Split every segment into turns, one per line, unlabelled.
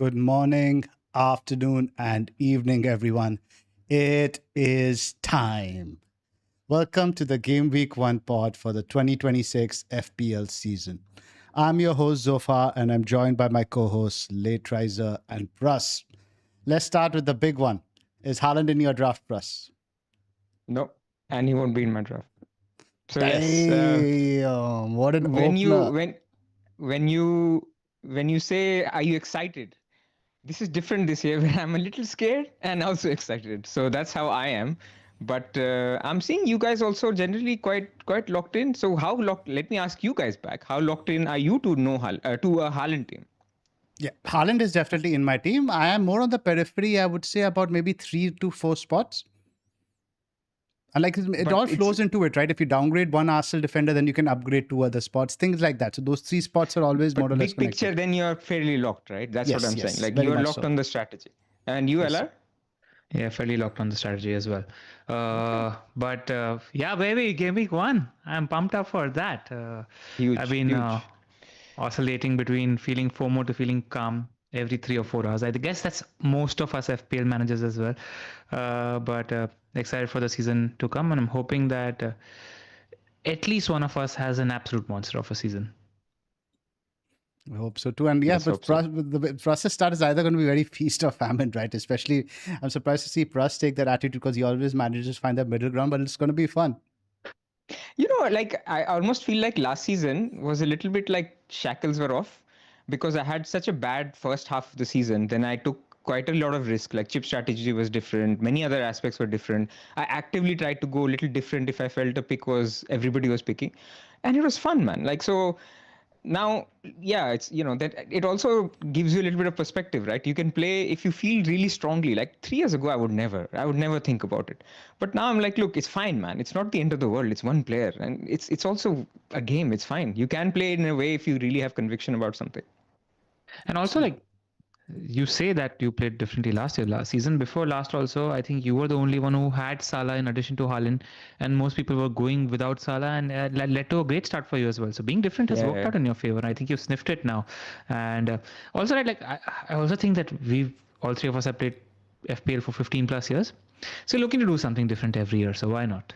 Good morning, afternoon, and evening, everyone. It is time. Welcome to the Gameweek 1 pod for the 2026 FPL season. I'm your host, Zoph, and I'm joined by my co-hosts, Late Riser and Pras. Let's start with the big one. Is Haaland in your draft, Pras?
No, and he won't be in my draft. So
Damn, what an
when
opener.
when you say, "Are you excited?" This is different this year, where I'm a little scared and also excited. So that's how I am. But I'm seeing you guys also generally quite locked in. So how locked? Let me ask you guys back. How locked in are you to to a Haaland team?
Yeah, Haaland is definitely in my team. I am more on the periphery, I would say about maybe 3 to 4 spots. And like it
But
all
it's
flows into it, right? If you downgrade one Arsenal defender, then you can upgrade 2 other spots, things like that. So those 3 spots are always more or
but
less
big picture,
connected.
then you're fairly locked, right? That's what
Yes,
I'm saying.
yes,
Like
very
you're
much
locked
so.
on the strategy. And you,
Yes, sir.
LR?
Yeah, fairly locked on the strategy as well.
Okay.
But yeah, baby, game week 1. I'm pumped up for that. I've
Huge,
been
huge.
oscillating between feeling FOMO to feeling calm every 3 or 4 hours. I guess that's most of us FPL managers as well. But excited for the season to come, and I'm hoping that at least one of us has an absolute monster of a season.
I hope so too. And yeah,
Let's
but
hope so.
the process start is either going to be very feast or famine, right? Especially, I'm surprised to see Pras take that attitude because he always manages to find that middle ground, but it's going to be fun.
Like I almost feel like last season was a little bit like shackles were off because I had such a bad first half of the season. Then I took quite a lot of risk. Like chip strategy was different, many other aspects were different. I actively tried to go a little different if I felt a pick was everybody was picking, and it was fun, man. Like so now, yeah, it's that it also gives you a little bit of perspective, right? You can play if you feel really strongly. Like 3 years ago I would never think about it, but now I'm like, look, it's fine, man. It's not the end of the world. It's one player, and it's also a game. It's fine. You can play it in a way if you really have conviction about something.
And also, like, you say that you played differently last year. Last season before last also, I think you were the only one who had Salah in addition to Haaland, and most people were going without Salah, and led to a great start for you as well. So being different has worked
Yeah.
out in your favor. I think you've sniffed it now, and also right, like I also think that we've all three of us have played FPL for 15 plus years, so looking to do something different every year. So why not?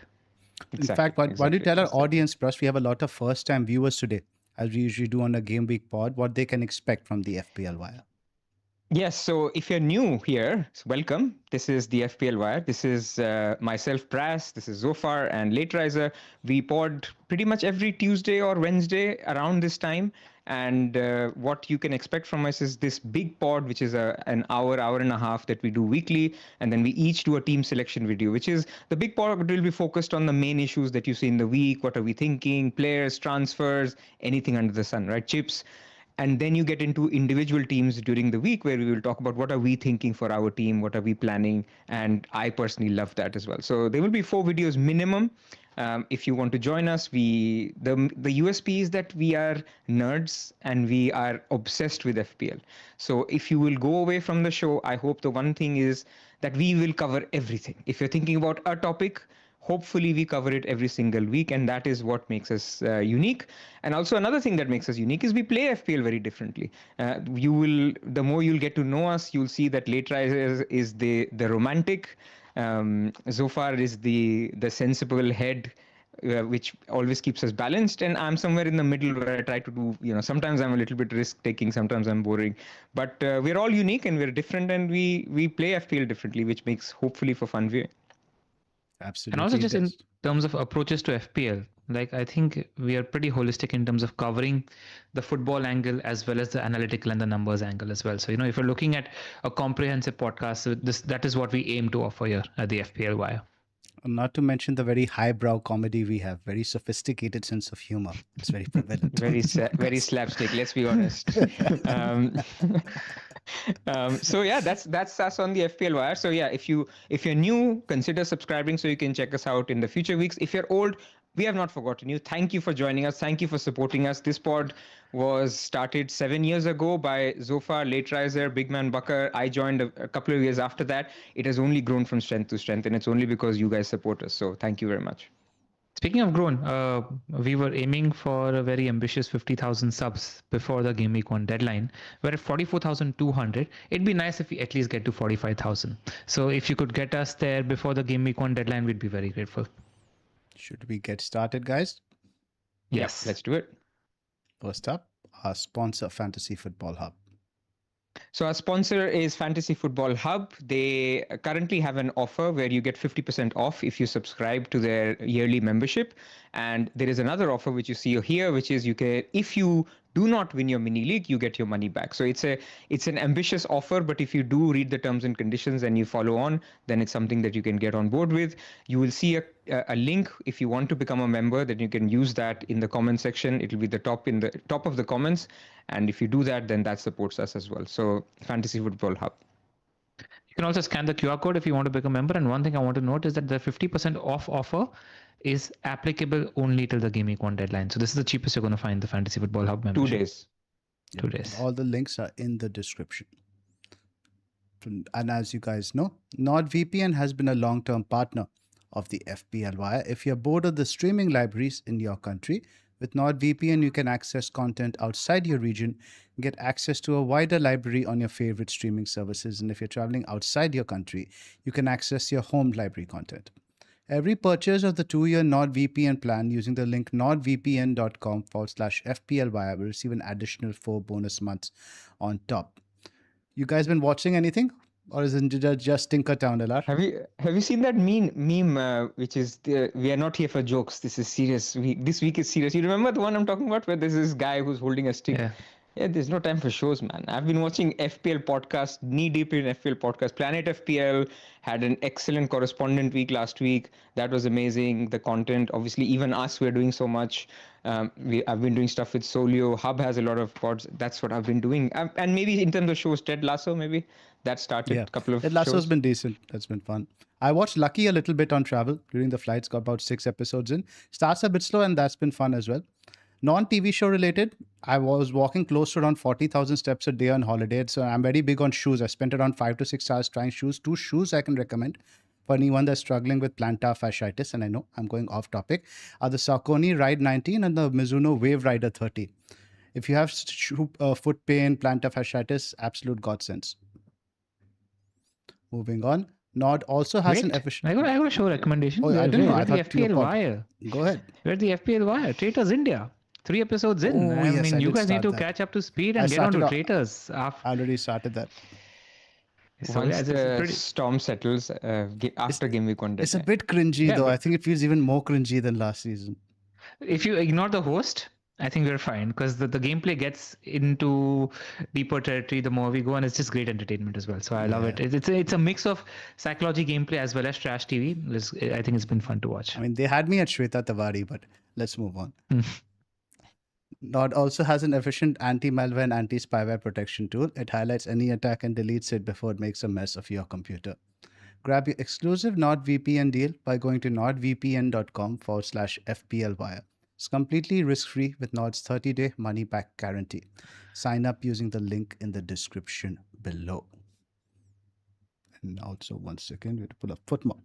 In
Exactly.
fact, why do you
Exactly.
tell our
That's it.
audience, Pras, we have a lot of first-time viewers today, as we usually do on a Game Week pod, what they can expect from the FPL Wire.
Yes, so if you're new here, welcome. This is the FPL Wire. This is myself, Pras. This is Zofar and Late Riser. We pod pretty much every Tuesday or Wednesday around this time. And what you can expect from us is this big pod, which is an hour and a half that we do weekly. And then we each do a team selection video, which is the big pod will be focused on the main issues that you see in the week. What are we thinking? Players, transfers, anything under the sun, right? Chips. And then you get into individual teams during the week where we will talk about what are we thinking for our team, what are we planning, and I personally love that as well. So there will be 4 videos minimum. If you want to join us, the USP is that we are nerds and we are obsessed with FPL. So if you will go away from the show, I hope the one thing is that we will cover everything. If you're thinking about a topic, hopefully we cover it every single week, and that is what makes us unique. And also another thing that makes us unique is we play FPL very differently. The more you'll get to know us, you'll see that Late Rise is the romantic, Zofar is the sensible head, which always keeps us balanced, and I'm somewhere in the middle where I try to do, sometimes I'm a little bit risk taking, sometimes I'm boring, but we're all unique and we're different, and we play FPL differently, which makes hopefully for fun viewing.
And also
Absolutely,
just in
this.
terms of approaches to FPL, like I think we are pretty holistic in terms of covering the football angle as well as the analytical and the numbers angle as well. So if you're looking at a comprehensive podcast, so that is what we aim to offer here at the FPL Wire.
Not to mention the very highbrow comedy we have, very sophisticated sense of humor. It's very prevalent.
Very slapstick, let's be honest. um, so yeah, that's us on the FPL Wire. So yeah, if you're new, consider subscribing so you can check us out in the future weeks. If you're old, we have not forgotten you. Thank you for joining us. Thank you for supporting us. This pod was started 7 years ago by Zofar, Late Riser, Big Man Bucker. I joined a couple of years after that. It has only grown from strength to strength, and it's only because you guys support us. So thank you very much.
Speaking of grown, we were aiming for a very ambitious 50,000 subs before the Game Week 1 deadline. We're at 44,200. It'd be nice if we at least get to 45,000. So if you could get us there before the Game Week 1 deadline, we'd be very grateful.
Should we get started, guys?
Yes.
Yep, let's do it.
First up, our sponsor, Fantasy Football Hub.
So our sponsor is Fantasy Football Hub. They currently have an offer where you get 50% off if you subscribe to their yearly membership. And there is another offer which you see here, which is you can, if you do not win your mini league, you get your money back. So it's an ambitious offer, but if you do read the terms and conditions and you follow on, then it's something that you can get on board with. You will see a link if you want to become a member, then you can use that in the comment section. It'll be the top of the comments, and if you do that, then that supports us as well. So Fantasy Football Hub.
You can also scan the QR code if you want to become a member. And one thing I want to note is that the 50% off offer is applicable only till the Game Week 1 deadline. So this is the cheapest you're going to find the Fantasy Football Hub membership.
2 days.
2 days.
All the links are in the description. And as you guys know, NordVPN has been a long-term partner of the FPL Wire. If you're bored of the streaming libraries in your country, with NordVPN, you can access content outside your region, get access to a wider library on your favorite streaming services. And if you're traveling outside your country, you can access your home library content. Every purchase of the 2-year NordVPN plan using the link nordvpn.com/FPL Wire will receive an additional 4 bonus months on top. You guys been watching anything? Or is it just Tinkertown, LR?
Have you seen that meme which is we are not here for jokes. This is serious. This week is serious. You remember the one I'm talking about, where there's this guy who's holding a stick? Yeah, there's no time for shows, man. I've been watching FPL Podcast, knee deep in FPL Podcast. Planet FPL had an excellent correspondent week last week. That was amazing. The content, obviously, even us, we're doing so much. I've been doing stuff with Solio. Hub has a lot of pods. That's what I've been doing. And maybe in terms of shows, Ted Lasso, maybe that started a couple of
Ted Lasso's
shows.
been decent. That's been fun. I watched Lucky a little bit on travel during the flights. Got about 6 episodes in. Starts a bit slow, and that's been fun as well. Non-TV show related, I was walking close to around 40,000 steps a day on holiday. So I'm very big on shoes. I spent around 5 to 6 hours trying shoes. 2 shoes I can recommend for anyone that's struggling with plantar fasciitis. And I know I'm going off topic. Are the Saucony Ride 19 and the Mizuno Wave Rider 30. If you have foot pain, plantar fasciitis, absolute godsends. Moving on. Nord also has an efficient...
I got a show recommendation.
Oh, I didn't know. I
the
thought
FPL Wire.
Go ahead.
We're the FPL Wire. Traitors India. 3 episodes in.
Oh, yes, I
you
did
guys need to
start that.
catch up to speed and get on to Traitors.
I already started that.
So
Once
it's
the
pretty...
storm settles after Game Week 1
It's a bit cringy, though. I think it feels even more cringy than last season.
If you ignore the host, I think we're fine, because the gameplay gets into deeper territory the more we go, and it's just great entertainment as well. So I love it. It's a mix of psychology gameplay as well as trash TV. I think it's been fun to watch.
I mean, they had me at Shweta Tawari, but let's move on. Nord also has an efficient anti-malware and anti-spyware protection tool. It highlights any attack and deletes it before it makes a mess of your computer. Grab your exclusive NordVPN deal by going to nordvpn.com/FPL Wire. It's completely risk-free with Nord's 30-day money-back guarantee. Sign up using the link in the description below. And also, one second, we have to pull up FootMob.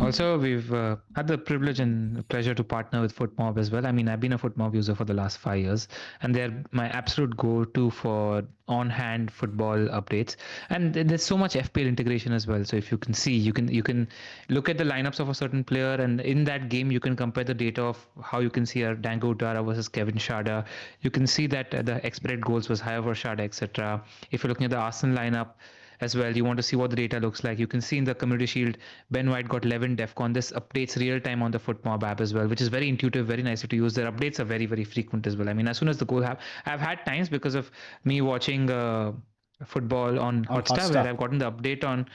Also, we've had the privilege and pleasure to partner with FootMob as well. I mean, I've been a FootMob user for the last 5 years, and they're my absolute go-to for on-hand football updates. And there's so much FPL integration as well. So if you can see, you can look at the lineups of a certain player, and in that game, you can compare the data of how you can see a Dango Uder versus Kevin Schade. You can see that the expected goals was higher for Schade, etc. If you're looking at the Arsenal lineup as well, you want to see what the data looks like. You can see in the Community Shield, Ben White got 11 DEFCON. This updates real time on the FootMob app as well, which is very intuitive, very nice to use. Their updates are very, very frequent as well. I mean, as soon as the goal I've had times because of me watching football on Hotstar, where I've gotten the update on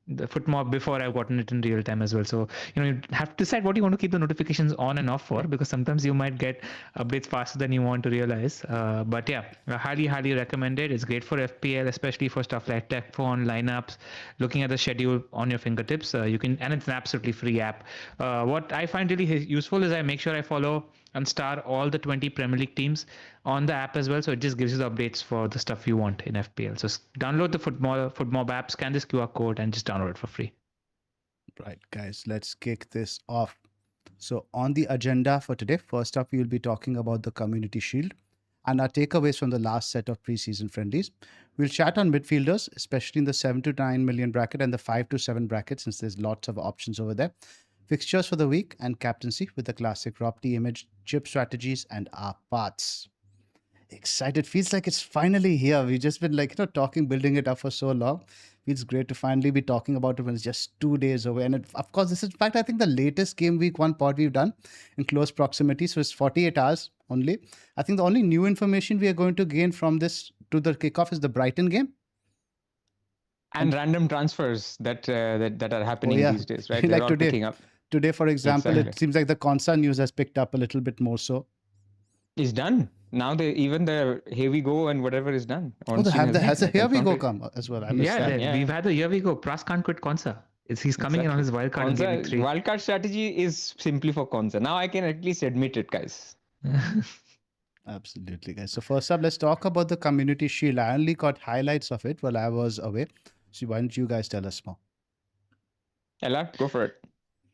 the FootMob before I've gotten it in real time as well. So, you have to decide what you want to keep the notifications on and off for, because sometimes you might get updates faster than you want to realize. But yeah, I highly recommend it. It's great for FPL, especially for stuff like tech phone lineups, looking at the schedule on your fingertips. You can, and it's an absolutely free app. What I find really useful is I make sure I follow and star all the 20 Premier League teams on the app as well. So it just gives you the updates for the stuff you want in FPL. So download the FootMob app, scan this QR code, and just download it for free.
Right, guys, let's kick this off. So, on the agenda for today, first up, we will be talking about the Community Shield and our takeaways from the last set of preseason friendlies. We'll chat on midfielders, especially in the 7 to 9 million bracket and the 5 to 7 bracket, since there's lots of options over there. Fixtures for the week and captaincy with the classic Rob T image, chip strategies, and our paths. Excited. Feels like it's finally here. We've just been talking, building it up for so long. Feels great to finally be talking about it when it's just 2 days away. And of course, this is, in fact, I think the latest Game Week 1 pod we've done in close proximity. So it's 48 hours only. I think the only new information we are going to gain from this to the kickoff is the Brighton game.
And random transfers that are happening these days, right?
Like
They're all
today.
picking up.
Today, for example,
Exactly.
it seems like the Konsa news has picked up a little bit more so.
It's done. Now even the here we go and whatever is done.
Oh, has a here we go come as well. I missed
Yeah,
that.
we've had the here we go. Pras can't quit Konsa. He's coming in on his wildcard in Game Week 3.
Wildcard strategy is simply for Konsa. Now I can at least admit it, guys.
Absolutely, guys. So first up, let's talk about the Community Shield. I only got highlights of it while I was away. So why don't you guys tell us more?
Ella, go for it.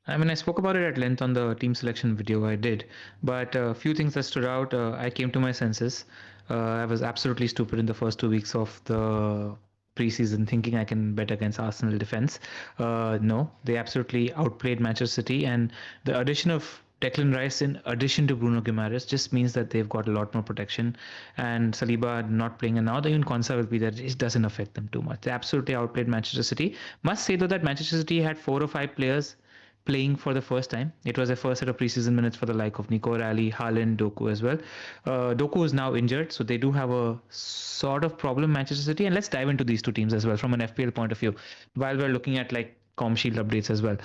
I mean, I spoke about it at length on the team selection video I did, but a few things that stood out. I came to my senses. I was absolutely stupid in the first 2 weeks of the preseason, thinking I can bet against Arsenal defense. No, they absolutely outplayed Manchester City, and the addition of Declan Rice in addition to Bruno Guimaraes just means that they've got a lot more protection, and Saliba not playing, and now that even Konsa will be there, it doesn't affect them too much. They absolutely outplayed Manchester City. Must say though that Manchester City had 4 or 5 players playing for the first time. It was their first set of preseason minutes for the like of Nico Rally, Haaland, Doku as well. Doku is now injured, so they do have a sort of problem, Manchester City. And let's dive into these two teams as well from an FPL point of view, while we're looking at like Com Shield updates as well.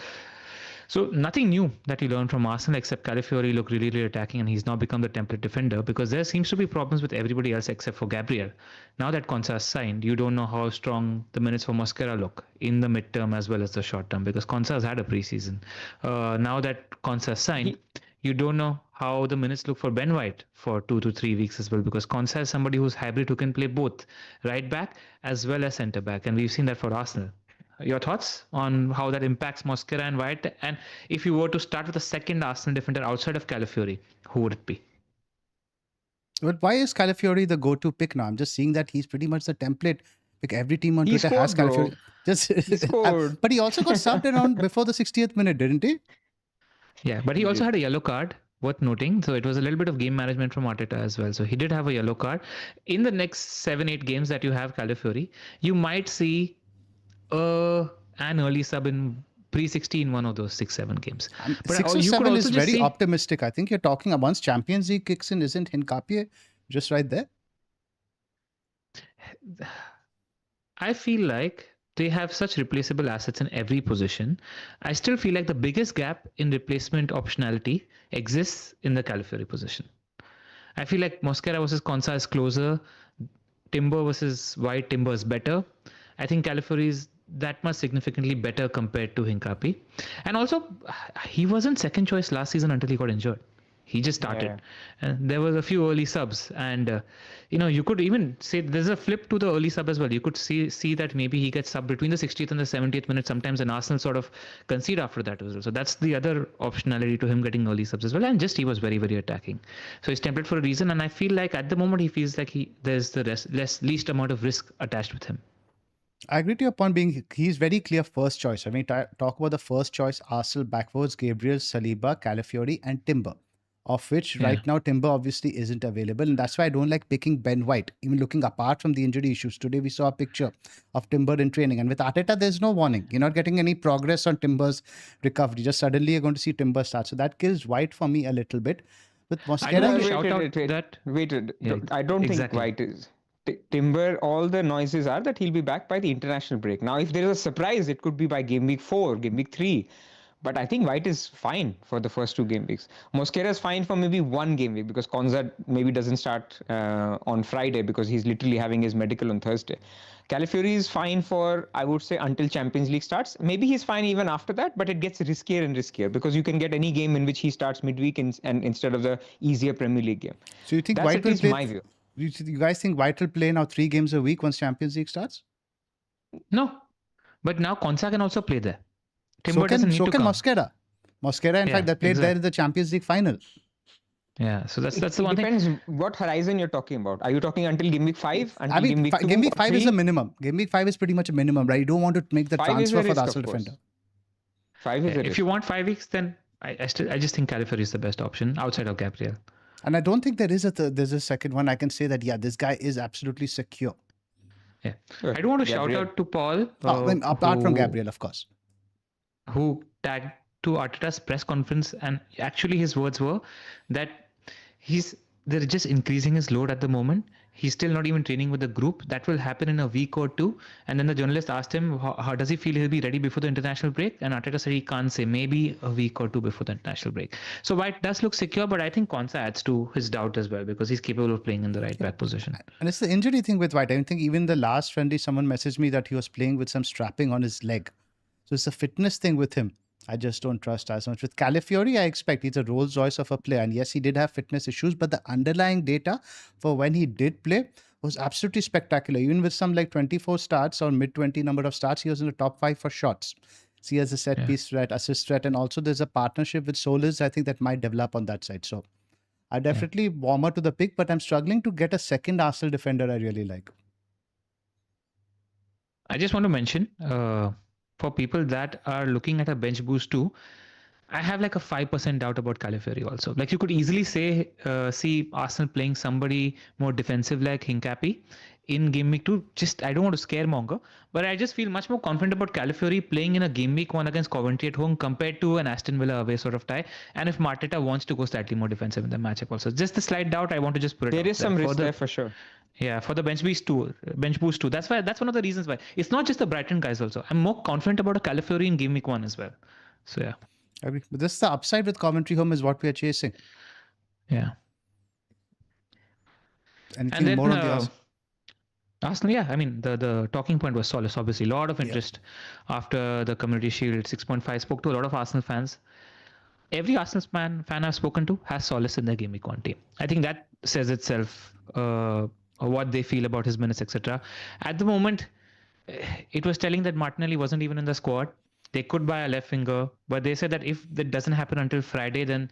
So nothing new that we learned from Arsenal except Calafiori look really, really attacking, and he's now become the template defender because there seems to be problems with everybody else except for Gabriel. Now that Konsa is signed, you don't know how strong the minutes for Mosquera look in the midterm as well as the short term because Konsa has had a preseason. Now that Konsa is signed, you don't know how the minutes look for Ben White for 2 to 3 weeks as well because Konsa is somebody who's hybrid who can play both right back as well as centre back, and we've seen that for Arsenal. Your thoughts on how that impacts Mosquera and White? And if you were to start with a second Arsenal defender outside of Calafiori, who would it be?
But why is Calafiori the go-to pick now? I'm just seeing that he's pretty much the template. Like every team on Twitter has Calafiori. But he also got subbed around before the 60th minute, didn't he?
Yeah, but he also had a yellow card, worth noting. So it was a little bit of game management from Arteta as well. So he did have a yellow card. In the next 7-8 games that you have Calafiori, you might see an early sub in pre-16 in one of those 6-7 games.
But 6 or 7 is very optimistic. I think you're talking about once Champions League kicks in, isn't Hincapie just right there?
I feel like they have such replaceable assets in every position. I still feel like the biggest gap in replacement optionality exists in the Calafiori position. I feel like Mosquera versus Konsa is closer. Timber versus White, Timber is better. I think Calafiori is that much significantly better compared to Hincapie. And also, he wasn't second choice last season until he got injured. He just started. Yeah. There was a few early subs. And, you could even say there's a flip to the early sub as well. You could see that maybe he gets subbed between the 60th and the 70th minute sometimes, and Arsenal sort of concede after that as well. So that's the other optionality to him getting early subs as well. And just he was very, very attacking. So he's template for a reason. And I feel like at the moment he feels like there's the least amount of risk attached with him.
I agree to your point being he's very clear first choice. I mean, talk about the first choice, Arsenal backwards, Gabriel, Saliba, Calafiori and Timber, of which right now Timber obviously isn't available. And that's why I don't like picking Ben White, even looking apart from the injury issues. Today we saw a picture of Timber in training. And with Arteta, there's no warning. You're not getting any progress on Timber's recovery. Just suddenly you're going to see Timber start. So that kills White for me a little bit. With Mosquera,
I don't think White is. Timber, all the noises are that he'll be back by the international break. Now, if there is a surprise, it could be by game week 4, game week 3. But I think White is fine for the first 2 game weeks. Mosquera is fine for maybe 1 game week because Konsa maybe doesn't start on Friday because he's literally having his medical on Thursday. Calafiori is fine for, I would say, until Champions League starts. Maybe he's fine even after that, but it gets riskier and riskier because you can get any game in which he starts midweek and instead of the easier Premier League game.
So you think White will play? My view. You guys think White will play now 3 games a week once Champions League starts?
No, but now Konsa can also play there. Timber doesn't need
so
to
can
come.
Mosquera. Mosquera, in fact, they played there in the Champions League final.
Yeah, so that's the
It
one thing.
depends what horizon you're talking about. Are you talking until game week 5?
I
Until
mean,
game week 2?
Game Week 5 is a
3?
minimum. Game Week 5 is pretty much a minimum, right? You don't want to make the
5 is
transfer
a
for the
risk,
Arsenal
of course.
defender.
5 is a
If
risk.
you want 5 weeks, then I just think Calafiori is the best option outside of Gabriel.
And I don't think there's a second one. I can say that, yeah, this guy is absolutely secure.
Yeah.
Sure.
I do want to
Gabriel.
shout out to Paul.
Apart from Gabriel, of course.
Who tagged to Arteta's press conference, and actually his words were that they're just increasing his load at the moment. He's still not even training with the group. That will happen in a week or two. And then the journalist asked him, how does he feel he'll be ready before the international break? And Arteta said he can't say, maybe a week or two before the international break. So White does look secure, but I think Konsa adds to his doubt as well because he's capable of playing in the right back position.
And it's the injury thing with White. I think even the last friendly, someone messaged me that he was playing with some strapping on his leg. So it's a fitness thing with him. I just don't trust as much. With Calafiori, I expect he's a Rolls Royce of a player. And yes, he did have fitness issues, but the underlying data for when he did play was absolutely spectacular. Even with some like 24 starts or mid-20 number of starts, he was in the top 5 for shots. So he has a set piece threat, assist threat, and also there's a partnership with Solis. I think that might develop on that side. So I definitely warmer to the pick, but I'm struggling to get a second Arsenal defender I really like.
I just want to mention, for people that are looking at a bench boost too, I have like a 5% doubt about Calafiori also. Like you could easily say, see Arsenal playing somebody more defensive like Hincapi in game week 2. Just, I don't want to scaremonger, but I just feel much more confident about Calafiori playing in a game week 1 against Coventry at home compared to an Aston Villa away sort of tie. And if Marteta wants to go slightly more defensive in the matchup also. Just the slight doubt, I want to just put it
There
out
is some risk there for sure.
Yeah, for the bench boost too. That's one of the reasons why. It's not just the Brighton guys also. I'm more confident about a Calafiori in game week 1 as well. So yeah.
I agree. But this is the upside with Coventry home is what we are chasing.
Yeah.
Anything then, more on the
Arsenal, yeah. I mean, the talking point was Solis, obviously. A lot of interest after the Community Shield 6.5. Spoke to a lot of Arsenal fans. Every Arsenal fan I've spoken to has Solis in their game week 1 team. I think that says itself what they feel about his minutes, etc. At the moment, it was telling that Martinelli wasn't even in the squad. They could buy a left winger, but they said that if that doesn't happen until Friday, then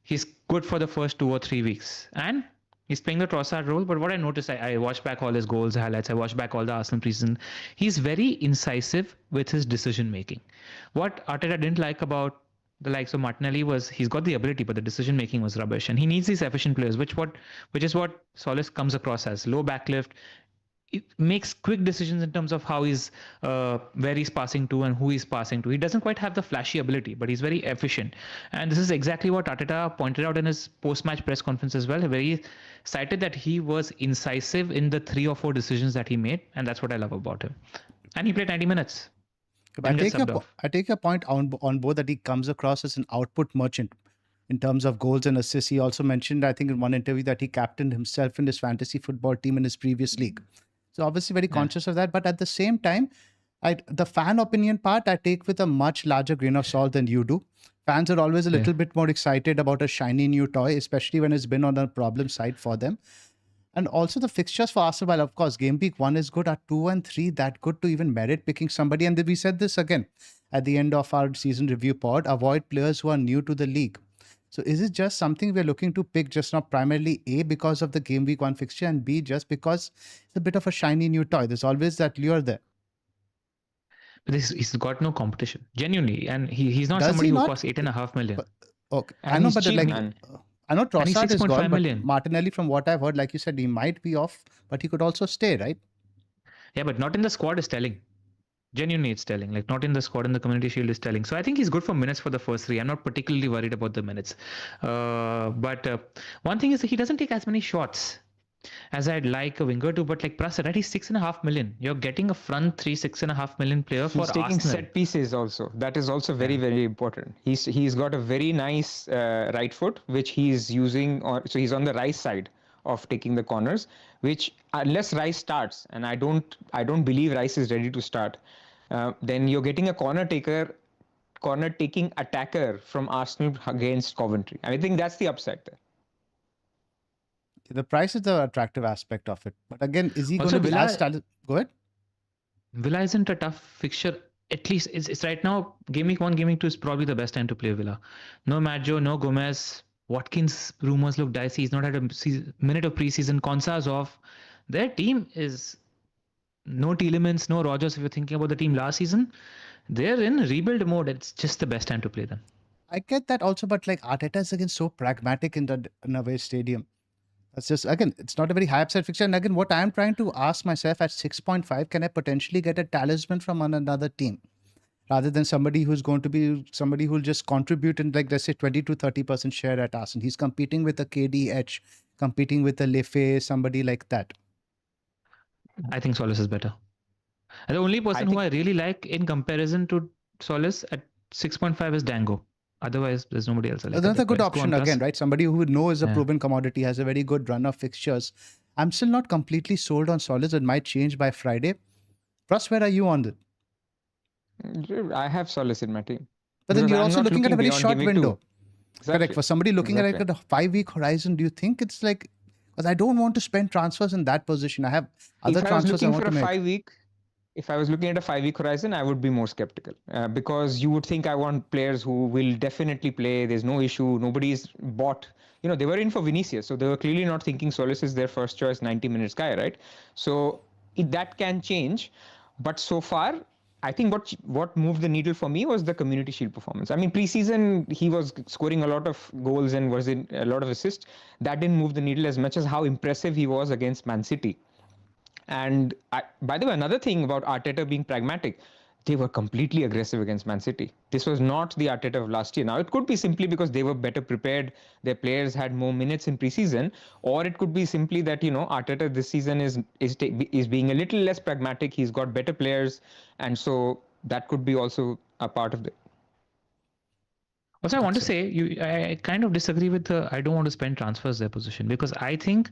he's good for the first 2 or 3 weeks. And he's playing the Trossard role. But what I noticed, I watched back all his goals, highlights. I watched back all the Arsenal preseason. He's very incisive with his decision making. What Arteta didn't like about the likes of Martinelli was he's got the ability, but the decision making was rubbish. And he needs these efficient players, which is what Solis comes across as. Low backlift. It makes quick decisions in terms of how he's where he's passing to and who he's passing to. He doesn't quite have the flashy ability, but he's very efficient. And this is exactly what Arteta pointed out in his post-match press conference as well, where he cited that he was incisive in the 3 or 4 decisions that he made, and that's what I love about him. And he played 90 minutes.
I take your point on board that he comes across as an output merchant in terms of goals and assists. He also mentioned, I think, in one interview that he captained himself in his fantasy football team in his previous league. So obviously very conscious of that. But at the same time, the fan opinion part, I take with a much larger grain of salt than you do. Fans are always a little bit more excited about a shiny new toy, especially when it's been on the problem side for them. And also the fixtures for Arsenal, while of course game week 1 is good, are 2 and 3 that good to even merit picking somebody. And we said this again at the end of our season review pod, avoid players who are new to the league. So is it just something we're looking to pick just not primarily A, because of the game week 1 fixture, and B, just because it's a bit of a shiny new toy? There's always that lure there.
But he's got no competition, genuinely. And he's not somebody who costs 8.5 million.
Okay,
and
I know, but
cheap,
like...
man.
I know Trossard is gone,
million.
But Martinelli, from what I've heard, like you said, he might be off, but he could also stay, right?
Yeah, but not in the squad is telling. Genuinely, it's telling. Like, not in the squad in the Community Shield is telling. So I think he's good for minutes for the first 3. I'm not particularly worried about the minutes. But one thing is that he doesn't take as many shots as I'd like a winger to. But like Pras said, right, he's 6.5 million. You're getting a front 3, 6.5 million player for Arsenal.
He's taking set pieces also. That is also very, very important. He's got a very nice right foot, which he's using. So he's on the right side of taking the corners, which unless Rice starts, and I don't believe Rice is ready to start, then you're getting a corner taking attacker from Arsenal against Coventry. I think that's the upside there.
The price is the attractive aspect of it. But again, is he
Also,
going to be as talented? Go ahead.
Villa isn't a tough fixture at least it's right now. Game week 1, game week 2 is probably the best time to play Villa. No Maggio, no Gomez. Watkins rumors look dicey. He's not had a minute of preseason. Konsa's off. Their team is no Tielemans, no Rogers. If you're thinking about the team last season, they're in rebuild mode. It's just the best time to play them.
I get that also, but like Arteta is again so pragmatic in the away stadium. That's just, again, it's not a very high upside fixture. And again, what I'm trying to ask myself at 6.5, can I potentially get a talisman from another team rather than somebody who's going to be somebody who'll just contribute in, like, let's say 20 to 30% share at Arsenal? He's competing with a KDH, competing with a Lefe, somebody like that.
I think Solis is better. And the only person who I really like in comparison to Solis at 6.5 is Dango. Otherwise, there's nobody else.
That's a good option again, right? Somebody who we know is a proven commodity, has a very good run of fixtures. I'm still not completely sold on Solis. It might change by Friday. Pras, where are you on it?
I have Solis in my team.
But then you're also looking at a very short window. Exactly. Correct. For somebody looking at like a 5-week horizon, do you think it's like, because I don't want to spend transfers in that position. I have other transfers I want to make.
If I was looking at a 5-week horizon, I would be more skeptical because you would think I want players who will definitely play. There's no issue. Nobody's bought. You know, they were in for Vinicius, so they were clearly not thinking Solis is their first choice 90 minutes guy, right? So that can change. But so far, I think what moved the needle for me was the Community Shield performance. I mean, preseason, he was scoring a lot of goals and was in a lot of assists. That didn't move the needle as much as how impressive he was against Man City. And by the way, another thing about Arteta being pragmatic, they were completely aggressive against Man City. This was not the Arteta of last year. Now, it could be simply because they were better prepared, their players had more minutes in preseason, or it could be simply that, you know, Arteta this season is being a little less pragmatic. He's got better players, and so that could be also a part of it.
Also, I want to say, I kind of disagree with the I don't want to spend transfers their position, because I think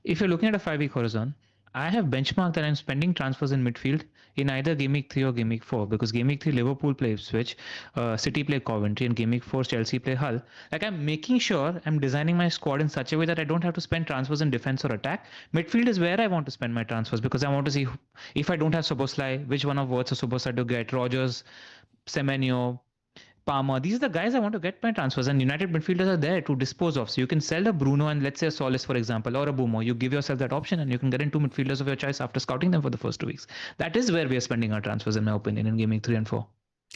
if you're looking at a 5-week horizon, I have benchmarked that I'm spending transfers in midfield in either Game Week 3 or Game Week 4, because Game Week 3 Liverpool play Ipswich, City play Coventry, and Game Week 4 Chelsea play Hull. Like, I'm making sure I'm designing my squad in such a way that I don't have to spend transfers in defense or attack. Midfield is where I want to spend my transfers, because I want to see if I don't have Szoboszlai, which one of Wirtz or Szoboszlai to get, Rogers, Semenyo, Palmer. These are the guys I want to get my transfers, and United midfielders are there to dispose of. So you can sell a Bruno and let's say a Solis, for example, or a Boomo. You give yourself that option and you can get in 2 midfielders of your choice after scouting them for the first 2 weeks. That is where we are spending our transfers, in my opinion, in Game Week 3 and 4.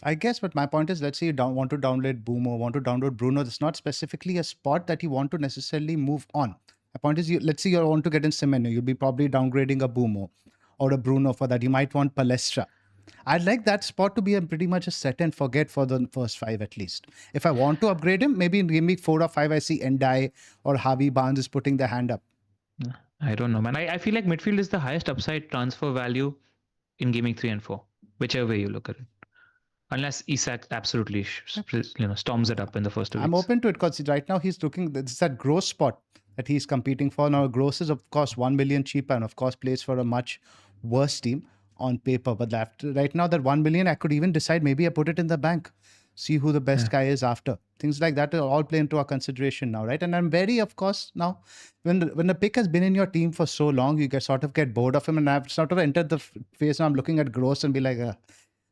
I guess, but my point is, let's say you want to download Boomo, want to download Bruno. It's not specifically a spot that you want to necessarily move on. My point is, let's say you want to get in Semenyo. You'll be probably downgrading a Boomo or a Bruno for that. You might want Palestra. I'd like that spot to be pretty much a set and forget for the first 5 at least. If I want to upgrade him, maybe in Game Week 4 or 5, I see Endai or Harvey Barnes is putting their hand up.
I don't know, man. I feel like midfield is the highest upside transfer value in Game Week 3 and 4, whichever way you look at it. Unless Isak absolutely storms it up in the first 2 weeks.
I'm open to it because right now he's looking, it's that Gross spot that he's competing for. Now, Gross is, of course, 1 million cheaper and, of course, plays for a much worse team on paper. But right now, that 1 million, I could even decide maybe I put it in the bank, see who the best guy is after. Things like that all play into our consideration now, right? And I'm very, of course, now, when the pick has been in your team for so long, you sort of get bored of him. And I've sort of entered the phase now I'm looking at Gross and be like,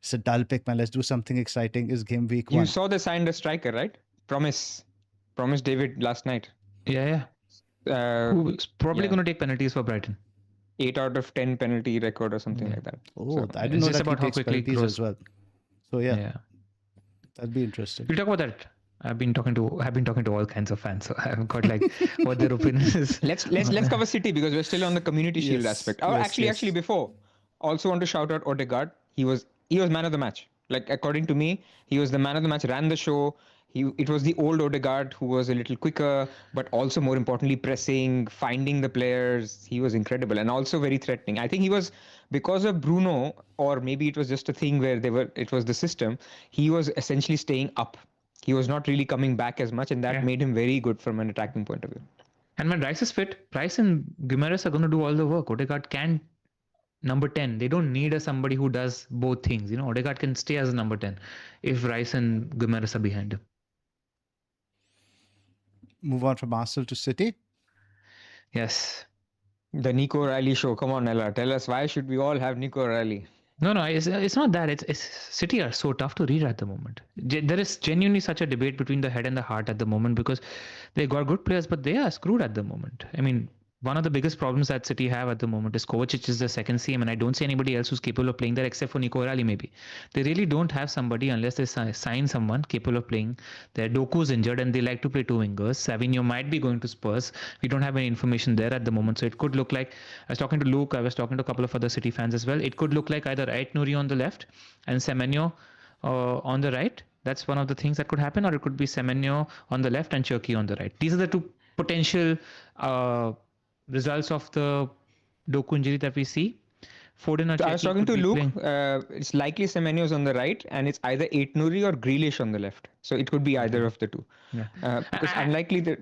it's a dull pick, man. Let's do something exciting. Is Game Week 1.
You saw they signed a striker, right? Promise David last night.
Yeah. Who's probably going to take penalties for Brighton.
8 out of 10 penalty record or something like that.
Oh, so, I didn't know that he takes penalties as well. So yeah, that'd be interesting.
We'll talk about that. I've been talking to all kinds of fans, so I've got like what their opinion is.
Let's cover City because we're still on the Community Shield aspect. Actually, before, also want to shout out Odegaard. He was man of the match. Like, according to me, he was the man of the match. Ran the show. It was the old Odegaard who was a little quicker, but also more importantly pressing, finding the players. He was incredible and also very threatening. I think he was, because of Bruno, or maybe it was just a thing where it was the system, he was essentially staying up. He was not really coming back as much, and that made him very good from an attacking point of view.
And when Rice is fit, Price and Guimaraes are going to do all the work. Odegaard can number 10. They don't need somebody who does both things. Odegaard can stay as a number 10 if Rice and Guimaraes are behind him.
Move on from Arsenal to City.
Yes.
The Nico Riley show. Come on, Ella. Tell us, why should we all have Nico Riley?
No, it's not that. It's City are so tough to read at the moment. There is genuinely such a debate between the head and the heart at the moment because they got good players, but they are screwed at the moment. I mean, one of the biggest problems that City have at the moment is Kovacic is the second CM, and I don't see anybody else who's capable of playing there except for Nico Rally maybe. They really don't have somebody unless they sign someone capable of playing. Their Doku's injured, and they like to play two wingers. Savinho might be going to Spurs. We don't have any information there at the moment, so it could look like. I was talking to Luke. I was talking to a couple of other City fans as well. It could look like either Ait Nouri on the left and Semenyo on the right. That's one of the things that could happen, or it could be Semenyo on the left and Cherki on the right. These are the two potential results of the Doku injury that we see. Foden or
So I was
Cherki
talking
could
to
be
Luke.
playing.
It's likely Semenyo's on the right, and it's either Ait Nouri or Grealish on the left. So it could be either of the two.
Yeah.
Because unlikely that.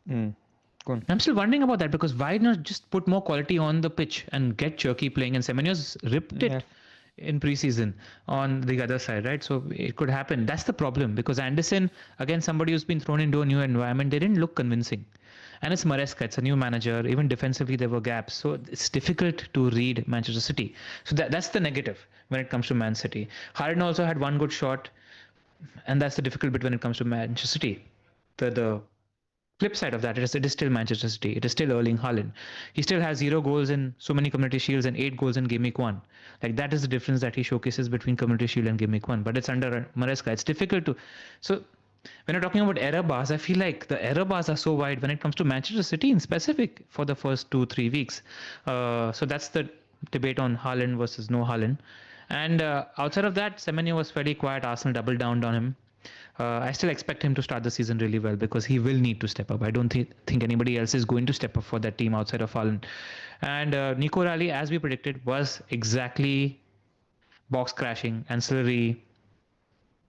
Go on.
I'm still wondering about that because why not just put more quality on the pitch and get Cherki playing? And Semenyo's ripped it in preseason on the other side, right? So it could happen. That's the problem because Anderson, again, somebody who's been thrown into a new environment, they didn't look convincing. And it's Maresca, it's a new manager. Even defensively, there were gaps. So it's difficult to read Manchester City. So that's the negative when it comes to Man City. Harden also had one good shot, and that's the difficult bit when it comes to Manchester City. The flip side of that, it is still Manchester City. It is still Erling Haaland. He still has 0 goals in so many Community Shields and 8 goals in Gameweek 1. Like that is the difference that he showcases between Community Shield and Gameweek 1. But it's under Maresca. It's difficult to. So when you're talking about error bars, I feel like the error bars are so wide when it comes to Manchester City in specific for the first 2-3 weeks. So that's the debate on Haaland versus no Haaland. And outside of that, Semenyo was fairly quiet. Arsenal doubled down on him. I still expect him to start the season really well because he will need to step up. I don't think anybody else is going to step up for that team outside of Haaland. And Nico Rally, as we predicted, was exactly box crashing, ancillary,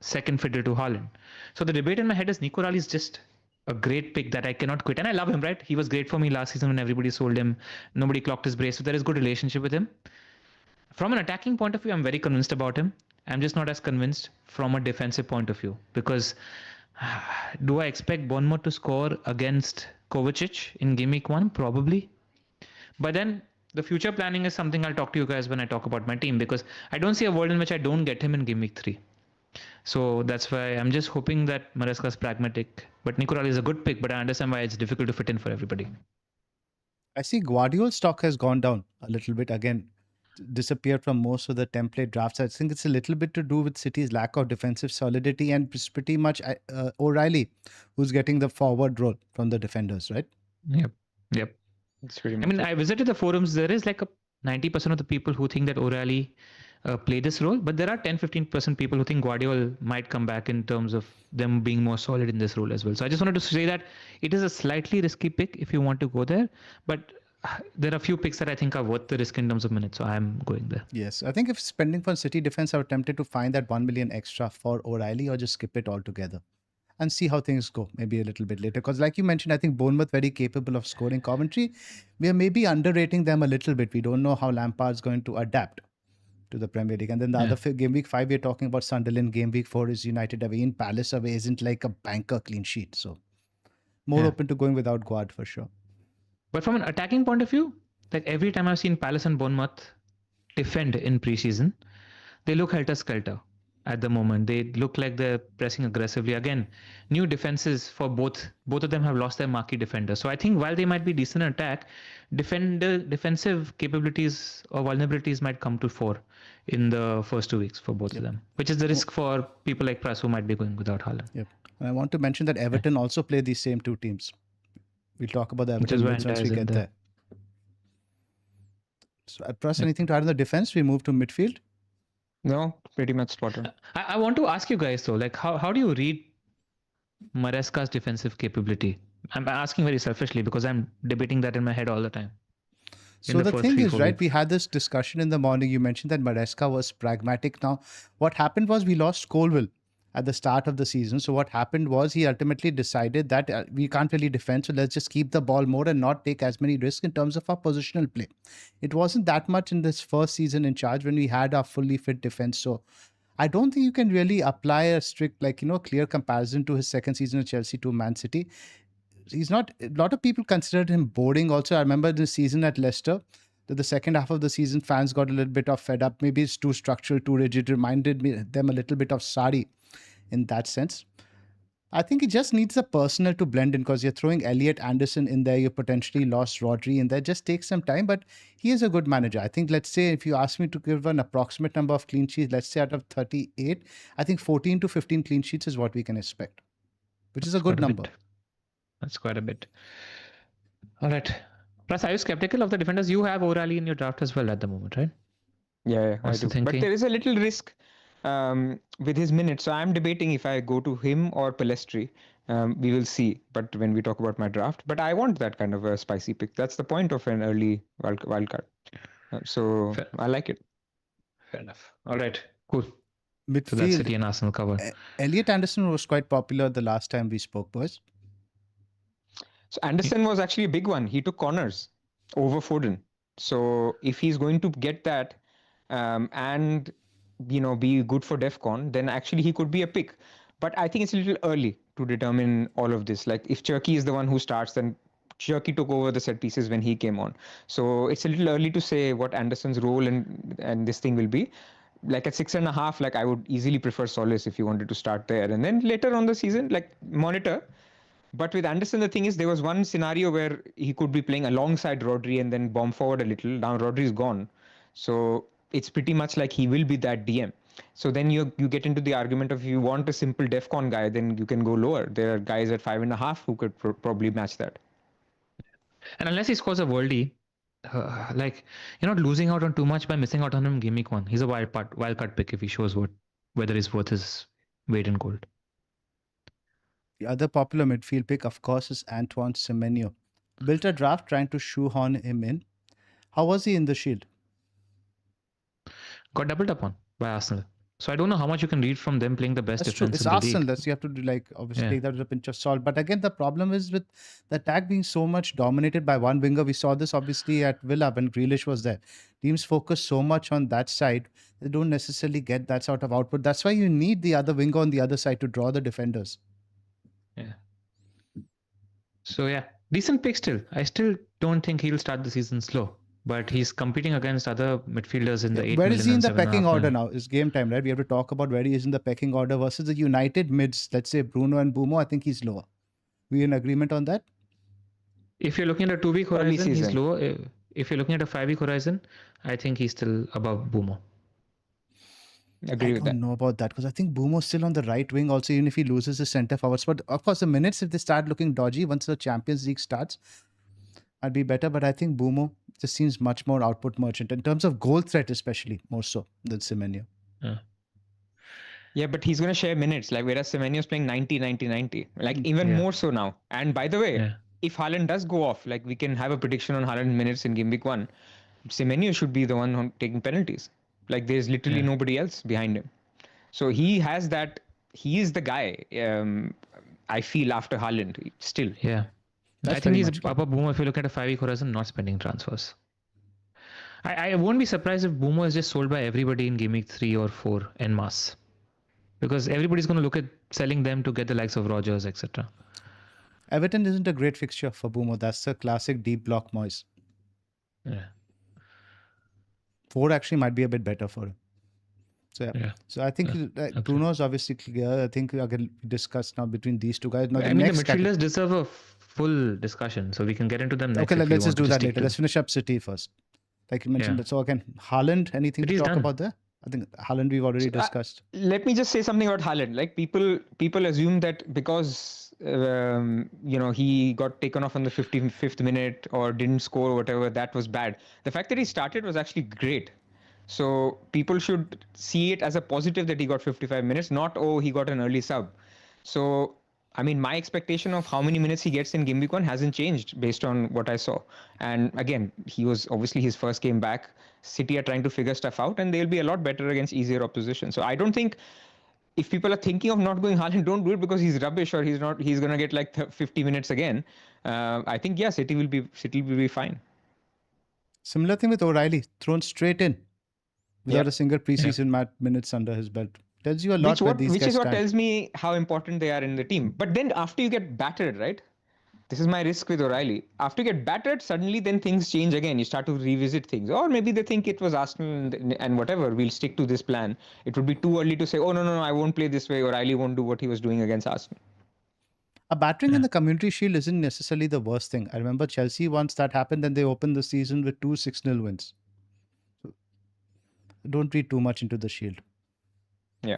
second fiddle to Haaland. So the debate in my head is Nico Rally is just a great pick that I cannot quit. And I love him, right? He was great for me last season when everybody sold him. Nobody clocked his brace. So there is good relationship with him. From an attacking point of view, I'm very convinced about him. I'm just not as convinced from a defensive point of view because do I expect Bournemouth to score against Kovacic in Game Week 1? Probably. But then the future planning is something I'll talk to you guys when I talk about my team because I don't see a world in which I don't get him in Game Week 3. So that's why I'm just hoping that Maresca is pragmatic. But Nicoral is a good pick, but I understand why it's difficult to fit in for everybody.
I see Guardiola's stock has gone down a little bit again. Disappeared from most of the template drafts. I think it's a little bit to do with City's lack of defensive solidity and it's pretty much O'Reilly who's getting the forward role from the defenders, right?
Yep.
It's pretty much.
I mean, I visited the forums. There is like a 90% of the people who think that O'Reilly play this role, but there are 10-15% people who think Guardiola might come back in terms of them being more solid in this role as well. So I just wanted to say that it is a slightly risky pick if you want to go there, but there are a few picks that I think are worth the risk in terms of minutes, so I'm going there.
Yes, I think if spending for City defense, I was tempted to find that 1 million extra for O'Reilly or just skip it altogether and see how things go maybe a little bit later. Because like you mentioned, I think Bournemouth very capable of scoring. Coventry, we are maybe underrating them a little bit. We don't know how Lampard's going to adapt to the Premier League. And then the other game week 5, we're talking about Sunderland. Game week 4 is United away. In Palace away isn't like a banker clean sheet. So more open to going without Guard for sure.
But from an attacking point of view, like every time I've seen Palace and Bournemouth defend in preseason, they look helter-skelter at the moment. They look like they're pressing aggressively. Again, new defenses for both of them have lost their marquee defender. So I think while they might be decent in attack, defensive capabilities or vulnerabilities might come to fore in the first 2 weeks for both of them, which is the risk for people like Pras who might be going without Haaland.
Yep. And I want to mention that Everton also play these same two teams. We'll talk about the Everton once we get there. So, Pras, anything to add on the defense? We move to midfield.
No, pretty much spot on.
I want to ask you guys though, like how do you read Maresca's defensive capability? I'm asking very selfishly because I'm debating that in my head all the time.
So the thing is, right, we had this discussion in the morning. You mentioned that Maresca was pragmatic. Now, what happened was we lost Colville at the start of the season. So what happened was he ultimately decided that we can't really defend. So let's just keep the ball more and not take as many risks in terms of our positional play. It wasn't that much in this first season in charge when we had our fully fit defense. So I don't think you can really apply a strict, clear comparison to his second season at Chelsea to Man City. He's not, a lot of people considered him boring also. I remember the season at Leicester. that the second half of the season, fans got a little bit of fed up. Maybe it's too structural, too rigid. Reminded them a little bit of Sari in that sense. I think it just needs a personnel to blend in because you're throwing Elliot Anderson in there. You potentially lost Rodri in there. Just takes some time, but he is a good manager. I think, let's say, if you ask me to give an approximate number of clean sheets, let's say out of 38, I think 14 to 15 clean sheets is what we can expect, which is a good number.
That's quite a bit. All right. Plus, are you skeptical of the defenders? You have O'Reilly in your draft as well at the moment, right?
Yeah, I
What's the
do. But
thinking?
there is a little risk with his minutes. So I'm debating if I go to him or Palestri. We will see. But when we talk about my draft, but I want that kind of a spicy pick. That's the point of an early wild card. So
Fair.
I like it.
Fair enough. All right. Cool. So that's
Midfield,
City and Arsenal cover.
Elliot Anderson was quite popular the last time we spoke, boys.
So Anderson was actually a big one. He took corners over Foden. So if he's going to get that and be good for DEFCON, then actually he could be a pick. But I think it's a little early to determine all of this. Like if Cherki is the one who starts, then Cherki took over the set pieces when he came on. So it's a little early to say what Anderson's role and this thing will be. Like at 6.5, like I would easily prefer Solis if you wanted to start there. And then later on the season, like monitor. But with Anderson, the thing is, there was one scenario where he could be playing alongside Rodri and then bomb forward a little. Now Rodri's gone. So it's pretty much like he will be that DM. So then you get into the argument of if you want a simple DEFCON guy, then you can go lower. There are guys at 5.5 who could probably match that.
And unless he scores a worldie, like you're not losing out on too much by missing out on him Gameweek 1. He's a wildcard pick if he shows whether he's worth his weight in gold.
The other popular midfield pick, of course, is Antoine Semenyo. Built a draft trying to shoehorn him in. How was he in the Shield?
Got doubled up on by Arsenal. So I don't know how much you can read from them playing the best
That's true.
defense
It's
in the
Arsenal.
league.
That's you have to do, like, obviously
Yeah.
take that with a pinch of salt. But again, the problem is with the attack being so much dominated by one winger. We saw this obviously at Villa when Grealish was there. Teams focus so much on that side, they don't necessarily get that sort of output. That's why you need the other winger on the other side to draw the defenders.
Yeah. So yeah, decent pick still. I still don't think he'll start the season slow, but he's competing against other midfielders in the 8
Where
million
is he in
and
the
7.5
pecking order
million.
now? It's game time, right? We have to talk about where he is in the pecking order versus the United mids. Let's say Bruno and Bumo. I think he's lower. We in agreement on that?
If you're looking at a 2-week
Early
horizon, he's
season.
lower. If you're looking at a 5-week horizon, I think he's still above Bumo.
Agree
I
with
don't
that.
know about that because I think Bumo's still on the right wing also, even if he loses his centre forwards. But of course, the minutes, if they start looking dodgy once the Champions League starts, I'd be better. But I think Bumo just seems much more output merchant in terms of goal threat, especially more so than Semenyo.
Yeah, but he's going to share minutes. Like whereas Semenyo's playing 90, 90, 90. Like even
Yeah.
more so now. And by the way,
Yeah.
if Haaland does go off, like we can have a prediction on Haaland minutes in Gameweek 1. Semenyo should be the one taking penalties. Like there's literally
Yeah.
nobody else behind him. So he has that. He is the guy. I feel after Haaland still.
Yeah.
That's
I think
very
he's
much clear.
above Bumo if you look at a 5-week horizon, not spending transfers. I won't be surprised if Bumo is just sold by everybody in Gameweek 3 or 4 en masse. Because everybody's going to look at selling them to get the likes of Rodgers, etc.
Everton isn't a great fixture for Bumo. That's the classic deep block Moyes.
Yeah.
4 actually might be a bit better for him. So
Yeah.
So I think
Okay.
Bruno's obviously clear. I think we can discuss now between these two guys. Now
I mean, the
next category-
midfielders deserve a full discussion, so we can get into them next.
Okay,
if you
let's just
want
do
to
that
stick
later.
to-
Let's finish up City first. Like you mentioned.
Yeah.
So again, Haaland, anything
City's
to talk
done.
about there? I think Haaland we've already discussed.
Let me just say something about Haaland. Like people assume that because he got taken off on the 55th minute or didn't score or whatever, that was bad. The fact that he started was actually great. So people should see it as a positive that he got 55 minutes, not he got an early sub. So I mean, my expectation of how many minutes he gets in Gameweek 1 hasn't changed based on what I saw. And again, he was obviously his first game back. City are trying to figure stuff out, and they'll be a lot better against easier opposition. So I don't think if people are thinking of not going Haaland, don't do it because he's rubbish or he's going to get like 50 minutes again. I think, yeah, City will be fine.
Similar thing with O'Reilly, thrown straight in without
Yep.
a single preseason minutes under his belt. Tells you a lot where these
Which
guys
is what
stand.
tells me how important they are in the team. But then after you get battered, right? this is my risk with O'Reilly. After you get battered, suddenly then things change again. You start to revisit things. Or maybe they think it was Arsenal and whatever, we'll stick to this plan. It would be too early to say, oh, no, I won't play this way. O'Reilly won't do what he was doing against Arsenal.
A battering in the Community Shield isn't necessarily the worst thing. I remember Chelsea once that happened, then they opened the season with 2 6-0 wins. So don't read too much into the Shield.
Yeah.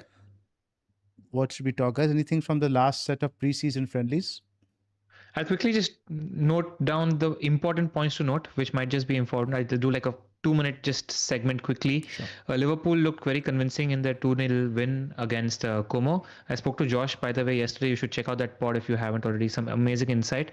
What should we talk, guys? Anything from the last set of preseason friendlies?
I'll quickly just note down the important points to note, which might just be important. I'll do like a 2-minute just segment quickly.
Sure.
Liverpool looked very convincing in their 2-0 win against Como. I spoke to Josh, by the way, yesterday. You should check out that pod if you haven't already. Some amazing insight.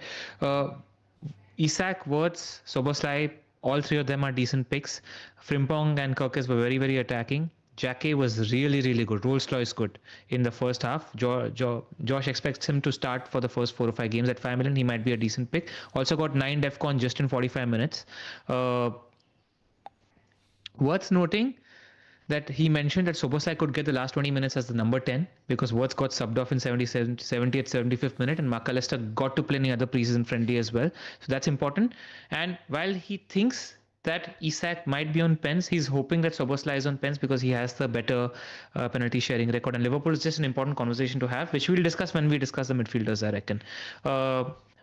Isak, Wirtz, Soboslai, all three of them are decent picks. Frimpong and Kirkes were very, very attacking. Jackie was really, really good. Rolls-Royce good in the first half. Josh expects him to start for the first 4 or 5 games at 5 million. He might be a decent pick. Also got 9 DEFCON just in 45 minutes. Worth noting that he mentioned that Soboslai could get the last 20 minutes as the number 10 because Wirtz got subbed off in 70th, 75th minute, and McAllister got to play in the other preseason friendly as well. So that's important. And while he thinks that Isak might be on pens, he's hoping that Soboslai is on pens because he has the better penalty sharing record. And Liverpool is just an important conversation to have, which we'll discuss when we discuss the midfielders, I reckon.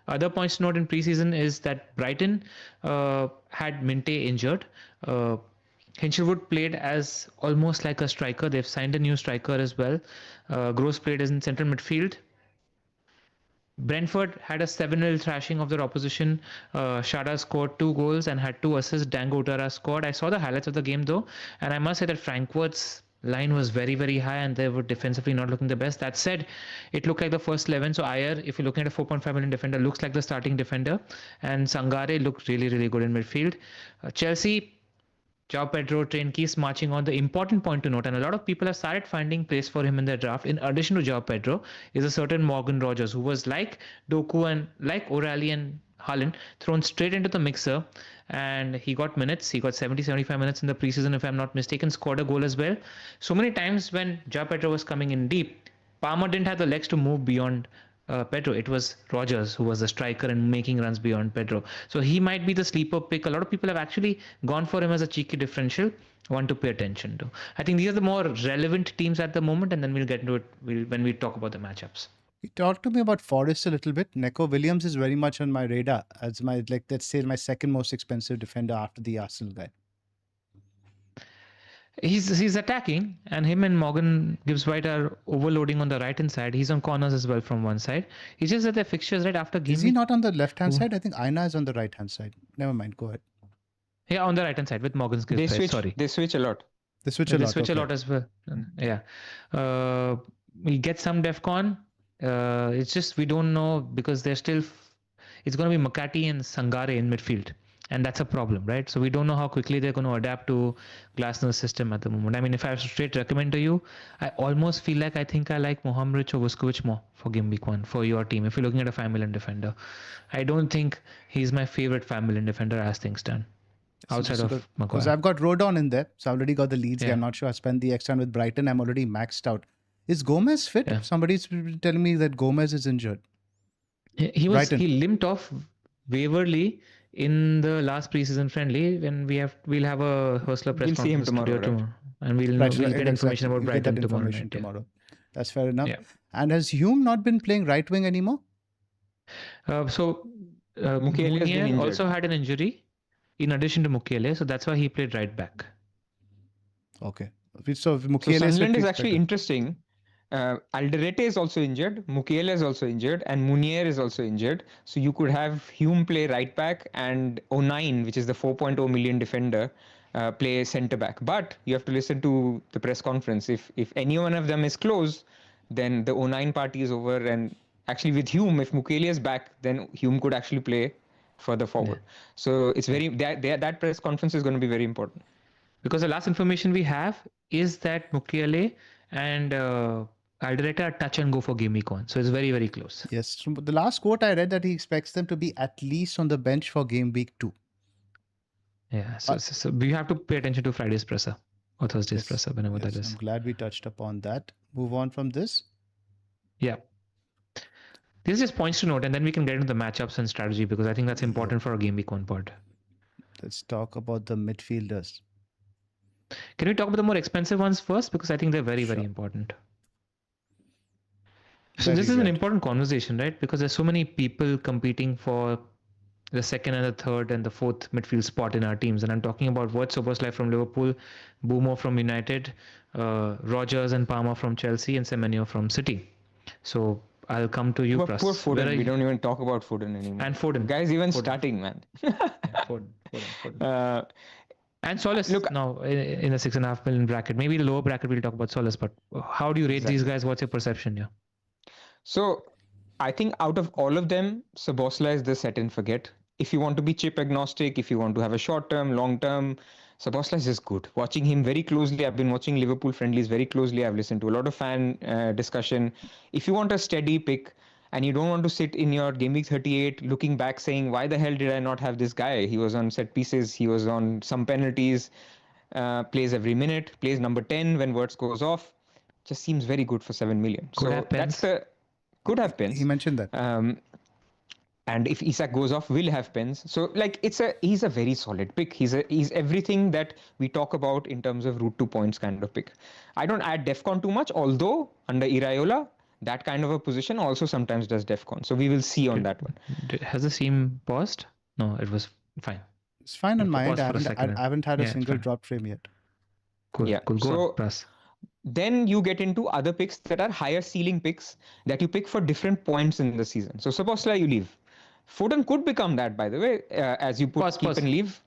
Other points to note in preseason is that Brighton had Minte injured. Hinchelwood played as almost like a striker. They've signed a new striker as well. Gross played as in central midfield. Brentford had a 7-0 thrashing of their opposition. Shada scored 2 goals and had 2 assists. Dango Utara scored. I saw the highlights of the game though, and I must say that Frankfurt's line was very, very high and they were defensively not looking the best. That said, it looked like the first 11. So Ayer, if you're looking at a 4.5 million defender, looks like the starting defender. And Sangare looked really, really good in midfield. Chelsea, João Pedro train keeps marching on. The important point to note, and a lot of people have started finding place for him in their draft, in addition to João Pedro, is a certain Morgan Rogers, who was like Doku and like O'Reilly and Haaland, thrown straight into the mixer, and he got minutes. He got 70-75 minutes in the preseason, if I'm not mistaken, scored a goal as well. So many times when João Pedro was coming in deep, Palmer didn't have the legs to move beyond Pedro. It was Rogers who was the striker and making runs beyond Pedro. So he might be the sleeper pick. A lot of people have actually gone for him as a cheeky differential, one to pay attention to. I think these are the more relevant teams at the moment, and then we'll get into it when we talk about the matchups.
You talk to me about Forest a little bit. Neco Williams is very much on my radar as my, like, let's say, my second most expensive defender after the Arsenal guy.
He's attacking, and him and Morgan Gibbs White are overloading on the right hand side. He's on corners as well from one side. It's just that their fixtures right after game.
Is he not on the left hand side? I think Aina is on the right hand side. Never mind. Go ahead.
Yeah, on the right hand side with Morgan's Gibbs White. Sorry,
they switch a lot.
They switch a lot
as well. Yeah, we get some DEFCON. It's just we don't know because they're still. It's going to be Makati and Sangare in midfield. And that's a problem, right? So we don't know how quickly they're going to adapt to Glasner's system at the moment. I mean, if I have to straight recommend to you, I almost feel like I think I like Mohammed or Vuskovic more for game week 1 for your team. If you're looking at a 5 million defender, I don't think he's my favorite 5 million defender as things stand. Outside of Maguire.
Because I've got Rodon in there. So I already got the Leeds.
Yeah.
I'm not sure. I spent the extra with Brighton. I'm already maxed out. Is Gomez fit?
Yeah.
Somebody's telling me that Gomez is injured.
He limped off Waverley in the last preseason friendly when we'll have a Hustler press
We'll see him
conference
tomorrow, right?
and we'll get information about Brighton
tomorrow. That's fair enough.
Yeah.
And has Hume not been playing right wing anymore?
Mukiele also had an injury in addition to Mukiele, so that's why he played right back.
Okay. So
Sunderland is actually interesting. Alderete is also injured, Mukiele is also injured, and Munier is also injured. So you could have Hume play right back and O9, which is the 4.0 million defender, play centre back. But you have to listen to the press conference. If any one of them is close, then the O9 party is over. And actually with Hume, if Mukiele is back, then Hume could actually play further forward. Yeah. So it's that press conference is going to be very important.
Because the last information we have is that Mukiele and Alderete are touch and go for game week 1. So it's very, very close.
Yes. So the last quote I read that he expects them to be at least on the bench for game week 2.
Yeah. So we have to pay attention to Friday's presser or Thursday's presser, whenever that is.
I'm glad we touched upon that. Move on from this.
Yeah. These are just points to note, and then we can get into the matchups and strategy because I think that's important for our game week 1 pod.
Let's talk about the midfielders.
Can we talk about the more expensive ones first? Because I think they're very, very
Sure.
important. So
Very
this is an
good.
important conversation, right? Because there's so many people competing for the second and the third and the fourth midfield spot in our teams. And I'm talking about Szoboszlai from Liverpool, Bumo from United, Rogers and Palmer from Chelsea, and Semenyo from City. So I'll come to you,
But
Pras.
poor Foden. We don't even talk about Foden anymore.
And Foden.
Guy's even
Foden.
starting, man.
Foden. And Solace.
Look,
now in the 6.5 million bracket. Maybe the lower bracket we'll talk about Solace. But how do you rate these guys? What's your perception here?
So I think out of all of them, Szoboszlai is the set and forget. If you want to be chip agnostic, if you want to have a short term, long term, Szoboszlai is just good. Watching him very closely, I've been watching Liverpool friendlies very closely. I've listened to a lot of fan discussion. If you want a steady pick and you don't want to sit in your game week 38 looking back saying, why the hell did I not have this guy? He was on set pieces, he was on some penalties, plays every minute, plays number 10 when Wirtz goes off. Just seems very good for 7 million. So that's the... Could have pens.
He mentioned that.
And if Isak goes off, will have pens. So like he's a very solid pick. He's everything that we talk about in terms of route to points kind of pick. I don't add defcon too much, although under Iraola, that kind of a position also sometimes does defcon. So we will see on that one.
Has the seam paused? No, it was fine.
It's fine on my end. I haven't had a single drop frame yet.
Cool.
Yeah.
Cool. Go on,
then you get into other picks that are higher ceiling picks that you pick for different points in the season. So Szoboszlai you leave. Foden could become that, by the way, as you put keep and leave.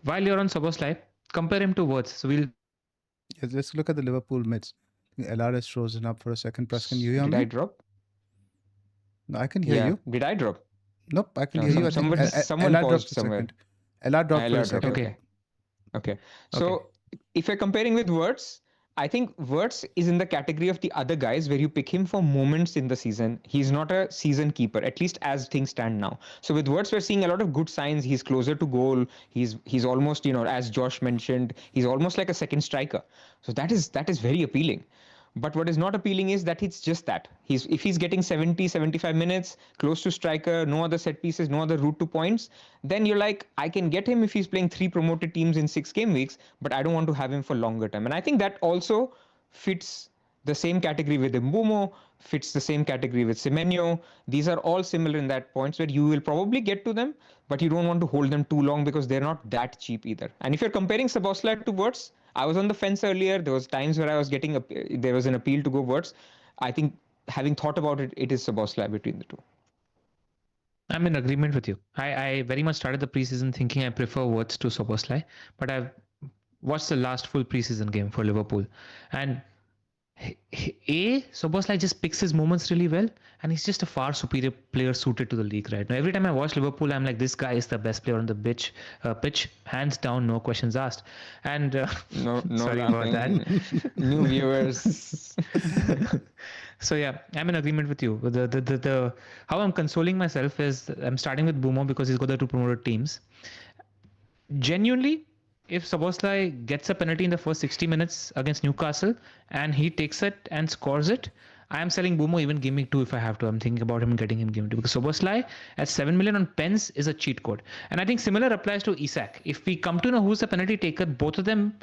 While you're on Szoboszlai, compare him to Wirtz. So
let's look at the Liverpool mids. LR has frozen up for a second. Press, can you hear me?
Did I drop?
No, I can hear you.
Did I drop?
Nope, I can hear you.
Someone paused somewhere.
LR dropped for a second.
Okay. So if you're comparing with Wirtz, I think Wirtz is in the category of the other guys where you pick him for moments in the season. He's not a season keeper, at least as things stand now. So with Wirtz, we're seeing a lot of good signs. He's closer to goal. He's almost, as Josh mentioned, he's almost like a second striker. So that is very appealing. But what is not appealing is that it's just that. If he's getting 70, 75 minutes, close to striker, no other set pieces, no other route to points, then you're like, I can get him if he's playing 3 promoted teams in 6 game weeks, but I don't want to have him for longer time. And I think that also fits the same category with Mbumo, fits the same category with Semenyo. These are all similar in that points where you will probably get to them, but you don't want to hold them too long because they're not that cheap either. And if you're comparing Szoboszlai to Wirtz, I was on the fence earlier. There was times where I was there was an appeal to go Wirtz. I think having thought about it, it is Szoboszlai between the two.
I'm in agreement with you. I very much started the preseason thinking I prefer Wirtz to Szoboszlai, but I've watched the last full preseason game for Liverpool, and Szoboszlai just picks his moments really well, and he's just a far superior player suited to the league right now. Every time I watch Liverpool, I'm like, this guy is the best player on the pitch, hands down, no questions asked. And
no
sorry about that.
New viewers.
So yeah, I'm in agreement with you. The how I'm consoling myself is I'm starting with Bumo because he's got the 2 promoted teams. Genuinely, if Szoboszlai gets a penalty in the first 60 minutes against Newcastle and he takes it and scores it, I am selling Bumo even game week 2 if I have to. I'm thinking about him getting him game week 2 because Szoboszlai at 7 million on pens is a cheat code. And I think similar applies to Isak. If we come to know who's the penalty taker, both of them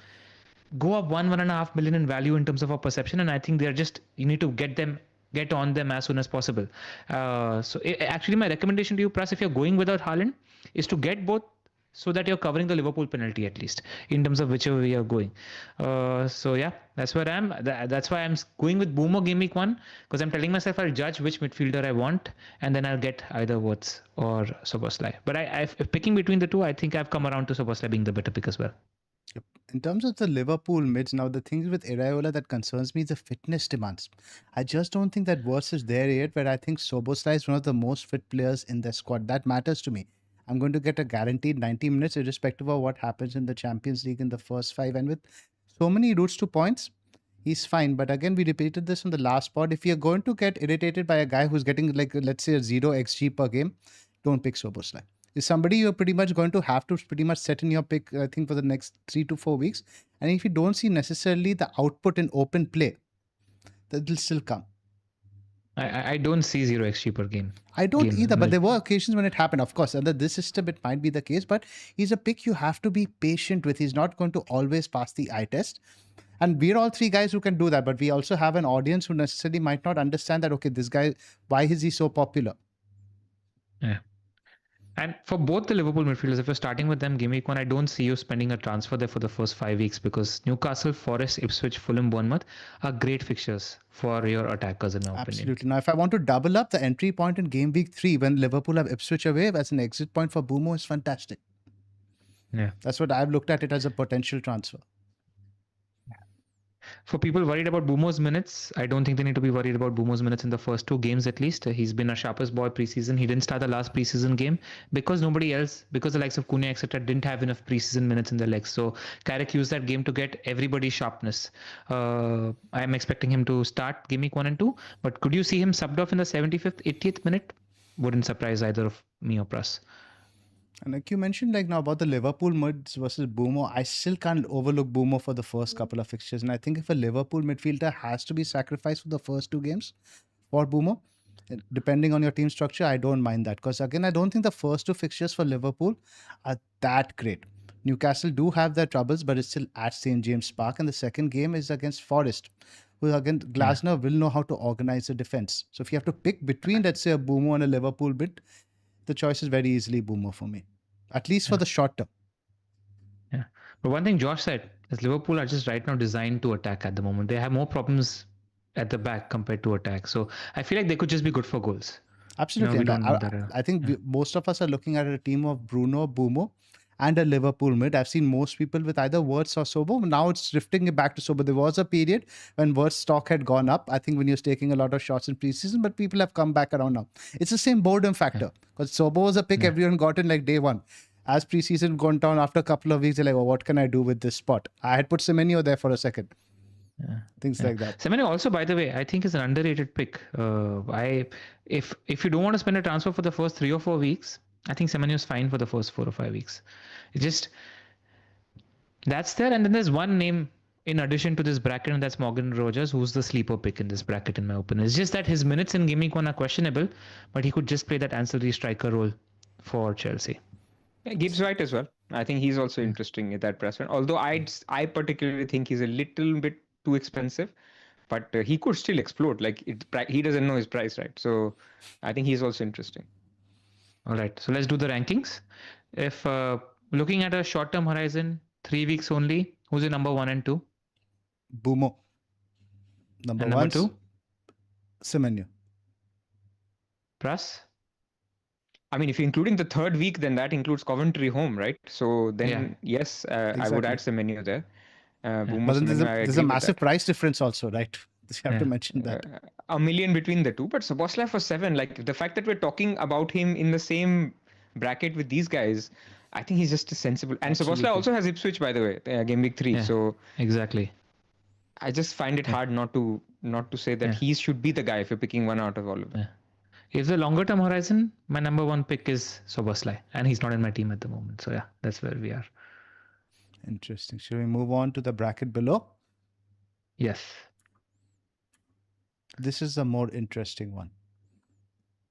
go up 1.5 million in value in terms of our perception. And I think they're just, you need to get on them as soon as possible. Actually, my recommendation to you, Pras, if you're going without Haaland, is to get both so that you're covering the Liverpool penalty at least in terms of whichever way you're going. So yeah, that's where I am. That's why I'm going with Bumo game week 1 because I'm telling myself I'll judge which midfielder I want and then I'll get either Wirtz or Szoboszlai. But if picking between the two, I think I've come around to Szoboszlai being the better pick as well.
In terms of the Liverpool mids, now the thing with Iraola that concerns me is the fitness demands. I just don't think that Wirtz is there yet, but I think Szoboszlai is one of the most fit players in the squad. That matters to me. I'm going to get a guaranteed 90 minutes irrespective of what happens in the Champions League in the first 5. And with so many routes to points, he's fine. But again, we repeated this on the last pod. If you're going to get irritated by a guy who's getting, like, let's say a 0 XG per game, don't pick Szoboszlai. Is somebody you're pretty much going to have to pretty much set in your pick, I think, for the next 3 to 4 weeks. And if you don't see necessarily the output in open play, that will still come.
I don't see 0 XG per game.
I don't either, but
Like,
there were occasions when it happened. Of course, under this system, it might be the case, but he's a pick you have to be patient with. He's not going to always pass the eye test. And we're all three guys who can do that, but we also have an audience who necessarily might not understand that, okay, this guy, why is he so popular?
yeah. And for both the Liverpool midfielders, if you're starting with them Gameweek 1, I don't see you spending a transfer there for the first 5 weeks because Newcastle, Forest, Ipswich, Fulham, Bournemouth are great fixtures for your attackers, in my opinion.
Absolutely. Now, if I want to double up, the entry point in game week 3 when Liverpool have Ipswich away as an exit point for Bumo is fantastic.
Yeah.
That's what I've looked at it as a potential transfer.
For people worried about Bumo's minutes, I don't think they need to be worried about Bumo's minutes in the first 2 games at least. He's been a sharpest boy preseason. He didn't start the last preseason game because nobody else, because the likes of Cunha, etc., didn't have enough preseason minutes in their legs. So Carrick used that game to get everybody's sharpness. I'm expecting him to start game week 1 and 2, but could you see him subbed off in the 75th, 80th minute? Wouldn't surprise either of me or Pras.
And like you mentioned, like now about the Liverpool mids versus Bumo, I still can't overlook Bumo for the first couple of fixtures. And I think if a Liverpool midfielder has to be sacrificed for the first 2 games for Bumo, depending on your team structure, I don't mind that. Because again, I don't think the first 2 fixtures for Liverpool are that great. Newcastle do have their troubles, but it's still at St. James Park. And the second game is against Forest, who again, Glasner will know how to organize the defense. So if you have to pick between, let's say, a Bumo and a Liverpool mid, the choice is very easily Bumo for me, at least for the short term.
Yeah. But one thing Josh said is Liverpool are just right now designed to attack at the moment. They have more problems at the back compared to attack. So I feel like they could just be good for goals.
Absolutely.
we don't
And
know that.
I think most of us are looking at a team of Bruno, Bumo, and a Liverpool mid. I've seen most people with either Wirtz or Sobo. Now it's drifting it back to Sobo. There was a period when Wirtz stock had gone up. I think when he was taking a lot of shots in preseason, but people have come back around now. It's the same boredom factor because Sobo was a pick everyone got in like day one. As preseason gone down after a couple of weeks, they're like, well, what can I do with this spot? I had put Semenyo there for a second. Things like that.
Semenyo also, by the way, I think is an underrated pick. If you don't want to spend a transfer for the first 3 or 4 weeks, I think Semenyo is fine for the first 4 or 5 weeks. It just that's there, and then there's one name in addition to this bracket, and that's Morgan Rogers, who's the sleeper pick in this bracket, in my opinion. It's just that his minutes in Game Week 1 are questionable, but he could just play that ancillary striker role for Chelsea.
Yeah, Gibbs White as well. I think he's also interesting at that price point. Although I particularly think he's a little bit too expensive, but he could still explode. Like he doesn't know his price, right? So I think he's also interesting.
All right, so let's do the rankings. If looking at a short-term horizon, 3 weeks only, who's your number 1 and 2?
Bumo. Number
2?
Semenyo.
Pras?
I mean, if you're including the 3rd week, then that includes Coventry home, right? So then, yes, I would add Semenyo there.
But then there's a massive price difference also, right? You have to mention that.
$1 million between the two. But Szoboszlai for 7, like the fact that we're talking about him in the same bracket with these guys, I think he's just a sensible. And Szoboszlai also has Ipswich, by the way, game week 3. So
exactly.
I just find it hard not to say that he should be the guy if you're picking one out of all of them.
If the longer term horizon, my number 1 pick is Szoboszlai, and he's not in my team at the moment. So yeah, that's where we are.
Interesting. Should we move on to the bracket below?
Yes.
This is a more interesting one.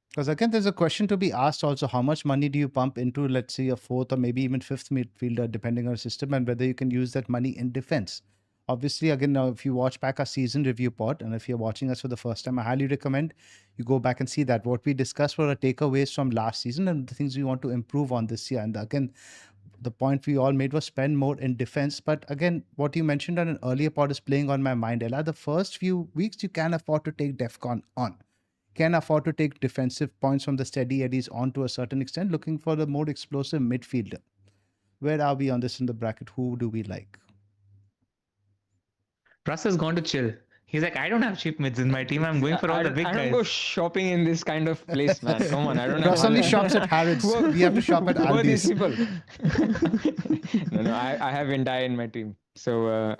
Because again, there's a question to be asked also, how much money do you pump into, let's say, a 4th or maybe even 5th midfielder, depending on the system, and whether you can use that money in defense. Obviously, again, now if you watch back our season review pod, and if you're watching us for the first time, I highly recommend you go back and see that. What we discussed were our takeaways from last season and the things we want to improve on this year. And again, the point we all made was spend more in defense. But again, what you mentioned on an earlier pod is playing on my mind, Ella. The first few weeks, you can afford to take DEFCON on. Can afford to take defensive points from the steady eddies on to a certain extent, looking for the more explosive midfielder. Where are we on this in the bracket? Who do we like?
Pras has gone to chill. He's like, I don't have cheap mids in my team. I'm going for all the big guys.
I don't go shopping in this kind of place, man. Come on, I don't know.
Pras only shops at Harrods. We have to shop at Aldi's.
No, I have Ndai in my team. So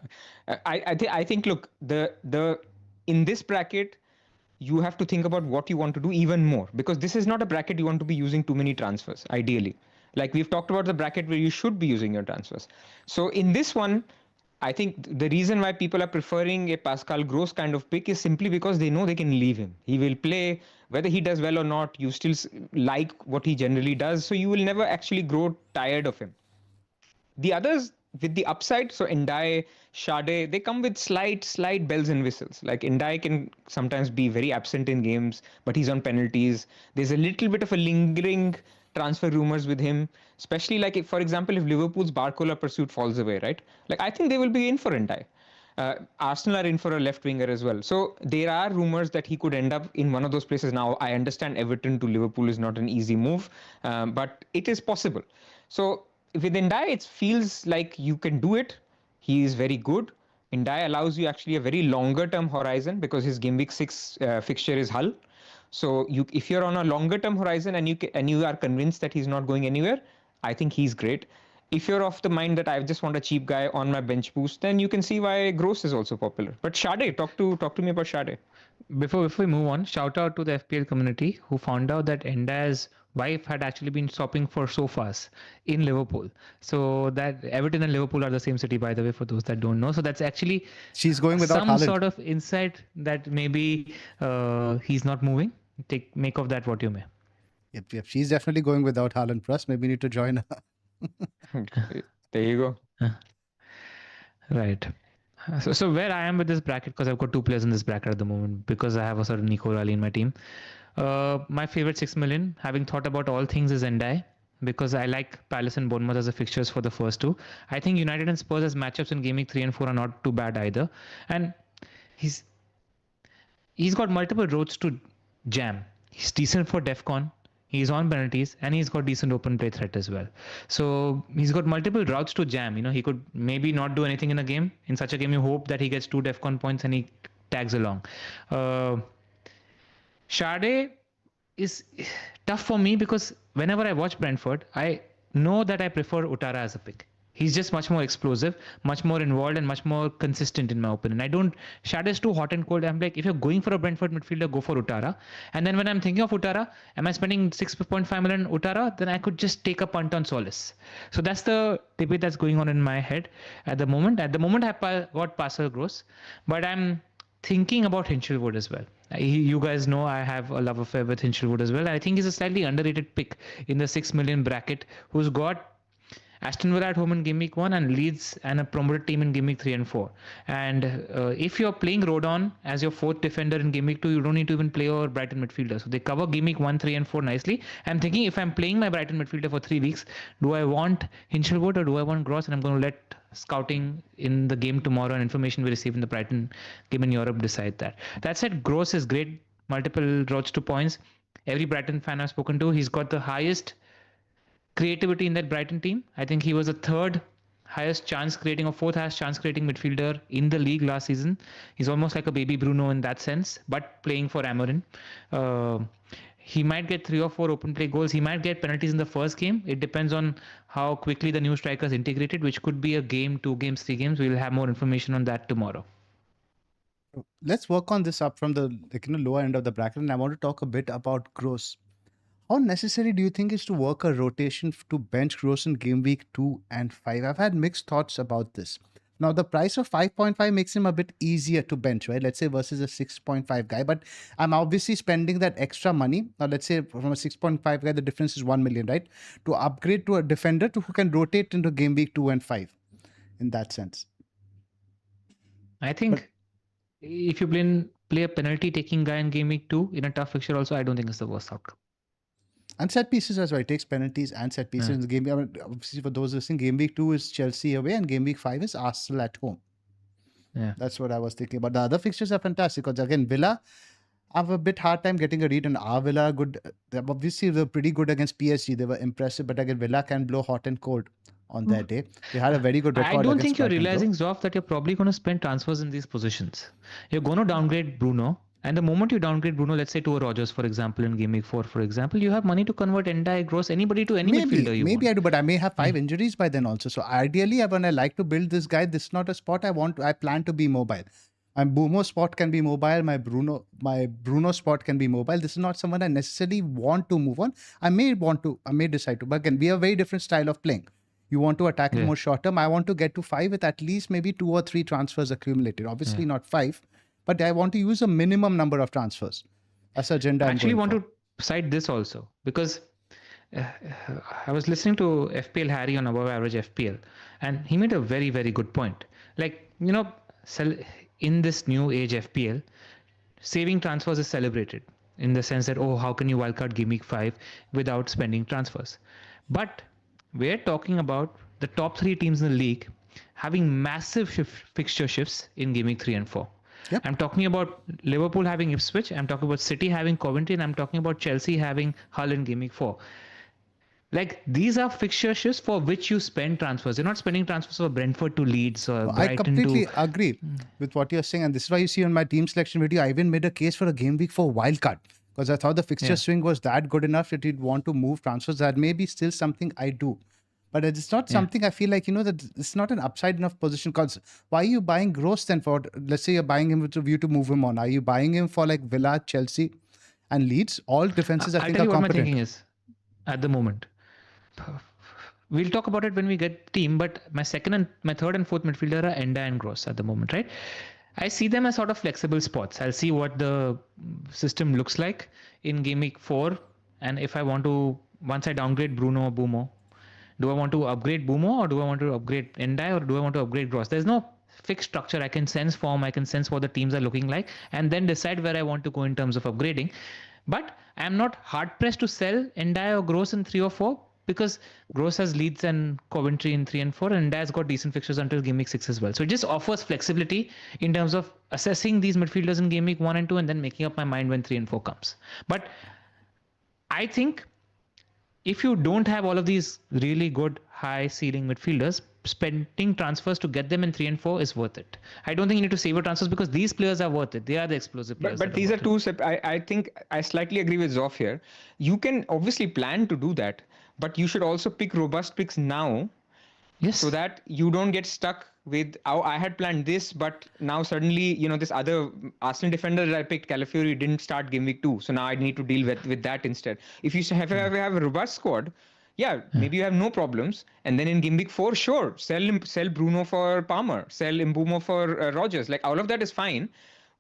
I think look, the in this bracket, you have to think about what you want to do even more, because this is not a bracket you want to be using too many transfers, ideally. Like we've talked about the bracket where you should be using your transfers. So in this one, I think the reason why people are preferring a Pascal Gross kind of pick is simply because they know they can leave him. He will play, whether he does well or not. You still like what he generally does, so you will never actually grow tired of him. The others with the upside, so Ndai, Sade, they come with slight bells and whistles. Like Ndai can sometimes be very absent in games, but he's on penalties. There's a little bit of a lingering transfer rumors with him, especially like if, for example, if Liverpool's Barcola pursuit falls away, right? Like I think they will be in for Ndai. Arsenal are in for a left winger as well. So there are rumors that he could end up in one of those places. Now, I understand Everton to Liverpool is not an easy move, but it is possible. So with Ndai, it feels like you can do it. He is very good. Ndai allows you actually a very longer term horizon because his game week 6 fixture is Hull. So if you're on a longer term horizon and you are convinced that he's not going anywhere, I think he's great. If you're of the mind that I just want a cheap guy on my bench boost, then you can see why Gross is also popular. But Sade, talk to me about Sade.
Before we move on, shout out to the FPL community who found out that Enda's wife had actually been shopping for sofas in Liverpool. So that Everton and Liverpool are the same city, by the way, for those that don't know. So that's actually
She's going without
some
Haaland.
sort of insight that maybe he's not moving. Make of that what you may.
Yep. She's definitely going without Haaland. Plus, maybe need to join her.
There you go.
Right. So where I am with this bracket, because I've got 2 players in this bracket at the moment, because I have a certain Nico Rally in my team. My favorite 6 million, having thought about all things, is Ndai, because I like Palace and Bournemouth as the fixtures for the first 2. I think United and Spurs as matchups in Game Week 3 and 4 are not too bad either. And he's got multiple roads to jam. He's decent for DEFCON. He's on penalties and he's got decent open play threat as well. So he's got multiple routes to jam. He could maybe not do anything in a game. In such a game, you hope that he gets 2 DEFCON points and he tags along. Sade is tough for me because whenever I watch Brentford, I know that I prefer Utara as a pick. He's just much more explosive, much more involved, and much more consistent in my opinion. Sade is too hot and cold. I'm like, if you're going for a Brentford midfielder, go for Utara. And then when I'm thinking of Utara, am I spending 6.5 million Utara? Then I could just take a punt on Solis. So that's the debate that's going on in my head at the moment. At the moment, I got Pascal Gross, but I'm thinking about Hinchelwood as well. You guys know I have a love affair with Hinchelwood as well. I think he's a slightly underrated pick in the 6 million bracket who's got Aston Villa at home in Game Week 1 and Leeds and a promoted team in Game Week 3 and 4. And if you're playing Rodon as your 4th defender in Game Week 2, you don't need to even play your Brighton midfielder. So they cover Game Week 1, 3 and 4 nicely. I'm thinking if I'm playing my Brighton midfielder for 3 weeks, do I want Hinchelwood or do I want Gross? And I'm going to let scouting in the game tomorrow and information we receive in the Brighton game in Europe decide that. That said, Gross is great. Multiple roads to points. Every Brighton fan I've spoken to, he's got the highest creativity in that Brighton team. I think he was the 3rd highest chance creating or 4th highest chance creating midfielder in the league last season. He's almost like a baby Bruno in that sense, but playing for Amorim. He might get 3 or 4 open play goals. He might get penalties in the first game. It depends on how quickly the new strikers integrated, which could be a game, 2 games, 3 games. We'll have more information on that tomorrow.
Let's work on this up from the lower end of the bracket, and I want to talk a bit about Gross. How necessary do you think is to work a rotation to bench Gross in Game Week 2 and 5? I've had mixed thoughts about this. Now, the price of 5.5 makes him a bit easier to bench, right? Let's say versus a 6.5 guy, but I'm obviously spending that extra money. Now, let's say from a 6.5 guy, the difference is 1 million, right? To upgrade to a defender who can rotate into Game Week 2 and 5 in that sense.
I think if you play a penalty taking guy in Game Week 2 in a tough fixture also, I don't think it's the worst outcome.
And set pieces as well. It takes penalties and set pieces in the game. I mean, obviously, for those listening, Game Week 2 is Chelsea away and Game Week 5 is Arsenal at home.
Yeah,
that's what I was thinking. But the other fixtures are fantastic. Because again, Villa have a bit hard time getting a read, and our Villa are good. Obviously, they're pretty good against PSG. They were impressive, but again, Villa can blow hot and cold on their day. They had a very good record.
I don't think you're realizing, Zoph, that you're probably going to spend transfers in these positions. You're going to downgrade Bruno. And the moment you downgrade Bruno, let's say to a Rodgers, for example, in Game Week 4, for example, you have money to convert Ndai, Gross, anybody to any midfielder you want.
I do, but I may have 5 injuries by then also. So ideally, when I like to build this guy, this is not a spot I plan to be mobile. My Bumo spot can be mobile. My Bruno spot can be mobile. This is not someone I necessarily want to move on. I may decide to, but again, we have a very different style of playing. You want to attack it
Yeah.
more short term. I want to get to 5 with at least maybe 2 or 3 transfers accumulated. Obviously not 5, but I want to use a minimum number of transfers. That's the agenda
I
I'm
actually
going
want
for.
to cite this also because uh, I was listening to FPL Harry on Above Average FPL, and he made a very, very good point. Like, in this new age FPL, saving transfers is celebrated in the sense that, oh, how can you wildcard Game Week 5 without spending transfers? But we're talking about the top 3 teams in the league having massive fixture shifts in Game Week 3 and 4.
Yep.
I'm talking about Liverpool having Ipswich, I'm talking about City having Coventry, and I'm talking about Chelsea having Hull in Game Week 4. Like, these are fixture shifts for which you spend transfers. You're not spending transfers for Brentford to Leeds or
I
Brighton
completely
to...
agree with what you're saying. And this is why you see on my team selection video, I even made a case for a game week for wildcard. Because I thought the fixture swing was that good enough that you'd want to move transfers. That may be still something I do. But it's not something I feel like, that it's not an upside enough position. Because why are you buying Gross then for, let's say you're buying him with a view to move him on. Are you buying him for like Villa, Chelsea and Leeds? All defenses I think
I'll
are
tell you what my
competent.
thinking is at the moment. We'll talk about it when we get team, but my third and fourth midfielder are Enda and Gross at the moment, right? I see them as sort of flexible spots. I'll see what the system looks like in Game Week 4. And if I want to, once I downgrade Bruno or Bumo, do I want to upgrade Bumo or do I want to upgrade Endai or do I want to upgrade Gross? There's no fixed structure. I can sense form. I can sense what the teams are looking like and then decide where I want to go in terms of upgrading. But I'm not hard pressed to sell Endai or Gross in 3 or 4 because Gross has Leeds and Coventry in 3 and 4 and Endai's got decent fixtures until Game Week 6 as well. So it just offers flexibility in terms of assessing these midfielders in Game Week 1 and 2 and then making up my mind when 3 and 4 comes. But I think if you don't have all of these really good high ceiling midfielders, spending transfers to get them in 3 and 4 is worth it. I don't think you need to save your transfers because these players are worth it. They are the explosive players.
But these are two I think I slightly agree with Zoph here. You can obviously plan to do that, but you should also pick robust picks now.
Yes.
So that you don't get stuck with, oh, I had planned this, but now suddenly, this other Arsenal defender that I picked, Calafiori, didn't start Game Week 2. So now I need to deal with that instead. If you have a robust squad, maybe you have no problems. And then in Game Week 4, sure, sell Bruno for Palmer, sell Mbumo for Rodgers. Like all of that is fine.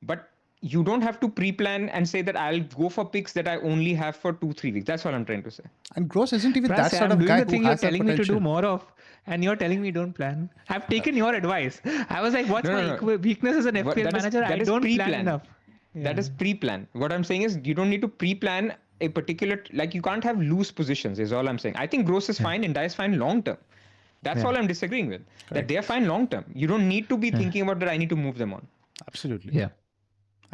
But you don't have to pre-plan and say that I'll go for picks that I only have for 2-3 weeks. That's all I'm trying to say.
And Gross isn't even that sort
I'm
of
doing
guy
the thing
who
you're
has that
telling me to
potential.
do more of, and you're telling me don't plan. I've taken your advice. I was like, what's my weakness as an FPL manager? I don't plan enough.
That is pre-plan. What I'm saying is you don't need to pre-plan a particular, like you can't have loose positions is all I'm saying. I think Gross is fine and Endai is fine long term. That's all I'm disagreeing with. Correct. That they're fine long term. You don't need to be thinking about that I need to move them on.
Absolutely.
Yeah.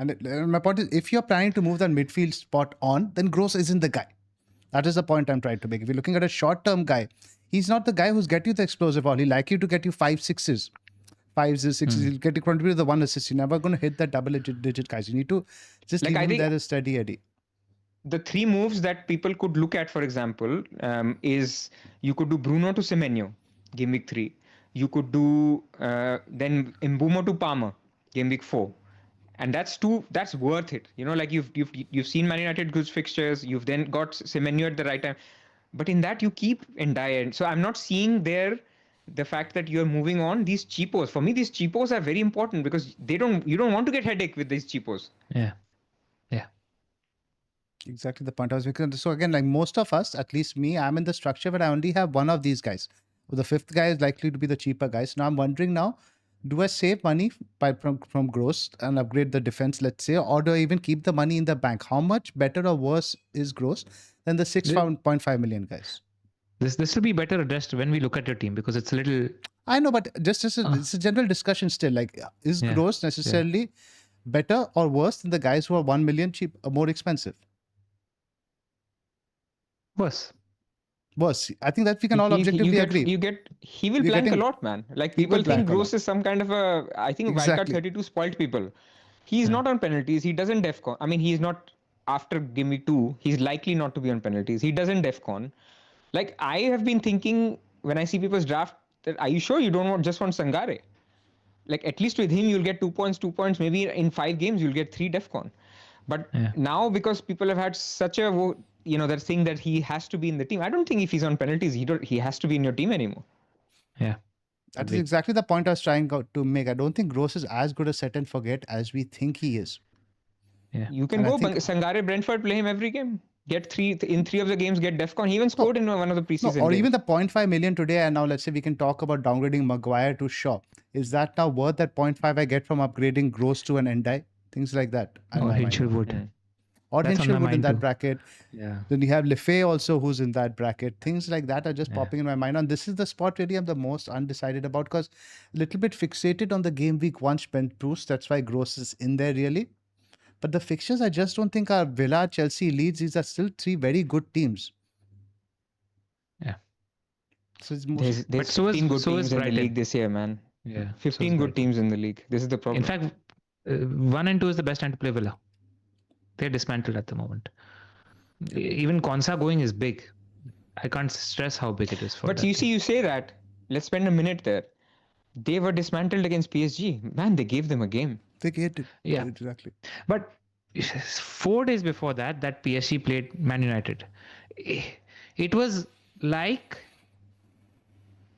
And my point is, if you're planning to move that midfield spot on, then Gross isn't the guy. That is the point I'm trying to make. If you're looking at a short-term guy, he's not the guy who's get you the explosive ball. He'll like you to get you 5 6s. 5s, 6s. He'll get you contribute to the 1 assist. You're never going to hit that double-digit guys. You need to just leave him there as steady Eddie.
The 3 moves that people could look at, for example, is you could do Bruno to Semenyo, Game Week 3. You could do then Mbumo to Palmer, Game Week 4. And that's worth it. Like you've seen Man United good fixtures. You've then got Semenyo at the right time. But in that you keep Endai. So I'm not seeing there the fact that you're moving on these cheapos. For me, these cheapos are very important because you don't want to get headache with these cheapos.
Yeah.
Exactly the point I was making. So again, like most of us, at least me, I'm in the structure where I only have one of these guys. The 5th guy is likely to be the cheaper guy. So now I'm wondering now, do I save money from Gross and upgrade the defense, let's say, or do I even keep the money in the bank? How much better or worse is Gross than the 6.5 million guys?
This will be better addressed when we look at your team because it's a little...
I know, but it's a general discussion still. Like, is Gross necessarily better or worse than the guys who are 1 million more expensive?
Worse.
I think that we can all objectively agree.
He will blank a lot, man. Like people think Gross is some kind of I think Wildcard 32 spoiled people. He's not on penalties. He doesn't defcon. I mean, he's not after Game Week 2. He's likely not to be on penalties. He doesn't defcon. Like I have been thinking when I see people's draft that are you sure you don't just want Sangare? Like at least with him you'll get 2 points. Maybe in 5 games you'll get 3 defcon. But now because people have had such a that thing that he has to be in the team. I don't think if he's on penalties he has to be in your team anymore.
Yeah.
That is
Agreed.
exactly the point I was trying to make. I don't think Gross is as good a set and forget as we think he is.
Yeah.
You can
And I
go
think
Sangare Brentford, play him every game. Get in three of the games, get DEFCON. He even scored in one of the
no,
preseason
or
games.
even the 0.5 million today. And now let's say we can talk about downgrading Maguire to Shaw. Is that now worth that 0.5 I get from upgrading Gross to an Endai? Things like that in
Or
my mind.
Hinchell Wood.
Mm.
Or
That's on
Hinchell
my
Wood in
mind
that
too.
bracket.
Yeah.
Then you have Lefay also who's in that bracket. Things like that are just
Yeah.
popping in my mind. And this is the spot really I'm the most undecided about because a little bit fixated on the game week 1 spent boost. That's why Gross is in there really. But the fixtures I just don't think are Villa, Chelsea, Leeds. These are still 3 very good teams.
Yeah.
So it's
There's
But
15 good
so
teams
is
in the
Brighton.
league this year, man.
Yeah.
15 good teams in the league. This is the problem.
In fact, 1 and 2 is the best time to play Villa. They're dismantled at the moment. Even Konsa going is big. I can't stress how big it is for
but
that
you
team.
see, you say that. Let's spend a minute there. They were dismantled against PSG. Man, they gave them a game.
They get it.
Yeah.
Exactly.
But 4 days before that PSG played Man United. It was like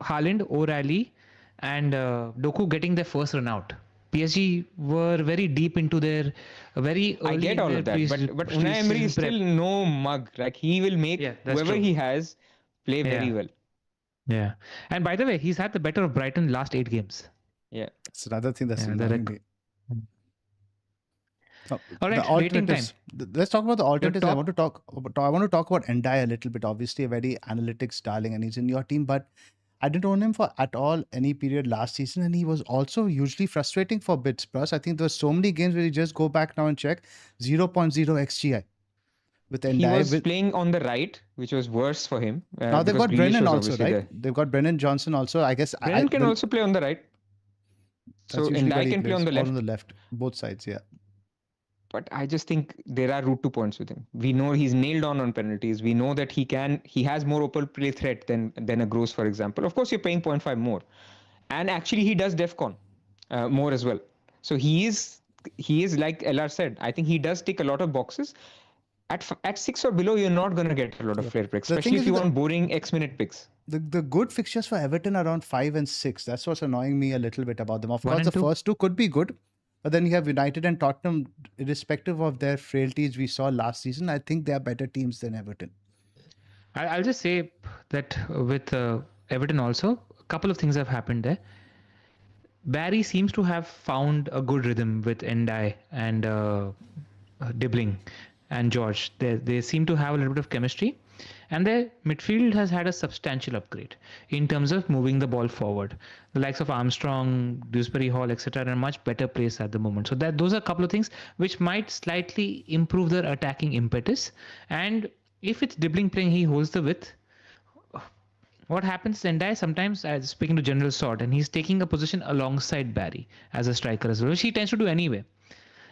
Haaland, O'Reilly, and Doku getting their first run out. PSG were very deep into their very early.
I get all of that, but Unai Emery is still no mug. Like he will make whoever he has play very well.
Yeah, and by the way, he's had the better of Brighton last 8 games.
Yeah,
it's another thing that's annoying me.
All right, rating time.
Let's talk about the alternatives. I want to talk about Endai a little bit. Obviously, a very analytics darling, and he's in your team, but I didn't own him for at all any period last season, and he was also hugely frustrating for bits. Plus, I think there were so many games where you just go back now and check 0.0 XGI with Endai.
He was playing on the right, which was worse for him.
Now they've got Brennan also, right? There. They've got Brennan Johnson also. I guess
Brennan can also play on the right. So Endai can play on the left.
On the left, both sides, yeah.
But I just think there are root to points with him. We know he's nailed on penalties. We know that he has more open play threat than a Gross, for example. Of course, you're paying 0.5 more. And actually, he does DEFCON more as well. So he is like LR said, I think he does tick a lot of boxes. At 6 or below, you're not going to get a lot of flair picks, especially if you want boring X-minute picks.
The good fixtures for Everton are around 5 and 6. That's what's annoying me a little bit about them. Of course, the first 2 could be good. But then you have United and Tottenham, irrespective of their frailties we saw last season. I think they are better teams than Everton.
I'll just say that with Everton also, a couple of things have happened there. Barry seems to have found a good rhythm with Endai and Dibbling and George. They seem to have a little bit of chemistry. And their midfield has had a substantial upgrade in terms of moving the ball forward. The likes of Armstrong, Dewsbury Hall, etc. are in a much better place at the moment. So those are a couple of things which might slightly improve their attacking impetus. And if it's Dibbling playing, he holds the width. What happens, Endai sometimes, as speaking to General Sort, and he's taking a position alongside Barry as a striker as well, which he tends to do anyway.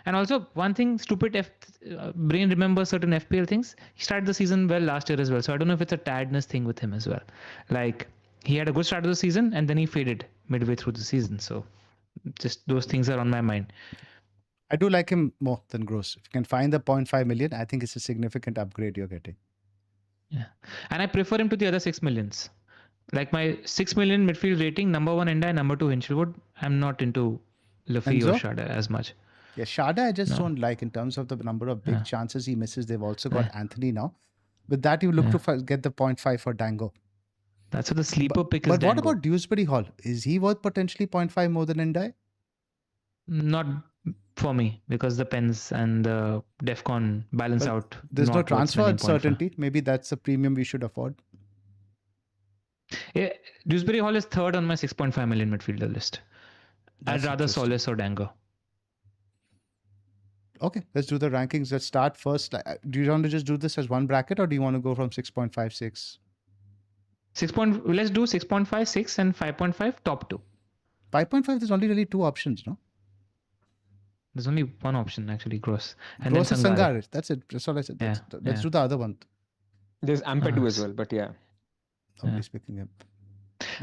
And also, one thing, stupid brain remembers certain FPL things. He started the season well last year as well. So I don't know if it's a tiredness thing with him as well. Like, he had a good start of the season and then he faded midway through the season. So just those things are on my mind.
I do like him more than Gross. If you can find the 0.5 million, I think it's a significant upgrade you're getting.
Yeah. And I prefer him to the other 6 millions. Like my 6 million midfield rating, number 1 Endai, number 2 Hinchelwood. I'm not into Luffy or Shada as much.
Yeah, Shada I just don't like in terms of the number of big chances he misses. They've also got Anthony now. With that, you look to get the 0.5 for Dango.
That's what the sleeper pick is.
But what about Dewsbury Hall? Is he worth potentially 0.5 more than Endai?
Not for me, because the pens and the DEFCON balance out.
There's no transfer uncertainty. Maybe that's a premium we should afford.
Yeah, Dewsbury Hall is third on my 6.5 million midfielder list. I'd rather Solis or Dango.
Okay, let's do the rankings. Let's start first. Do you want to just do this as one bracket or do you want to go from 6.56?
Let's do 6.5, 6 and 5.5 top 2.
5.5, there's only really 2 options, no?
There's only one option actually, Gross. And
Gross
then
Sangare. That's it. That's all I said. Let's do the other one.
There's Ampadu as well, but yeah.
Nobody's picking up.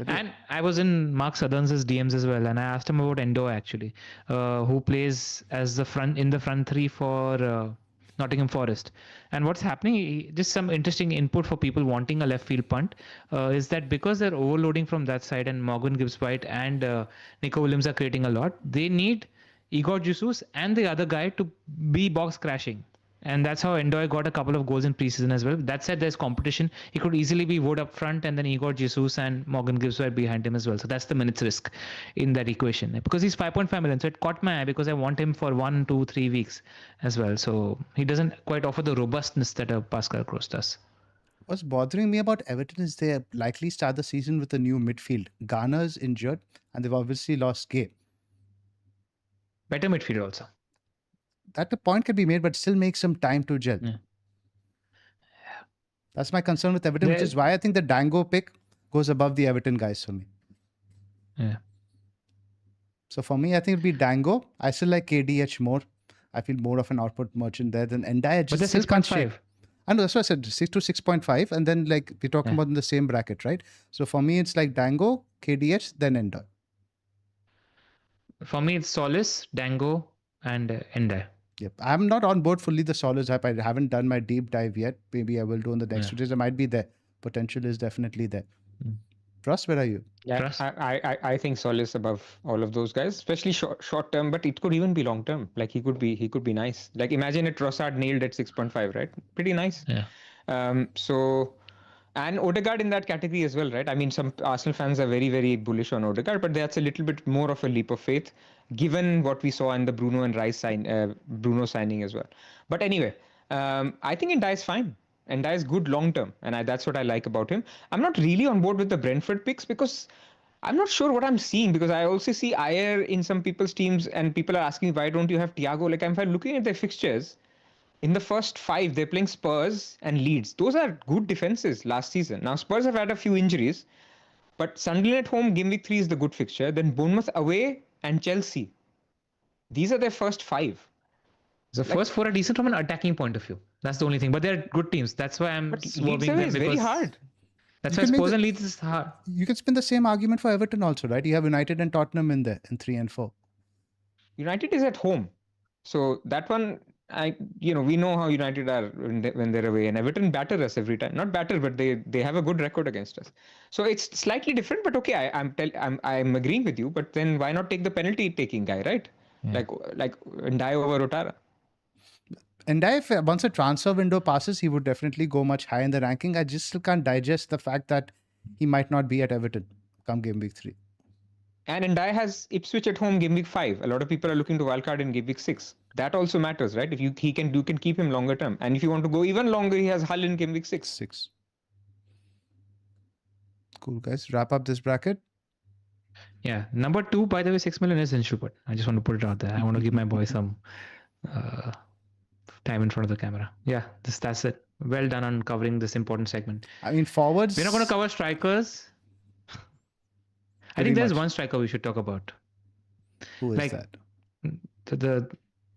And I was in Mark Southern's DMs as well, and I asked him about Endo actually, who plays as in the front 3 for Nottingham Forest. And what's happening, just some interesting input for people wanting a left field punt, is that because they're overloading from that side and Morgan Gibbs White and Nico Williams are creating a lot, they need Igor Jesus and the other guy to be box crashing. And that's how Endoy got a couple of goals in preseason as well. That said, there's competition. He could easily be Wood up front and then Igor Jesus and Morgan Gibbs White behind him as well. So that's the minutes risk in that equation. Because he's 5.5 million. So it caught my eye because I want him for 1, 2, 3 weeks as well. So he doesn't quite offer the robustness that a Pascal Gross does.
What's bothering me about Everton is they likely start the season with a new midfield. Garner's injured, and they've obviously lost Gay.
Better midfield also.
That the point can be made, but still make some time to gel.
Yeah.
That's my concern with Everton, which is why I think the Dango pick goes above the Everton guys for me.
Yeah.
So for me, I think it'll be Dango. I still like KDH more. I feel more of an output merchant there than Endai.
But they're 6.5.
I know, that's what I said, 6 to 6.5. And then like we're talking about in the same bracket, right? So for me, it's like Dango, KDH, then Endai.
For me, it's Solis, Dango, and Endai.
Yep. I'm not on board fully the Solis hype. I haven't done my deep dive yet. Maybe I will do in the next 2 days. I might be there. Potential is definitely there. Pras, where are you?
Yeah, I think Solis above all of those guys, especially short term, but it could even be long term. Like he could be nice. Like imagine it Trossard nailed at 6.5, right? Pretty nice.
Yeah.
So and Odegaard in that category as well, right? I mean, some Arsenal fans are very, very bullish on Odegaard, but that's a little bit more of a leap of faith, given what we saw in the Bruno and Rice Bruno signing as well. But anyway, I think Ndai is fine. Ndai is good long term, and that's what I like about him. I'm not really on board with the Brentford picks because I'm not sure what I'm seeing, because I also see Ayer in some people's teams, and people are asking why don't you have Thiago? Like if I'm looking at their fixtures, in the first 5, they're playing Spurs and Leeds. Those are good defenses last season. Now, Spurs have had a few injuries, but Sunderland at home, game week 3 is the good fixture. Then Bournemouth away and Chelsea. These are their first 5.
The first 4 are decent from an attacking point of view. That's the only thing. But they're good teams. That's why I'm
swerving them. It's very hard.
That's why Spurs and Leeds is hard.
You can spin the same argument for Everton also, right? You have United and Tottenham in there in 3 and 4.
United is at home. So that one, we know how United are when they're away, and Everton batter us every time. Not batter, but they have a good record against us. So it's slightly different, but okay, I'm agreeing with you. But then why not take the penalty taking guy, right? Yeah. Like Ndai over Otara.
Ndai, if once a transfer window passes, he would definitely go much higher in the ranking. I just still can't digest the fact that he might not be at Everton come game week 3.
And Ndai has Ipswich at home game week 5. A lot of people are looking to wildcard in game week 6. That also matters, right? If you can keep him longer term. And if you want to go even longer, he has Hull in game week 6.
Cool, guys. Wrap up this bracket.
Yeah. Number 2, by the way, 6 million is Inshupert. I just want to put it out there. I want to give my boy some time in front of the camera. Yeah, that's it. Well done on covering this important segment.
I mean, forwards.
We're not going to cover strikers. I think there's one striker we should talk about.
Who is that?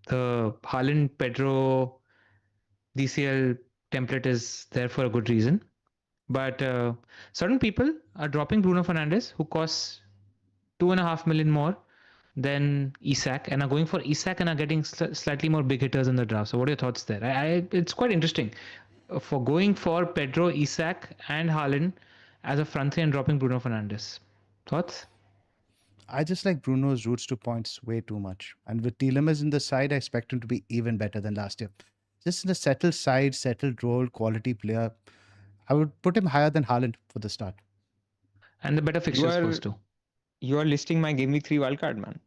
The Haaland Pedro DCL template is there for a good reason. But certain people are dropping Bruno Fernandes, who costs 2.5 million more than Isak, and are going for Isak and are getting slightly more big hitters in the draft. So what are your thoughts there? It's quite interesting for going for Pedro, Isak and Haaland as a front three and dropping Bruno Fernandes. Thoughts?
I just like Bruno's routes to points way too much. And with Tielemans in the side, I expect him to be even better than last year. Just in a settled side, settled role, quality player, I would put him higher than Haaland for the start.
And the better fixtures first too.
You are listing my game week 3 wildcard, man.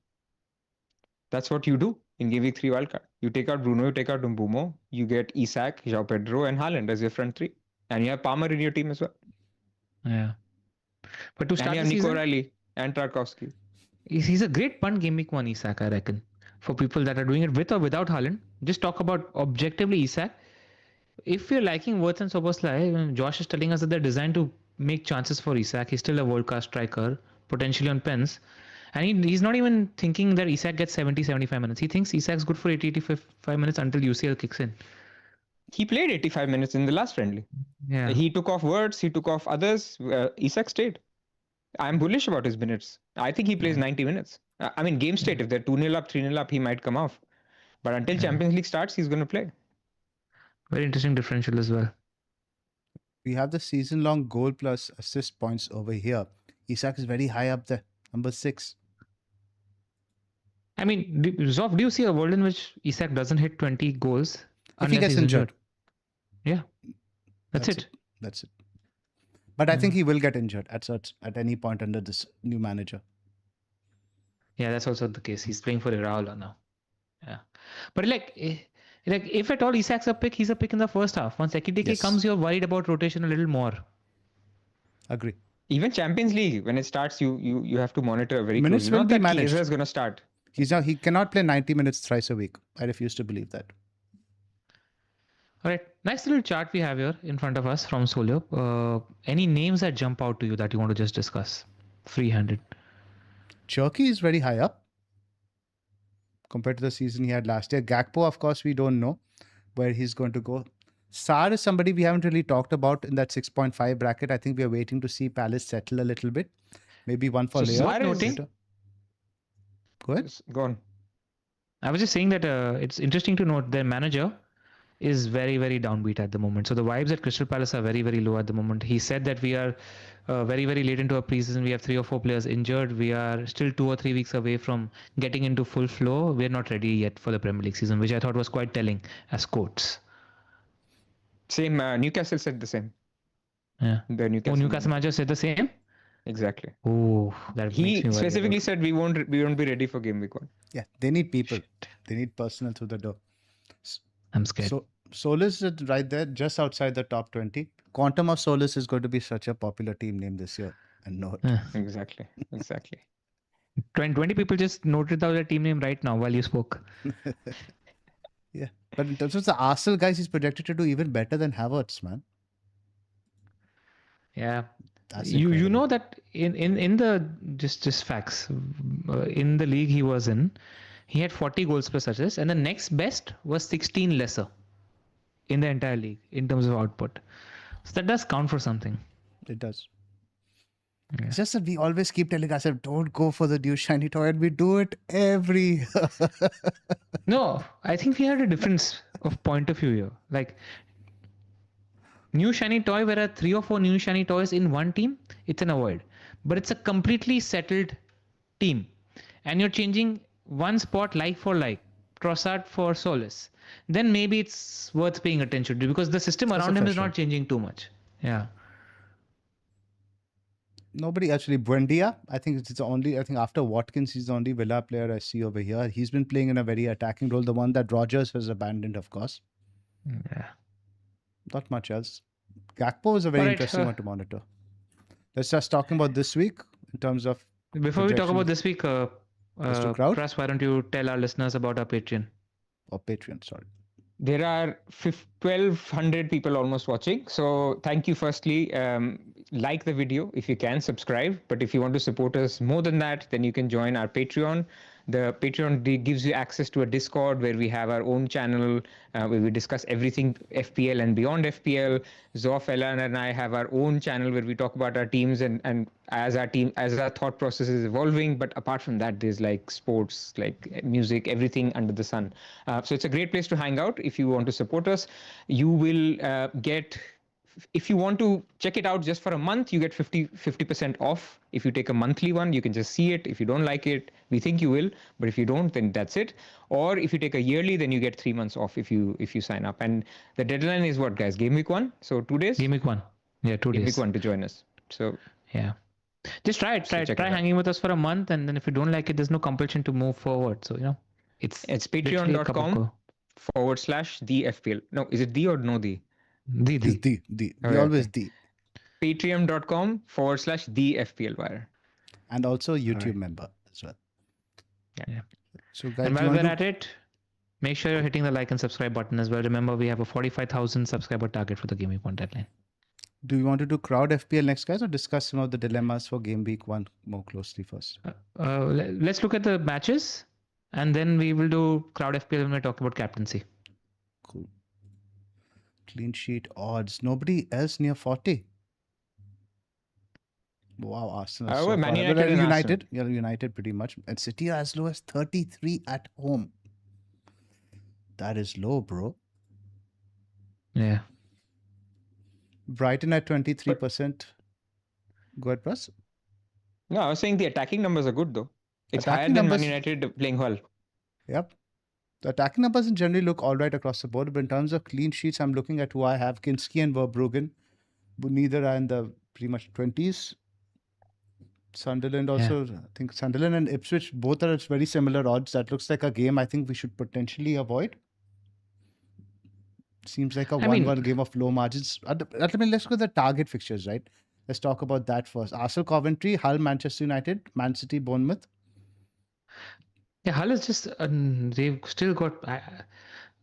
That's what you do in game week 3 wildcard. You take out Bruno, you take out Mbumo, you get Isak, João Pedro and Haaland as your front 3. And you have Palmer in your team as well.
Yeah. But to start
and you have Nico O'Reilly and Tarkowski.
He's a great punt game week 1, Isak, I reckon. For people that are doing it with or without Haaland, just talk about objectively Isak. If you're liking Wirtz and Szoboszlai, Josh is telling us that they're designed to make chances for Isak. He's still a world-class striker, potentially on pens. And he's not even thinking that Isak gets 70-75 minutes. He thinks Isak's good for 80-85 minutes until UCL kicks in.
He played 85 minutes in the last friendly.
Yeah.
He took off Wirtz, he took off others. Isak stayed. I'm bullish about his minutes. I think he plays 90 minutes. I mean, game state, if they're 2-0 up, 3-0 up, he might come off. But until Champions League starts, he's going to play.
Very interesting differential as well.
We have the season-long goal plus assist points over here. Isak is very high up there, number 6.
I mean, Zoph, do you see a world in which Isak doesn't hit 20 goals
If he
unless
gets
he's
injured.
Yeah, that's it.
That's it. But I think he will get injured at any point under this new manager.
Yeah, that's also the case. He's playing for Iraola now. Yeah, but like if at all Isak's a pick, he's a pick in the first half. Once Ekitike comes, you're worried about rotation a little more.
Agree.
Even Champions League, when it starts, you have to monitor very
Minutes
closely.
will
Not
be
that
managed.
Chiesa is going to start.
He cannot play 90 minutes thrice a week. I refuse to believe that.
All right, nice little chart we have here in front of us from Solio. Any names that jump out to you that you want to just discuss? Free-handed.
Cherky is very high up compared to the season he had last year. Gakpo, of course, we don't know where he's going to go. Sarr is somebody we haven't really talked about in that 6.5 bracket. I think we are waiting to see Palace settle a little bit. Maybe one for
So
later. Go ahead.
Go on.
I was just saying that it's interesting to note their manager is very, very downbeat at the moment. So the vibes at Crystal Palace are very, very low at the moment. He said that we are very, very late into our preseason. We have 3 or 4 players injured. We are still 2 or 3 weeks away from getting into full flow. We're not ready yet for the Premier League season, which I thought was quite telling as quotes.
Same, Newcastle said the same.
Yeah.
The
Newcastle manager said the same?
Exactly.
Oh, that
he
makes me
specifically said we won't be ready for game week 1.
Yeah, they need people. They need personnel through the door.
I'm scared.
So Solus is right there, just outside the top 20. Quantum of Solus is going to be such a popular team name this year. And no.
Exactly.
20 people just noted down their team name right now while you spoke.
Yeah. But in terms of the Arsenal guys, he's projected to do even better than Havertz, man.
Yeah.
That's
you know that in the just facts in the league he was in, he had 40 goals plus assists, and the next best was 16 lesser in the entire league in terms of output. So that does count for something.
It does.
Yeah.
It's just that we always keep telling ourselves, don't go for the new shiny toy, and we do it every.
No, I think we had a difference of point of view here. Like, new shiny toy, where there are 3 or 4 new shiny toys in one team, it's an avoid. But it's a completely settled team. And you're changing one spot like for like, Trossard for Solis. Then maybe it's worth paying attention to because the system around him is not changing too much. Yeah.
Nobody actually. Buendia, I think after Watkins, he's the only Villa player I see over here. He's been playing in a very attacking role, the one that Rodgers has abandoned, of course.
Yeah.
Not much else. Gakpo is a very interesting one to monitor. Let's just talking about this week in terms of.
Before we talk about this week, Pras, why don't you tell our listeners about our Patreon?
Or Patreon, sorry.
There are 1,200 people almost watching. So thank you firstly. Like the video if you can, subscribe. But if you want to support us more than that, then you can join our Patreon. The Patreon gives you access to a Discord where we have our own channel where we discuss everything FPL and beyond FPL. Zoph, Ella, and I have our own channel where we talk about our teams and as our thought process is evolving. But apart from that, there's like sports, like music, everything under the sun. So it's a great place to hang out. If you want to support us, you will get. If you want to check it out just for a month, you get 50% off. If you take a monthly one, you can just see it. If you don't like it, we think you will, but if you don't, then that's it. Or if you take a yearly, then you get 3 months off if you sign up. And the deadline is what, guys? Game week 1? So 2 days?
Game week 1. Yeah, 2 days.
Game week 1 to join us. So
yeah. Just try it. Try hanging with us for a month, and then if you don't like it, there's no compulsion to move forward. So, it's
patreon.com/the FPL. No, is it the or no the?
The.
Always the.
Patreon.com/the FPL Wire.
And also YouTube member as well.
Yeah.
So guys,
and while we're at it, make sure you're hitting the like and subscribe button as well. Remember, we have a 45,000 subscriber target for the Game Week 1 deadline.
Do you want to do crowd FPL next, guys, or discuss some of the dilemmas for Game Week 1 more closely first?
Let's look at the matches, and then we will do crowd FPL when we talk about captaincy.
Cool. Clean sheet odds. Nobody else near 40. Wow, Arsenal.
So Man United,
yeah, United pretty much. And City are as low as 33 at home. That is low, bro.
Yeah.
Brighton at 23%. Go ahead, Pras.
No, I was saying the attacking numbers are good though. It's higher
Attacking
than Man
numbers.
United playing Hull.
Yep. The attacking numbers in generally look all right across the board, but in terms of clean sheets, I'm looking at who I have, Kinski and Verbruggen. Neither are in the pretty much 20s. Sunderland also, I think Sunderland and Ipswich, both are at very similar odds. That looks like a game I think we should potentially avoid. Seems like a 1-1 game of low margins. Let's go to the target fixtures, right? Let's talk about that first. Arsenal, Coventry, Hull, Manchester United, Man City, Bournemouth.
Yeah, Hull is just they've still got. I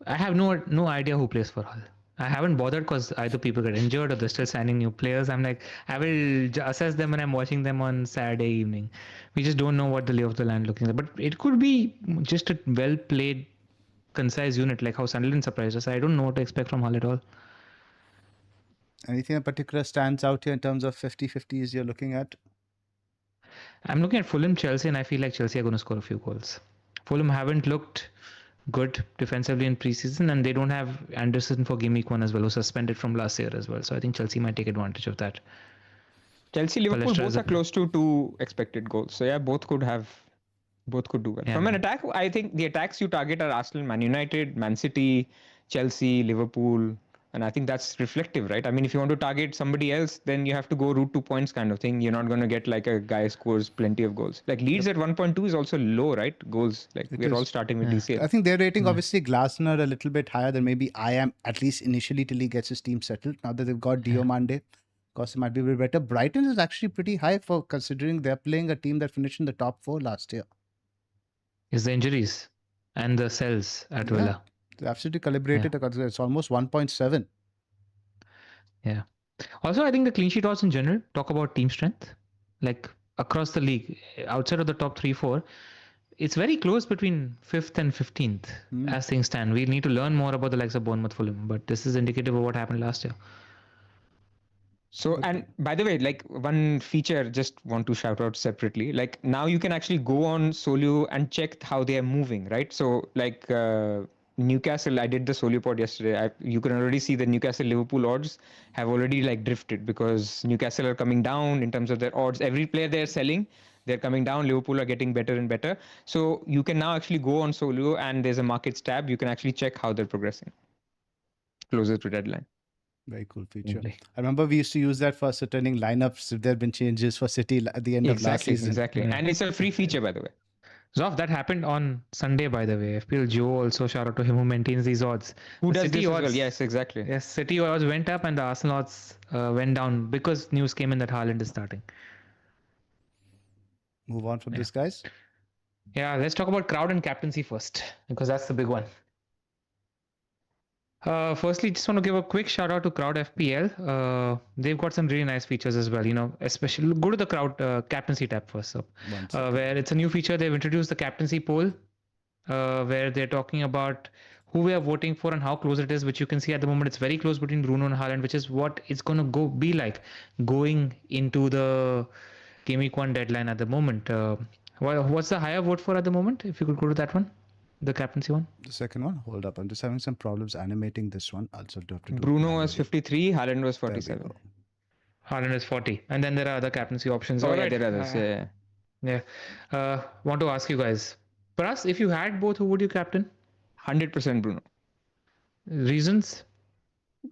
have no idea who plays for Hull. I haven't bothered because either people get injured or they're still signing new players. I'm like, I will assess them when I'm watching them on Saturday evening. We just don't know what the lay of the land looking like. But it could be just a well played, concise unit like how Sunderland surprised us. I don't know what to expect from Hull at all.
Anything in particular stands out here in terms of 50-50s you're looking at?
I'm looking at Fulham, Chelsea, and I feel like Chelsea are going to score a few goals. Fulham haven't looked good defensively in preseason, and they don't have Anderson for Gameweek 1 as well, who suspended from last year as well. So I think Chelsea might take advantage of that.
Chelsea, Liverpool
Leicester
both
is a-
are close to 2 expected goals. So yeah, both could do well.
Yeah,
From an
man.
attack, I think the attacks you target are Arsenal, Man United, Man City, Chelsea, Liverpool. And I think that's reflective, right? I mean, if you want to target somebody else, then you have to go route to points kind of thing. You're not going to get like a guy scores plenty of goals. Like Leeds at 1.2 is also low, right? Goals. Like we're all starting with DCL.
I think they're rating obviously Glasner a little bit higher than maybe I am, at least initially till he gets his team settled. Now that they've got Diomande, of course, it might be a bit better. Brighton is actually pretty high for considering they're playing a team that finished in the top 4 last year.
Is the injuries and the sells at Villa.
They're absolutely calibrated. It's almost 1.7.
Yeah. Also, I think the clean sheet odds in general talk about team strength. Like across the league, outside of the top 3-4, it's very close between 5th and 15th as things stand. We need to learn more about the likes of Bournemouth, Fulham, but this is indicative of what happened last year.
So, and by the way, like one feature, just want to shout out separately. Like now you can actually go on Solio and check how they are moving, right? So, like Newcastle, I did the Solio pod yesterday. You can already see the Newcastle Liverpool odds have already like drifted because Newcastle are coming down in terms of their odds. Every player they're selling, they're coming down. Liverpool are getting better and better. So you can now actually go on Solio and there's a markets tab. You can actually check how they're progressing closer to deadline.
Very cool feature. I remember we used to use that for ascertaining lineups if there had been changes for City at the end of last season.
Exactly. And it's a free feature, by the way.
Zoph, that happened on Sunday, by the way. FPL Joe also, shout out to him who maintains these odds.
Who
The
does
City
this as
odds,
well? Yes, exactly.
Yes, City odds went up and the Arsenal odds went down because news came in that Haaland is starting.
Move on from this, guys.
Yeah, let's talk about crowd and captaincy first because that's the big one. Firstly, just want to give a quick shout out to Crowd FPL. They've got some really nice features as well. You know, especially go to the Crowd captaincy tab first, where it's a new feature. They've introduced the captaincy poll, where they're talking about who we are voting for and how close it is, which you can see at the moment. It's very close between Bruno and Haaland, which is what it's going to be like going into the Gameweek 1 deadline at the moment. What's the higher vote for at the moment? If you could go to that one. The captaincy one?
The second one? Hold up. I'm just having some problems animating this one. I'll also have to do
Bruno was 53, Haaland was 47.
Haaland is 40. And then there are other captaincy options.
Oh, yeah, there are others.
Yeah. Want to ask you guys. Pras, if you had both, who would you captain?
100% Bruno.
Reasons?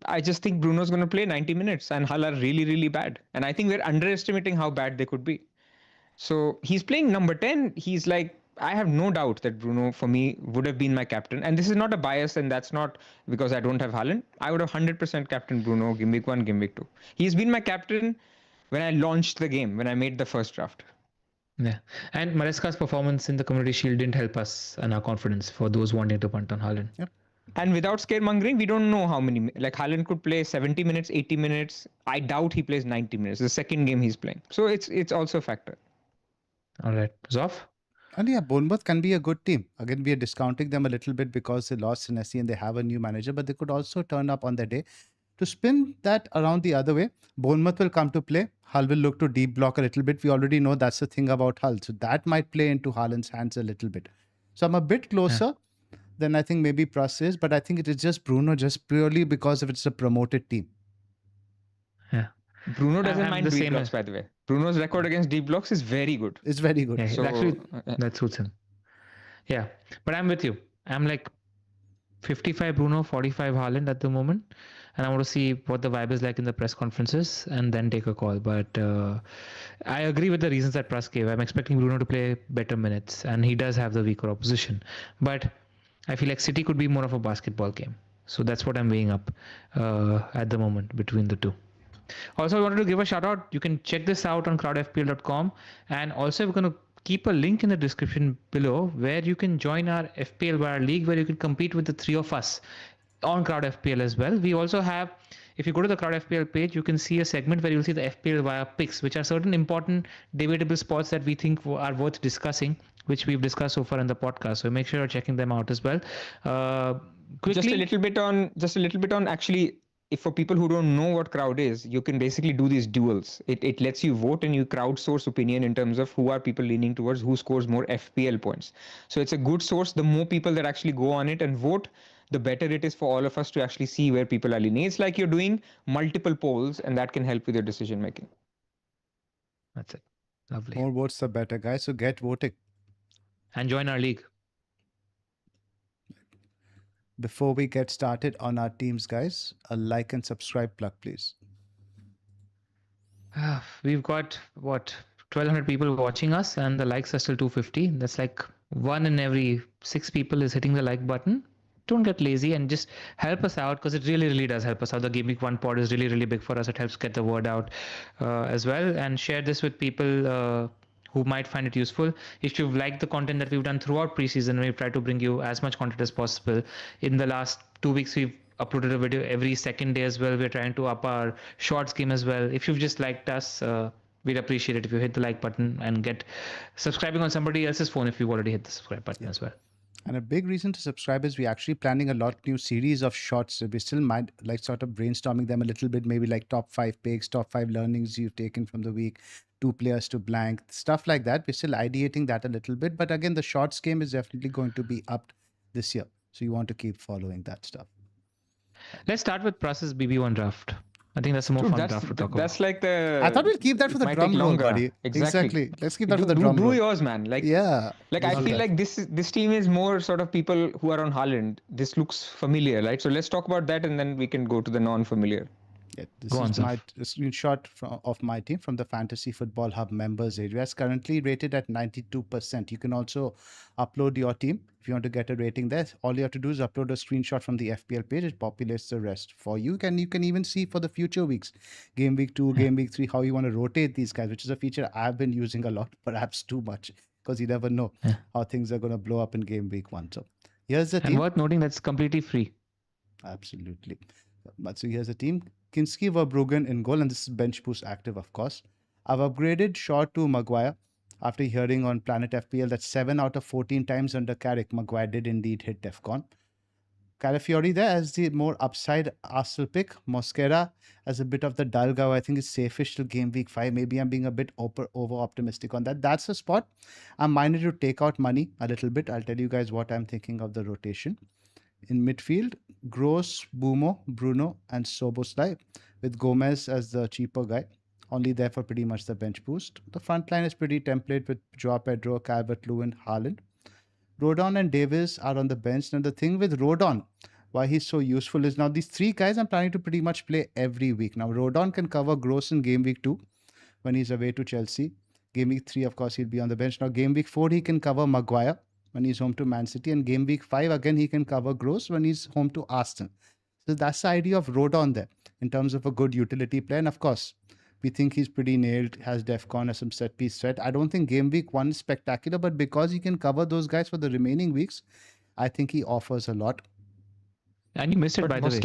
I just think Bruno's going to play 90 minutes and Hull are really, really bad. And I think we're underestimating how bad they could be. So he's playing number 10. He's like, I have no doubt that Bruno, for me, would have been my captain. And this is not a bias, and that's not because I don't have Haaland. I would have 100% captain Bruno, Gameweek 1, Gameweek 2. He's been my captain when I launched the game, when I made the first draft.
Yeah. And Maresca's performance in the Community Shield didn't help us and our confidence for those wanting to punt on Haaland.
Yep.
And without scaremongering, we don't know how many. Like Haaland could play 70 minutes, 80 minutes. I doubt he plays 90 minutes. The second game he's playing. So it's also a factor.
All right. Zoph?
And yeah, Bournemouth can be a good team. Again, we are discounting them a little bit because they lost Senesi and they have a new manager, but they could also turn up on their day. To spin that around the other way, Bournemouth will come to play. Hull will look to deep block a little bit. We already know that's the thing about Hull. So that might play into Haaland's hands a little bit. So I'm a bit closer. then I think maybe Pras is. But I think it is just Bruno, just purely because of it's a promoted team.
Yeah.
Bruno doesn't
I'm
mind
the
deep
same
blocks, by the way. Bruno's record against deep blocks is very good.
It's very good.
Yeah,
So
actually, that suits him. Yeah, but I'm with you. I'm like 55 Bruno, 45 Haaland at the moment, and I want to see what the vibe is like in the press conferences and then take a call. But I agree with the reasons that Pras gave. I'm expecting Bruno to play better minutes, and he does have the weaker opposition. But I feel like City could be more of a basketball game. So that's what I'm weighing up at the moment between the two. Also, I wanted to give a shout out. You can check this out on crowdfpl.com. And also, we're going to keep a link in the description below where you can join our FPL Wire League, where you can compete with the three of us on Crowd FPL as well. We also have, if you go to the Crowd FPL page, you can see a segment where you'll see the FPL Wire picks, which are certain important debatable spots that we think are worth discussing, which we've discussed so far in the podcast. So make sure you're checking them out as well. Quickly,
just a little bit on actually, if for people who don't know what crowd is, you can basically do these duels. It lets you vote and you crowdsource opinion in terms of who are people leaning towards, who scores more FPL points. So it's a good source. The more people that actually go on it and vote, the better it is for all of us to actually see where people are leaning. It's like you're doing multiple polls, and that can help with your decision making.
That's it. Lovely.
More votes the better, guys. So get voting.
And join our league.
Before we get started on our teams, guys, a like and subscribe plug, please.
We've got, 1,200 people watching us, and the likes are still 250. That's like 1 in every 6 people is hitting the like button. Don't get lazy and just help us out, because it really, really does help us out. The Gameweek 1 pod is really, really big for us. It helps get the word out as well. And share this with people who might find it useful. If you've liked the content that we've done throughout preseason, we've tried to bring you as much content as possible. In the last 2 weeks, we've uploaded a video every second day as well. We're trying to up our shorts game as well. If you've just liked us, we'd appreciate it if you hit the like button and get subscribing on somebody else's phone if you've already hit the subscribe button as well.
And a big reason to subscribe is we're actually planning a lot new series of shorts. We still might like sort of brainstorming them a little bit, maybe like top 5 picks, top 5 learnings you've taken from the week, 2 players to blank, stuff like that. We're still ideating that a little bit. But again, the shorts game is definitely going to be upped this year. So you want to keep following that stuff.
Let's start with Pras's BB1 draft. I think that's a more fun draft to talk about.
That's like the.
I thought we'd keep that for the drum roll, buddy. Exactly. Let's keep that for the drum roll.
Do yours, man. Like,
yeah.
Like I feel like this team is more sort of people who are on Haaland. This looks familiar, right? So let's talk about that, and then we can go to the non-familiar.
Yeah, this is my screenshot of my team from the Fantasy Football Hub members area. It's currently rated at 92%. You can also upload your team if you want to get a rating there. All you have to do is upload a screenshot from the FPL page. It populates the rest for you. You can even see for the future weeks, Game Week 2, Game Week 3, how you want to rotate these guys, which is a feature I've been using a lot, perhaps too much, because you never know how things are going to blow up in Game Week 1. So here's the team.
And worth noting, that's completely free.
Absolutely. But so here's the team. Kinski, Verbruggen in goal, and this is bench boost active, of course. I've upgraded Shaw to Maguire after hearing on Planet FPL that 7 out of 14 times under Carrick, Maguire did indeed hit DEFCON. Calafiori there as the more upside Arsenal pick. Mosquera as a bit of the dull guy. I think is safe-ish till Game Week 5. Maybe I'm being a bit over-optimistic on that. That's a spot. I'm minded to take out money a little bit. I'll tell you guys what I'm thinking of the rotation. In midfield, Gross, Bumo, Bruno, and Soboslai, with Gomez as the cheaper guy. Only there for pretty much the bench boost. The front line is pretty template with Joao Pedro, Calvert-Lewin, Haaland. Rodon and Davis are on the bench. And the thing with Rodon, why he's so useful is now these 3 guys I'm planning to pretty much play every week. Now, Rodon can cover Gross in Game Week 2 when he's away to Chelsea. Game Week 3, of course, he'll be on the bench. Now, Game Week 4, he can cover Maguire when he's home to Man City, and Game Week 5 again he can cover Gross when he's home to Aston. So that's the idea of Rodon there in terms of a good utility player. And of course, we think he's pretty nailed, has DEFCON as some set piece threat. I don't think Game Week 1 is spectacular, but because he can cover those guys for the remaining weeks, I think he offers a lot.
And you missed it, by the way.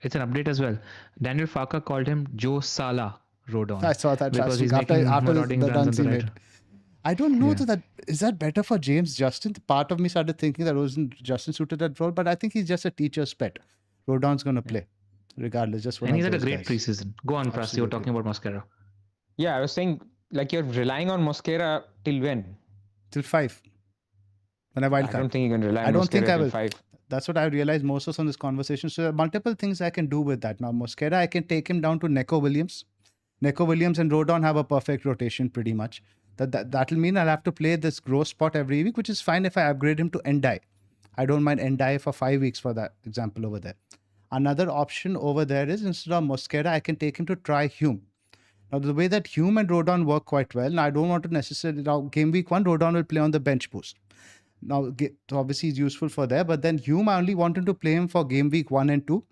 It's an update as well. Daniel Farker called him Joe Salah Rodon.
I saw that
because
he's after the runs he made. I don't know that is that better for James Justin. Part of me started thinking that wasn't Justin suited that role, but I think he's just a teacher's pet. Rodon's going to play regardless. Just one.
And he's had a great preseason. Go on, Pras. You were talking about Mosquera.
Yeah, I was saying like you're relying on Mosquera till when?
Till 5. when I
I
wildcard.
don't think you can rely on
I don't think
Mosquera
I
till
will.
5.
That's what I realized most of on this conversation. So there are multiple things I can do with that. Now, Mosquera, I can take him down to Neco Williams. Neco Williams and Rodon have a perfect rotation pretty much. That'll mean I'll have to play this growth spot every week, which is fine if I upgrade him to Endai. I don't mind Endai for 5 weeks for that example over there. Another option over there is instead of Mosquera, I can take him to try Hume. Now, the way that Hume and Rodon work quite well, now I don't want to necessarily, now game week 1, Rodon will play on the bench boost. Now, so obviously, he's useful for there, but then Hume, I only want him to play him for game week 1 and 2.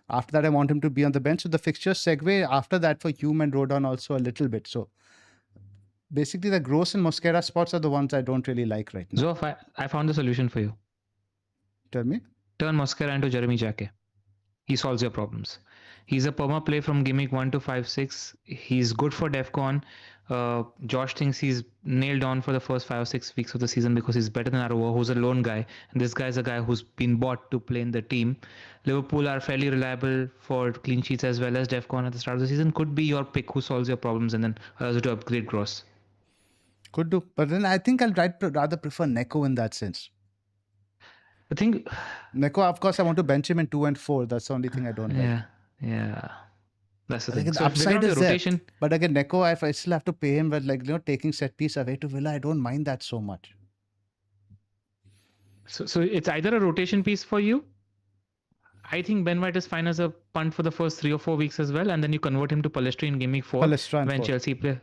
After that, I want him to be on the bench. So the fixtures segue after that for Hume and Rodon also a little bit. So basically, the Gross and Mosquera spots are the ones I don't really like right now.
Zoph, I found the solution for you.
Tell me.
Turn Mosquera into Jeremy Jacquet. He solves your problems. He's a perma play from Gimmick 1 to 5-6. He's good for DEFCON. Josh thinks he's nailed on for the first 5 or 6 weeks of the season because he's better than Aroa, who's a lone guy. And this guy's a guy who's been bought to play in the team. Liverpool are fairly reliable for clean sheets as well as DEFCON at the start of the season. Could be your pick who solves your problems and then allows you to upgrade Gross.
Could do. But then I think I'll rather prefer Neko in that sense.
I think
Neko, of course, I want to bench him in 2 and 4. That's the only thing I don't like.
Yeah. That's the
I think
thing.
the
So
upside is
rotation,
there. But again, Neko, if I still have to pay him, but taking set piece away to Villa, I don't mind that so much.
So it's either a rotation piece for you. I think Ben White is fine as a punt for the first 3 or 4 weeks as well, and then you convert him to Palestra in Game Week 4 when Chelsea play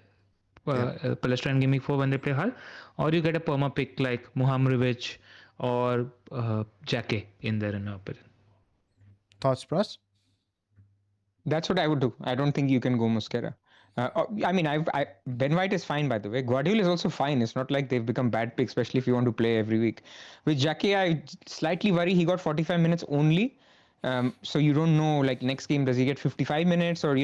Palestra in Game Week 4 when they play Hull, or you get a perma pick like Muhammadovic or Jacquet in there in my opinion.
Thoughts, Pras?
That's what I would do. I don't think you can go Mosquera. I mean, Ben White is fine, by the way. Guardiola is also fine. It's not like they've become bad picks, especially if you want to play every week. With Jacquet, I slightly worry he got 45 minutes only. So you don't know, like next game, does he get 55 minutes? Or,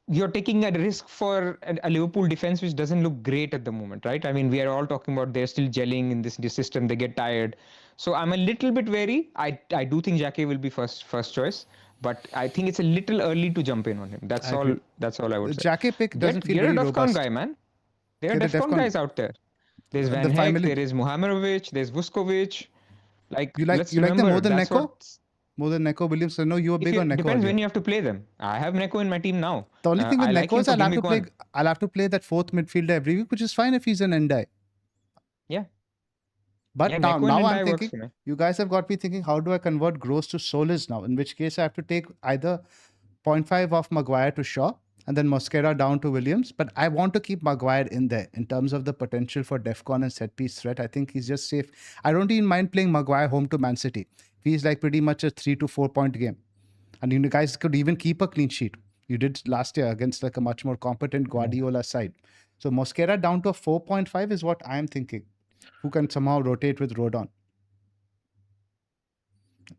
you're taking a risk for a Liverpool defense which doesn't look great at the moment, right? I mean, we are all talking about they're still gelling in this system. They get tired. So I'm a little bit wary. I do think Jacquet will be first choice. But I think it's a little early to jump in on him. That's all I would say.
The Jacquet pick doesn't feel very robust.
Get a DEFCON guy, man. There are DEFCON guys out there. There's Van Heck, there is Muhammadovic, there's Vuskovic.
You like them more than Neko? More than Neko Williams? So no, you were big on Neko.
Depends when you have to play them. I have Neko in my team now.
The only thing with Neko is I'll have to play that fourth midfielder every week, which is fine if he's an Endai.
Yeah.
But now I'm thinking, you guys have got me thinking, how do I convert Gross to Solis now? In which case I have to take either 0.5 off Maguire to Shaw and then Mosquera down to Williams. But I want to keep Maguire in there in terms of the potential for DEFCON and set piece threat. I think he's just safe. I don't even mind playing Maguire home to Man City. He's like pretty much a 3 to 4 point game. And you guys could even keep a clean sheet. You did last year against like a much more competent Guardiola side. So Mosquera down to a 4.5 is what I'm thinking. Who can somehow rotate with Rodon.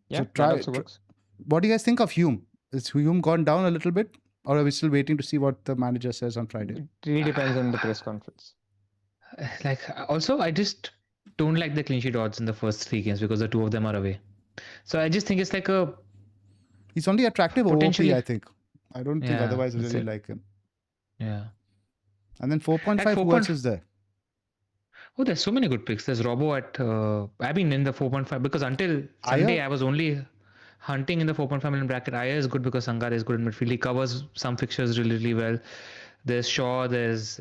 Yeah, so that also works.
What do you guys think of Hume? Is Hume gone down a little bit? Or are we still waiting to see what the manager says on Friday?
It really depends on the press conference.
Also, I just don't like the clean sheet odds in the first 3 games because the 2 of them are away. So I just think it's like a...
He's only attractive OP, I think. I don't think otherwise I really like him.
Yeah.
And then 4.5, who else is there?
Oh, there's so many good picks. There's Robo at, in the 4.5 because until Sunday, I was only hunting in the 4.5 million bracket. Aya is good because Sangare is good in midfield. He covers some fixtures really, really well. There's Shaw, there's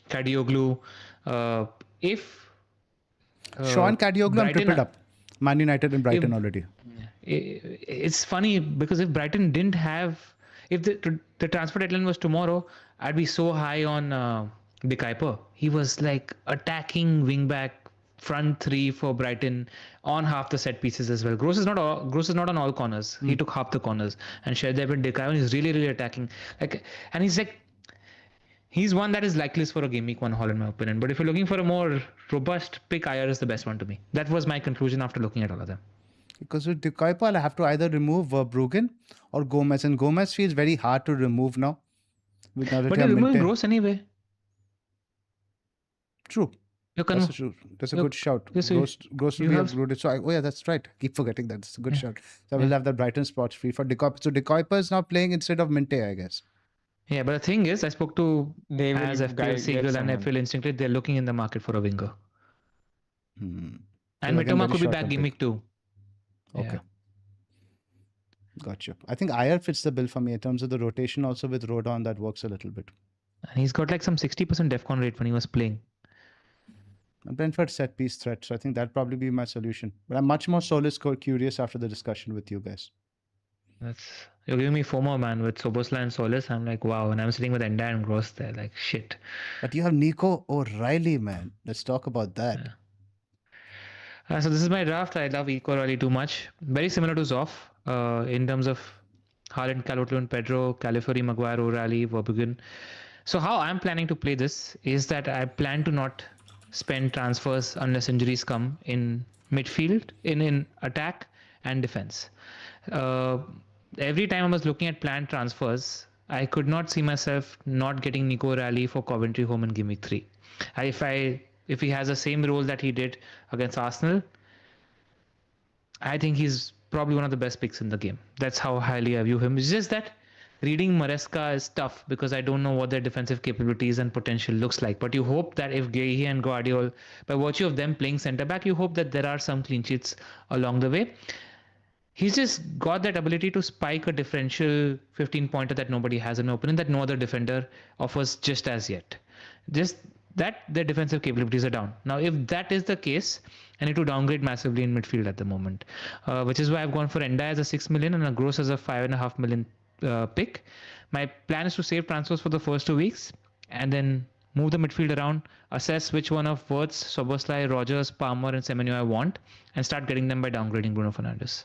Kadioglu. If
Shaw and Kadioglu are tripled up. Man United and Brighton already.
It's funny because if Brighton didn't have, if the transfer deadline was tomorrow, I'd be so high on De Kuiper. He was like attacking wingback front 3 for Brighton on half the set pieces as well. Gross is not on all corners. He took half the corners and shared that with De Kuiper. He's really, really attacking. And he's one that is likely for a Game Week 1 haul in my opinion. But if you're looking for a more robust pick, Ayer is the best one to me. That was my conclusion after looking at all of them.
Because with De Kuiper, I'll have to either remove Verbruggen or Gomez. And Gomez feels very hard to remove now.
But you're removing Gross anyway.
True. That's a good shout. Gross will be uploaded. So that's right. I keep forgetting that. It's a good shout. So I will have that Brighton spots free for De Kuiper. So De Kuiper is now playing instead of Minte, I guess.
Yeah, but the thing is, I spoke to FPL Seagull and FPL Instinctive. They're looking in the market for a winger. And
again,
Mitoma
very
could be
short
back
term
game
pick.
week 2.
Okay.
Yeah.
Gotcha. I think Iyer fits the bill for me in terms of the rotation. Also with Rodon, that works a little bit.
And he's got like some 60% defcon rate when he was playing.
And Brentford set piece threat, so I think that'd probably be my solution. But I'm much more Solis curious after the discussion with you guys.
You're giving me FOMO, man, with Szoboszlai and Solis. I'm like, wow. And I'm sitting with Enda and Gross there, like, shit.
But you have Nico O'Reilly, man. Let's talk about that.
Yeah. So this is my draft. I love Nico O'Reilly too much. Very similar to Zoph in terms of Haaland, Calvert-Lewin, Pedro, Calafiori, Maguire, O'Reilly, Verbruggen. So how I'm planning to play this is that I plan to not spend transfers unless injuries come in midfield, in attack and defense. Every time I was looking at planned transfers, I could not see myself not getting Nico O'Reilly for Coventry home in Gameweek 3. If he has the same role that he did against Arsenal, I think he's probably one of the best picks in the game. That's how highly I view him. It's just that reading Maresca is tough because I don't know what their defensive capabilities and potential looks like. But you hope that if Guehi and Guardiola, by virtue of them playing centre back, you hope that there are some clean sheets along the way. He's just got that ability to spike a differential 15-pointer that nobody has in opening, that no other defender offers just as yet. Just that their defensive capabilities are down. Now, if that is the case, I need to downgrade massively in midfield at the moment, which is why I've gone for Enda as a 6 million and a Gross as a 5.5 million pick. My plan is to save transfers for the first 2 weeks and then move the midfield around, assess which one of Wirtz, Szoboszlai, Rogers, Palmer and Semenyo I want, and start getting them by downgrading Bruno Fernandes.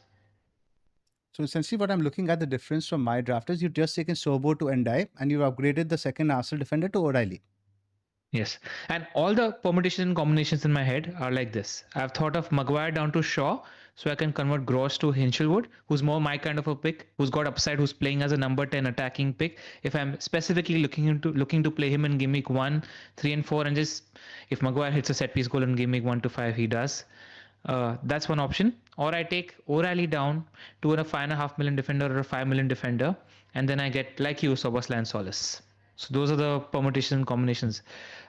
So essentially what I'm looking at the difference from my draft is you've just taken Sobo to Endai and you've upgraded the second Arsenal defender to O'Reilly.
Yes. And all the permutations and combinations in my head are like this. I've thought of Maguire down to Shaw, so I can convert Gross to Hinchelwood, who's more my kind of a pick, who's got upside, who's playing as a number 10 attacking pick. If I'm specifically looking to play him in game week 1, 3 and 4, and just if Maguire hits a set piece goal in game week 1 to 5, he does. That's one option. Or I take O'Reilly down to a 5.5 million defender or a 5 million defender, and then I get, like you, Szoboszlai and Solis. So those are the permutations and combinations.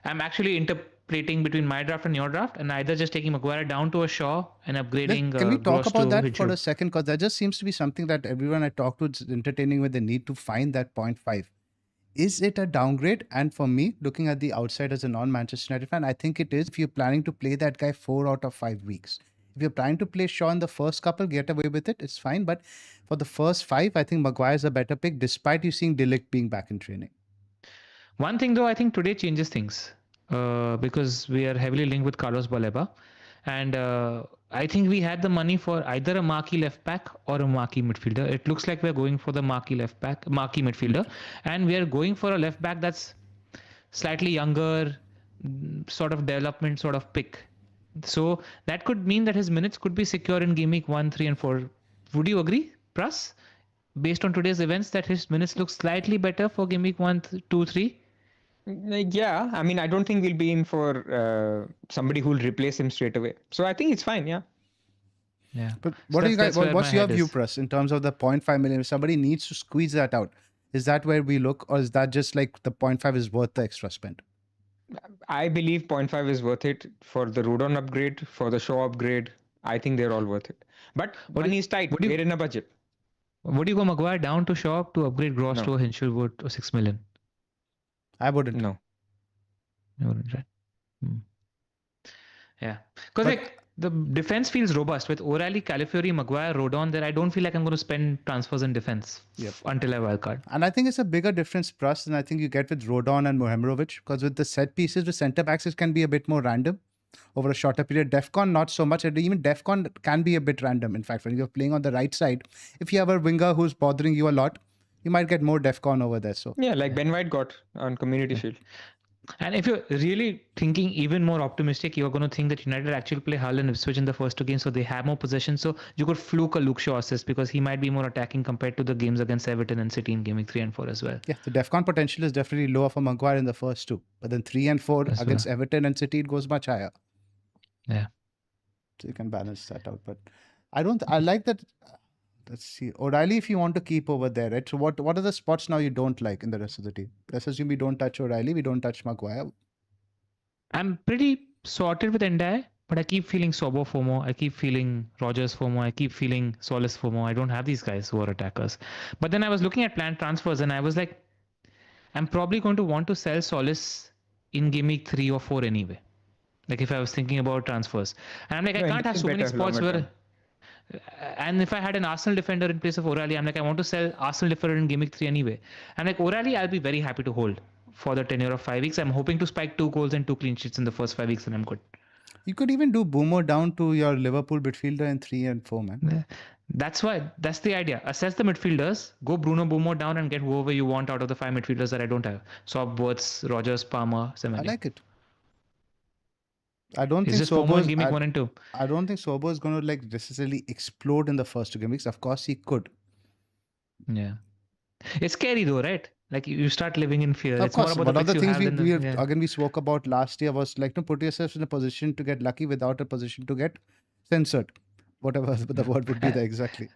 I'm actually interpolating between my draft and your draft, and either just taking Maguire down to a Shaw and upgrading.
Can we talk
Gross
about that
Hinchelwood
for a second? Because that just seems to be something that everyone I talk to is entertaining with the need to find that 0.5. Is it a downgrade? And for me, looking at the outside as a non-Manchester United fan, I think it is if you're planning to play that guy 4 out of 5 weeks. If you're planning to play Shaw in the first couple, get away with it, it's fine. But for the first 5, I think Maguire is a better pick, despite you seeing De Ligt being back in training.
One thing though, I think today changes things because we are heavily linked with Carlos Baleba. And I think we had the money for either a marquee left back or a marquee midfielder. It looks like we're going for the marquee midfielder. And we are going for a left back that's slightly younger, sort of development sort of pick. So that could mean that his minutes could be secure in game week 1, 3 and 4. Would you agree, Pras? Based on today's events, that his minutes look slightly better for game week 1, 2, 3?
Yeah, I mean, I don't think we'll be in for somebody who'll replace him straight away. So I think it's fine, yeah.
Yeah.
But what do you guys? What's your view, Pras, in terms of the 0.5 million? If somebody needs to squeeze that out, is that where we look, or is that just like the 0.5 is worth the extra spend?
I believe 0.5 is worth it for the Rodon upgrade, for the Shaw upgrade. I think they're all worth it. But money is tight. We're in a budget.
Would you go Maguire down to Shaw to upgrade Gross to a Hinchelwood or 6 million?
I wouldn't.
No.
You wouldn't, right? Yeah. Because like the defense feels robust with O'Reilly, Calafiori, Maguire, Rodon there. I don't feel like I'm going to spend transfers in defense until I wildcard.
And I think it's a bigger difference, Pras, than I think you get with Rodon and Mohemirovic, because with the set pieces, with centre backs, it can be a bit more random over a shorter period. Defcon, not so much. And even Defcon can be a bit random. In fact, when you're playing on the right side, if you have a winger who's bothering you a lot, you might get more Defcon over there. So
yeah, like Ben White got on Community Shield.
And if you're really thinking even more optimistic, you're going to think that United actually play Hull and Ipswich in the first 2 games, so they have more possession. So you could fluke a Luke Shaw assist because he might be more attacking compared to the games against Everton and City in Game Week 3 and 4 as well.
Yeah, the Defcon potential is definitely lower for Maguire in the first 2. But then 3 and 4 against Everton and City, it goes much higher.
Yeah.
So you can balance that out. But I like that. Let's see. O'Reilly, if you want to keep over there, right? So what are the spots now you don't like in the rest of the team? Let's assume we don't touch O'Reilly, we don't touch Maguire.
I'm pretty sorted with Endai. But I keep feeling Sobo FOMO. I keep feeling Rogers FOMO. I keep feeling Solis FOMO. I don't have these guys who are attackers. But then I was looking at planned transfers and I was like, I'm probably going to want to sell Solis in game week 3 or 4 anyway. Like if I was thinking about transfers. And I'm like, I
No,
can't have
it's
so many
better
spots
longer
where.
term.
And if I had an Arsenal defender in place of O'Reilly, I'm like, I want to sell Arsenal defender in game week 3 anyway. I'm like, O'Reilly, I'll be very happy to hold for the tenure of 5 weeks. I'm hoping to spike 2 goals and 2 clean sheets in the first 5 weeks, and I'm good.
You could even do Boomer down to your Liverpool midfielder in 3 and 4, man.
That's the idea. Assess the midfielders, go Bruno Boomer down and get whoever you want out of the 5 midfielders that I don't have. Swap Wirtz, Rogers, Palmer,
I
Semenyo.
like it. I don't
It's
think
just FOMO in
Sobo's.
game week 1 and 2.
I don't think Sobo is going to like necessarily explode in the first 2 game weeks. Of course, he could.
Yeah. It's scary though, right? Like you start living in fear.
Of
It's
course,
more about
one of the
picks you
things
have than the,
again we spoke about last year was like to put yourself in a position to get lucky without a position to get censored, whatever the word would be there exactly.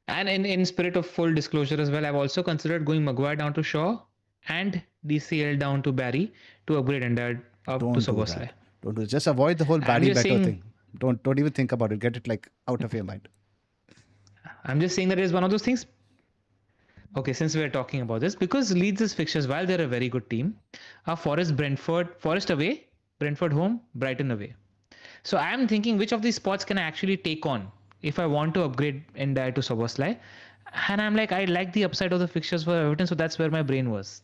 And in spirit of full disclosure as well, I've also considered going Maguire down to Shaw and DCL down to Barry to upgrade and up
Don't
to
do
Soboslai.
that. Don't do it. Just avoid the whole
I'm
Barry
just
better
saying-
thing. Don't even think about it. Get it like out of your mind.
I'm just saying that is one of those things. Okay, since we're talking about this, because Leeds' fixtures, while they're a very good team, are Forest away, Brentford home, Brighton away. So I'm thinking which of these spots can I actually take on if I want to upgrade Ndai to Soboslai. And I'm like, I like the upside of the fixtures for Everton, so that's where my brain was.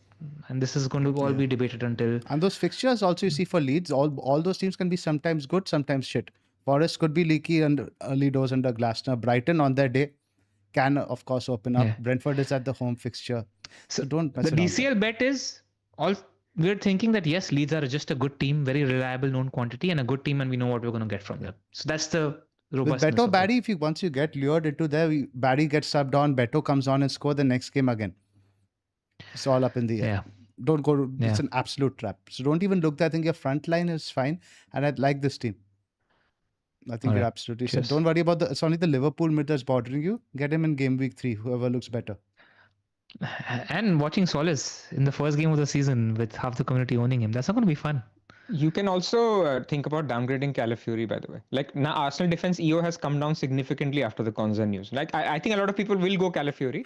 And this is going to all be debated until.
And those fixtures also you see for Leeds, all those teams can be sometimes good, sometimes shit. Forest could be leaky and early doors under Glasner. Brighton on their day can of course open up.
Yeah.
Brentford is at the home fixture. So don't mess
The
around.
DCL bet is all. We're thinking that yes, Leeds are just a good team, very reliable, known quantity, and a good team, and we know what we're going to get from them. So that's the
With
robustness.
Beto
of it.
Barry, if you once you get lured into there, Barry gets subbed on, Beto comes on and score the next game again. It's all up in the air.
Yeah.
Don't go. It's
Yeah.
an absolute trap. So don't even look there. I think your front line is fine, and I like this team. I think you're
Alright.
absolutely
Cheers.
sure. Don't worry about it's only the Liverpool mid that's bothering you. Get him in game week 3. Whoever looks better.
And watching Solis in the first game of the season with half the community owning him, that's not going to be fun.
You can also think about downgrading Calafiori, by the way. Like now, Arsenal defense EO has come down significantly after the Konza news. Like I think a lot of people will go Calafiori.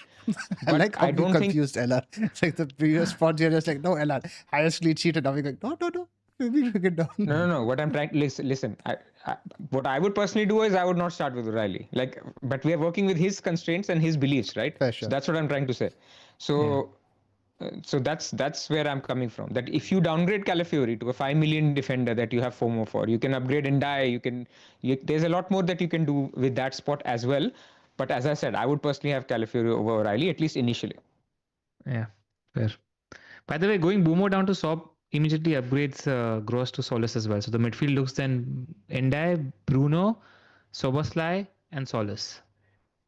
I like how
I
you
don't think
confused LR. It's like the previous spot, you're just like, no, LR, highest clean sheet. And now we're going, no. Maybe we get down.
No. What I'm trying listen. What I would personally do is I would not start with O'Reilly. Like, but we are working with his constraints and his beliefs, right?
Fair,
So
sure.
that's what I'm trying to say. So. So that's where I'm coming from. That if you downgrade Calafiori to a 5 million defender that you have FOMO for, you can upgrade Ndai. There's a lot more that you can do with that spot as well. But as I said, I would personally have Calafiori over O'Reilly, at least initially.
Yeah, fair. By the way, going Boomo down to Sob immediately upgrades Gross to Solis as well. So the midfield looks then Ndai, Bruno, Soboslai, and Solis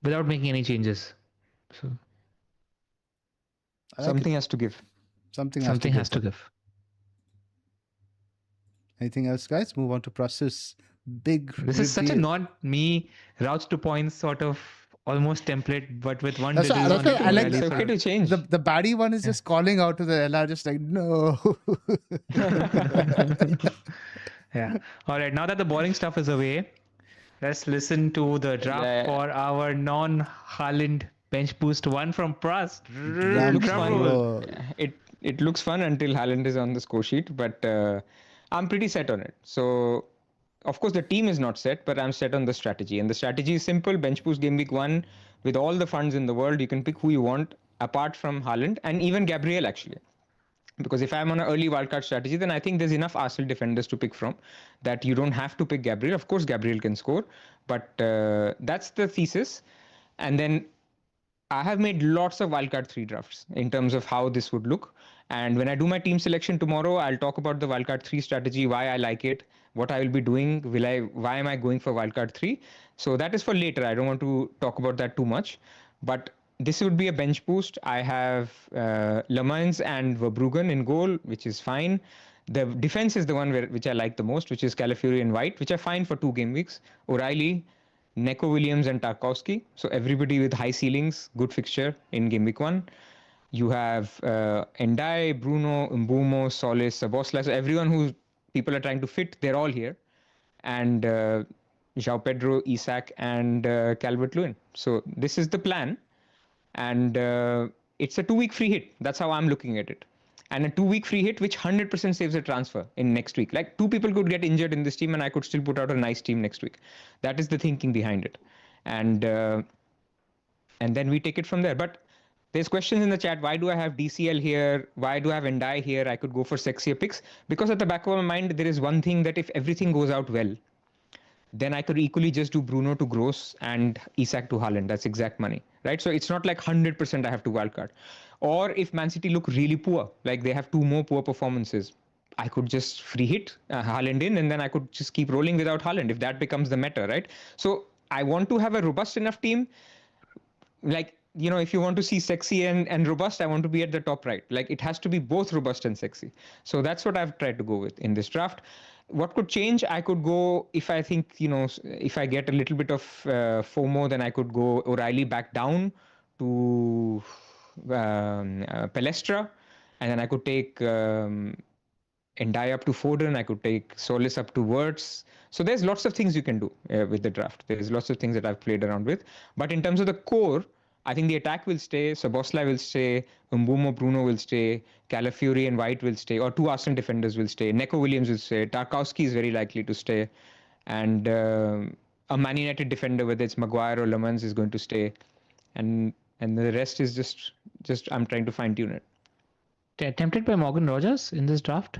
without making any changes. So
I like
Something has to give.
Something
has to give.
Anything else, guys? Move on to process. Big.
This is such a
reveal.
not me routes to points sort of almost template, but with one
That's
little
what- that's
on
what I
it.
like
It's
Really
okay to change.
The Barry one is just calling out to the LR, just like, no.
Yeah. All right. Now that the boring stuff is away, let's listen to the draft
Yeah.
for our non-Haaland bench boost one from Pras.
Drum
looks fun.
roll.
It looks fun until Haaland is on the score sheet, but I'm pretty set on it. So, of course, the team is not set, but I'm set on the strategy. And the strategy is simple: bench boost game week 1 with all the funds in the world. You can pick who you want, apart from Haaland and even Gabriel actually. Because if I'm on an early wildcard strategy, then I think there's enough Arsenal defenders to pick from that you don't have to pick Gabriel. Of course, Gabriel can score, but that's the thesis. And then I have made lots of wildcard 3 drafts in terms of how this would look. And when I do my team selection tomorrow, I'll talk about the wildcard 3 strategy, why I like it, what I will be doing, why am I going for wildcard 3. So that is for later. I don't want to talk about that too much. But this would be a bench boost. I have Lemans and Verbruggen in goal, which is fine. The defense is the one which I like the most, which is Calafiori and White, which are fine for 2 game weeks. O'Reilly, Neco Williams and Tarkowski. So everybody with high ceilings, good fixture in game week 1. You have Ndai, Bruno, Mbumo, Solis, Szoboszlai. So everyone who people are trying to fit, they're all here. and João Pedro, Isak, and Calvert-Lewin. So this is the plan, and it's a 2-week free hit. That's how I'm looking at it. And a 2-week free hit, which 100% saves a transfer in next week. Like 2 people could get injured in this team, and I could still put out a nice team next week. That is the thinking behind it, and then we take it from there. But there's questions in the chat. Why do I have DCL here? Why do I have Ndai here? I could go for sexier picks, because at the back of my mind there is one thing, that if everything goes out well, then I could equally just do Bruno to Gross and Isak to Haaland. That's exact money, right? So it's not like 100% I have to wildcard. Or if Man City look really poor, like they have 2 more poor performances, I could just free hit Haaland in, and then I could just keep rolling without Haaland if that becomes the meta, right? So I want to have a robust enough team. Like, if you want to see sexy and robust, I want to be at the top right. Like, it has to be both robust and sexy. So that's what I've tried to go with in this draft. What could change? I could go, if I think, if I get a little bit of FOMO, then I could go O'Reilly back down to Palestra, and then I could take Ndai up to Foden. I could take Solis up to Wirtz. So there's lots of things you can do with the draft. There's lots of things that I've played around with. But in terms of the core, I think the attack will stay. Szoboszlai will stay. Mbeumo, Bruno will stay. Calafiori and White will stay. Or 2 Arsenal defenders will stay. Neco Williams will stay. Tarkowski is very likely to stay. And a Man United defender, whether it's Maguire or Lemans, is going to stay. And the rest is just I'm trying to fine tune it.
Tempted by Morgan Rogers in this draft?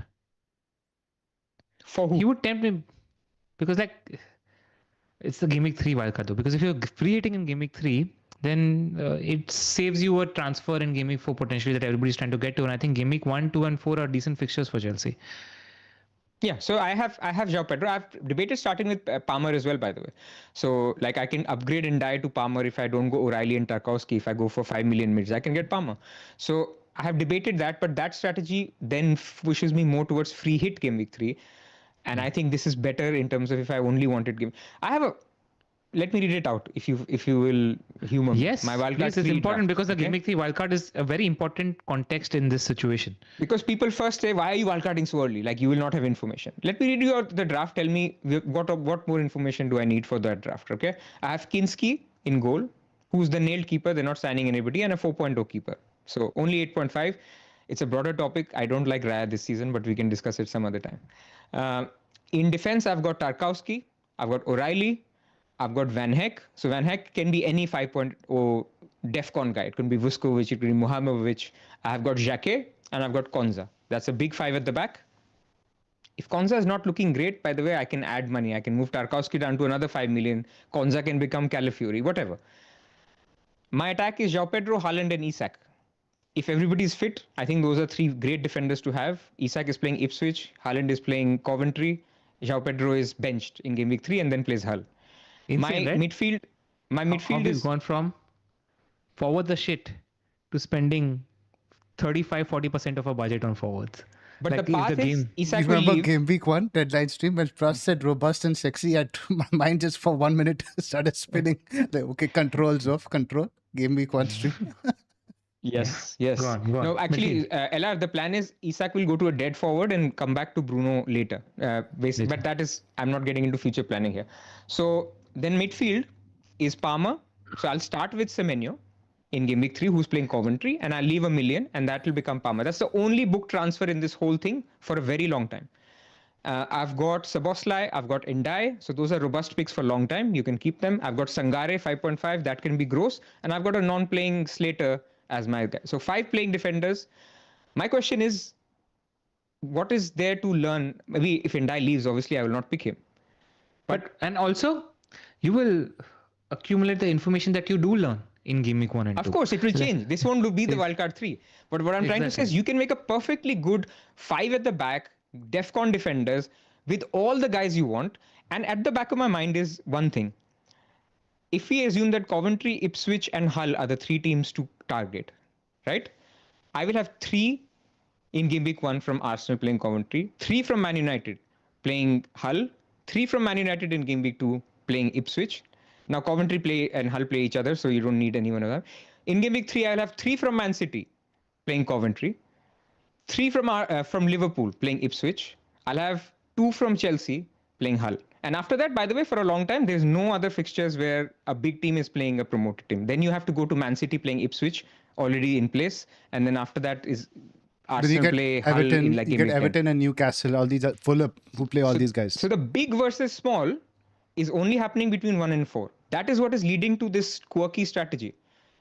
For who?
He would tempt me because it's the Game Week 3 wildcard though. Because if you're free hitting in Game Week 3, then it saves you a transfer in Game Week 4 potentially that everybody's trying to get to. And I think Game Week 1, 2, and 4 are decent fixtures for Chelsea.
Yeah, so I have João Pedro. I've debated starting with Palmer as well, by the way. So like I can upgrade and die to Palmer if I don't go O'Reilly and Tarkowski. If I go for 5 million mids, I can get Palmer. So I have debated that, but that strategy then pushes me more towards free hit Game Week 3. And I think this is better in terms of if I only wanted game. Let me read it out if you will humor me.
Yes,
my wildcard
it's important draft, because the Game Week 3 wildcard is a very important context in this situation.
Because people first say, why are you wildcarding so early? Like you will not have information. Let me read you out the draft. Tell me what more information do I need for that draft, okay? I have Kinski in goal, who's the nailed keeper. They're not signing anybody, and a 4.0 keeper. So only 8.5. It's a broader topic. I don't like Raya this season, but we can discuss it some other time. In defense, I've got Tarkowski, I've got O'Reilly, I've got Van Heck. So Van Heck can be any 5.0 DEFCON guy. It could be Vuskovic, it could be Muhamovic. I've got Jacquet, and I've got Konza. That's a big 5 at the back. If Konza is not looking great, by the way, I can add money. I can move Tarkowski down to another 5 million. Konza can become Calafiori, whatever. My attack is João Pedro, Haaland, and Isak. If everybody is fit, I think those are 3 great defenders to have. Isak is playing Ipswich, Haaland is playing Coventry, João Pedro is benched in Game Week 3 and then plays Hull.
Insane,
my
right?
midfield
is gone from forward the shit to spending 35-40% of our budget on forwards.
But the path is Isak
you remember Game Week 1 deadline stream when Pras said robust and sexy? My mind just for 1 minute started spinning. Okay, control Zoph, control. Game Week 1 stream.
Yes.
Go on.
No, actually, LR, the plan is Isak will go to a dead forward and come back to Bruno later. But that is, I'm not getting into future planning here. So then midfield is Palmer. So I'll start with Semenyo in Game Week 3, who's playing Coventry, and I'll leave $1 million, and that will become Palmer. That's the only book transfer in this whole thing for a very long time. I've got Szoboszlai, I've got Ndai, so those are robust picks for a long time. You can keep them. I've got Sangare 5.5, that can be gross, and I've got a non-playing Slater as my guy. So 5 playing defenders. My question is, what is there to learn? Maybe if Ndai leaves, obviously I will not pick him.
And also, you will accumulate the information that you do learn in Game Week 1 and 2.
Of course, it will change. This won't be the wildcard 3. But what I'm trying to say is you can make a perfectly good 5 at the back, DEFCON defenders with all the guys you want. And at the back of my mind is one thing. If we assume that Coventry, Ipswich, and Hull are the 3 teams to target, right? I will have 3 in Game Week 1 from Arsenal playing Coventry, 3 from Man United playing Hull, 3 from Man United in Game Week 2 playing Ipswich. Now Coventry play and Hull play each other, so you don't need anyone of them. In Game Week 3, I'll have 3 from Man City playing Coventry, 3 from Liverpool playing Ipswich. I'll have 2 from Chelsea, playing Hull. And after that, by the way, for a long time, there's no other fixtures where a big team is playing a promoted team. Then you have to go to Man City playing Ipswich, already in place. And then after that is
Then you
Arsenal
get
play Hull
Everton,
in like
you
game
get
week 10.
Everton and Newcastle, all these are Fulham who play all these guys.
So the big versus small is only happening between 1 and 4. That is what is leading to this quirky strategy.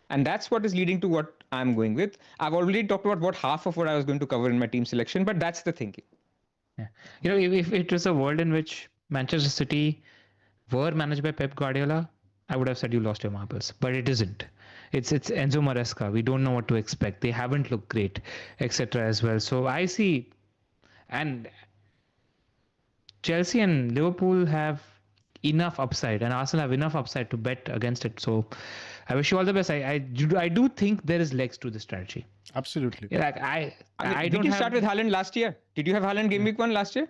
And that's what is leading to what I'm going with. I've already talked about what half of what I was going to cover in my team selection, but that's the thinking.
Yeah. You know, if it was a world in which Manchester City were managed by Pep Guardiola, I would have said you lost your marbles, but it isn't. It's Enzo Maresca. We don't know what to expect. They haven't looked great, etc. as well. So I see, and Chelsea and Liverpool have enough upside, and Arsenal have enough upside to bet against it. So I wish you all the best. I do think there is legs to the strategy.
Absolutely.
Yeah, like I
Did
don't
you
have,
start with Haaland last year? Did you have Haaland game week 1 last year?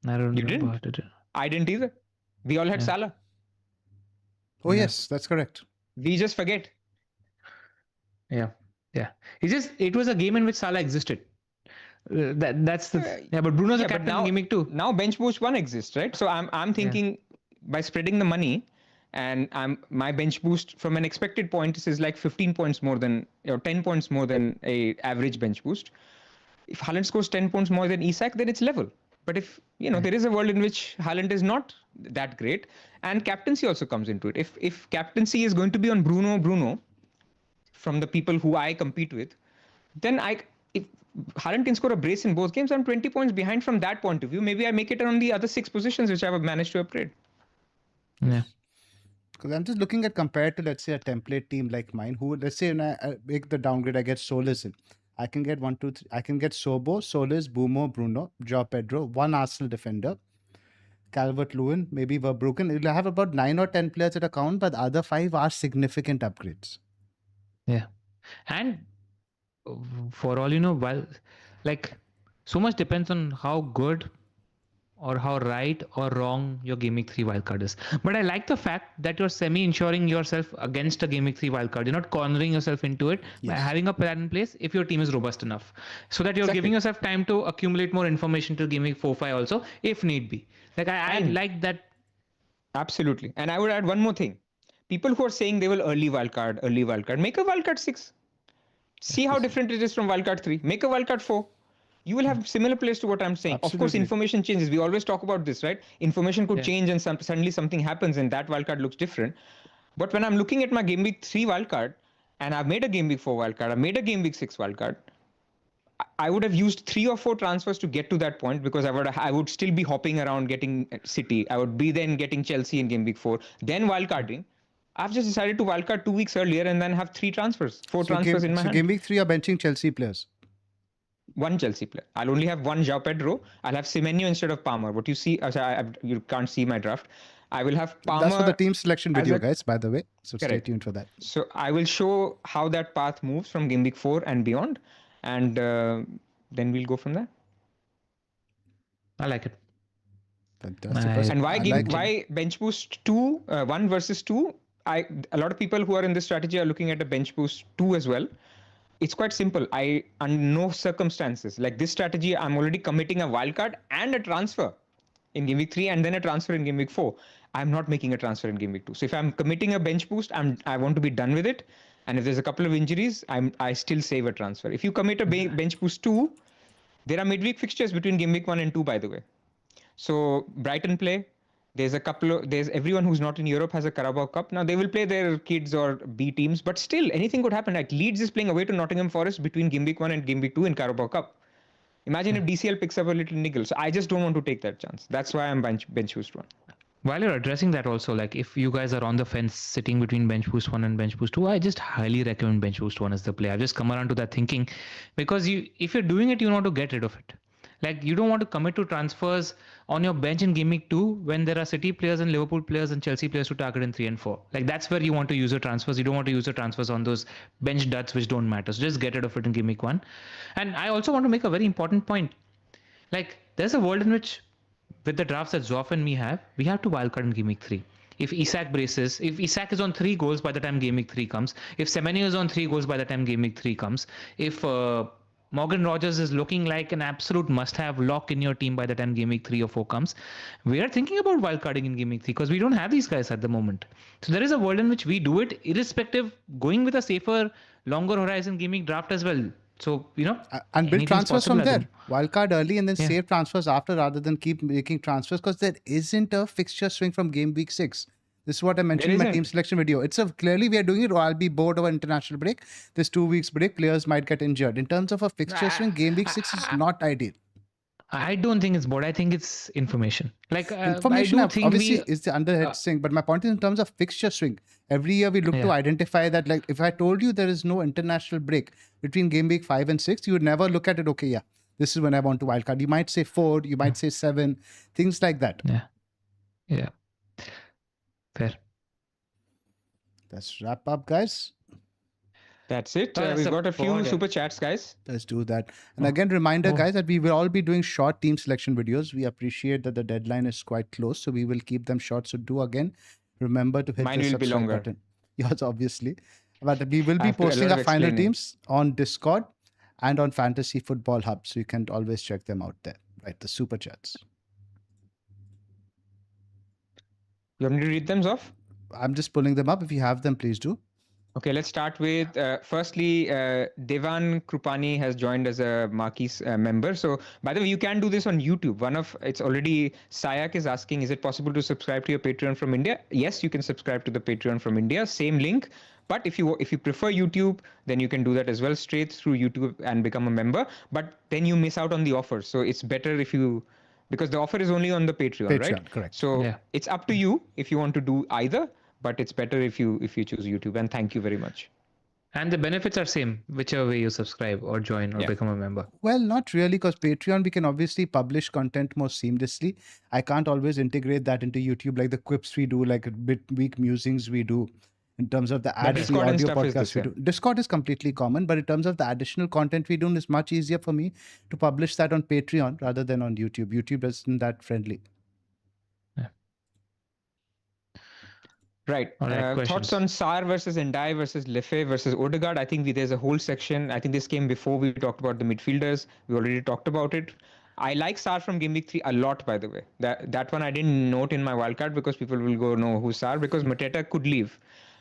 I don't
You
remember.
didn't? I didn't either. We all had
Yeah.
Salah.
Oh,
Yeah.
yes, that's correct.
We just forget.
Yeah. It was a game in which Salah existed. That's the but Bruno's a captain in game week 2.
Now bench boost 1 exists, right? So I'm thinking by spreading the money, and my bench boost from an expected point is like 15 points more than, 10 points more than a average bench boost. If Haaland scores 10 points more than Isak, then it's level. But if there is a world in which Haaland is not that great, and captaincy also comes into it. If captaincy is going to be on Bruno from the people who I compete with, then if Haaland can score a brace in both games, I'm 20 points behind from that point of view. Maybe I make it on the other 6 positions which I've managed to upgrade.
Yeah.
Because I'm just looking at compared to, let's say, a template team like mine, who, let's say, when I make the downgrade, I get Solis in. I can get 1, 2, 3. I can get Sobo, Solis, Bumo, Bruno, Joao Pedro, 1 Arsenal defender, Calvert-Lewin, maybe Verbruggen. You'll have about 9 or 10 players at account, but the other 5 are significant upgrades.
Yeah. And for all you know, so much depends on how good or how right or wrong your Game Week 3 wildcard is. But I like the fact that you're semi-insuring yourself against a Game Week 3 wildcard. You're not cornering yourself into it by having a plan in place if your team is robust enough. So that you're giving yourself time to accumulate more information to Game Week 4-5 also, if need be. I like that.
Absolutely. And I would add one more thing. People who are saying they will early wildcard, make a wildcard 6. See how different it is from wildcard 3. Make a wildcard 4. You will have similar players to what I'm saying.
Absolutely.
Of course, information changes. We always talk about this, right? Information could change and suddenly something happens and that wildcard looks different. But when I'm looking at my Game Week 3 wildcard and I've made a Game Week 4 wildcard, I've made a Game Week 6 wildcard, I would have used 3 or 4 transfers to get to that point because I would still be hopping around getting City. I would be then getting Chelsea in Game Week 4, then wildcarding. I've just decided to wildcard 2 weeks earlier and then have 4 transfers in my hand.
Game Week 3 are benching Chelsea players.
1 Chelsea player. I'll only have 1 Joao Pedro. I'll have Semenyo instead of Palmer. What you see, you can't see my draft. I will have Palmer.
That's for the team selection video, guys, by the way. So stay tuned for that.
So I will show how that path moves from Game Week 4 and beyond. And then we'll go from there.
I like it.
Fantastic.
And why bench boost 2, 1 versus 2? A lot of people who are in this strategy are looking at a bench boost 2 as well. It's quite simple. Under no circumstances, like this strategy, I'm already committing a wildcard and a transfer in Game Week 3 and then a transfer in Game Week 4. I'm not making a transfer in Game Week 2. So if I'm committing a bench boost, I want to be done with it. And if there's a couple of injuries, I still save a transfer. If you commit a bench boost 2, there are midweek fixtures between Game Week 1 and 2, by the way. So Brighton play. There's everyone who's not in Europe has a Carabao Cup. Now they will play their kids or B teams, but still anything could happen. Like Leeds is playing away to Nottingham Forest between Game Week 1 and Game Week 2 in Carabao Cup. Imagine if DCL picks up a little niggle. So I just don't want to take that chance. That's why I'm bench boost 1.
While you're addressing that also, like if you guys are on the fence sitting between bench boost 1 and bench boost 2, I just highly recommend bench boost 1 as the play. I've just come around to that thinking because if you're doing it, you want to get rid of it. Like you don't want to commit to transfers on your bench in Game Week 2 when there are City players and Liverpool players and Chelsea players to target in 3 and 4. Like that's where you want to use your transfers. You don't want to use your transfers on those bench duds which don't matter. So just get rid of it in Game Week 1. And I also want to make a very important point. Like there's a world in which with the drafts that Zoph and me have, we have to wildcard in Game Week 3. If Isak braces, if Isak is on 3 goals by the time Game Week 3 comes, if Semenyo is on 3 goals by the time Game Week 3 comes, if Morgan Rogers is looking like an absolute must-have lock in your team by the time Game Week 3 or 4 comes. We are thinking about wildcarding in Game Week 3 because we don't have these guys at the moment. So there is a world in which we do it, irrespective, going with a safer, longer horizon gaming draft as well. So,
and build transfers from there. Wildcard early and then save transfers after rather than keep making transfers, because there isn't a fixture swing from game week 6. This is what I mentioned in my team selection video. It's clearly we are doing it, or I'll be bored over international break. This 2 weeks break, players might get injured. In terms of a fixture swing, game week 6 is not ideal.
I don't think it's bored. I think it's information.
Information obviously is the underhead swing, but my point is in terms of fixture swing. Every year we look to identify that, like if I told you there is no international break between game week 5 and 6, you would never look at it, okay, yeah, this is when I want to wildcard. You might say 4, you might say 7, things like that.
Yeah. Fair.
Let's wrap up, guys.
That's it. We've got a few super chats, guys.
Let's do that. And again, reminder, guys, that we will all be doing short team selection videos. We appreciate that the deadline is quite close, so we will keep them short. So do again, remember to hit the subscribe button. Yours, obviously. But we will be posting our final teams on Discord and on Fantasy Football Hub, so you can always check them out there. Right, the super chats.
You want me to read them, Zoph?
I'm just pulling them up. If you have them, please do.
Okay, let's start with, firstly, Devan Krupani has joined as a marquee member. So, by the way, you can do this on YouTube. It's already, Sayak is asking, is it possible to subscribe to your Patreon from India? Yes, you can subscribe to the Patreon from India. Same link. But if you prefer YouTube, then you can do that as well, straight through YouTube and become a member. But then you miss out on the offer. So it's better if you, because the offer is only on the Patreon, right?
Correct.
So it's up to you if you want to do either. But it's better if you choose YouTube. And thank you very much.
And the benefits are same, whichever way you subscribe or join or become a member.
Well, not really, because Patreon, we can obviously publish content more seamlessly. I can't always integrate that into YouTube, like the quips we do, like midweek musings we do. In terms of the ad-free audio podcast we do. Discord is completely common, but in terms of the additional content we do, it's much easier for me to publish that on Patreon rather than on YouTube. YouTube isn't that friendly.
Right. Thoughts on Sar versus Ndai versus Lefe versus Odegaard? I think there's a whole section. I think this came before we talked about the midfielders. We already talked about it. I like Sar from Game Week 3 a lot, by the way. That one I didn't note in my wildcard because people will go know who's Sar, because Mateta could leave.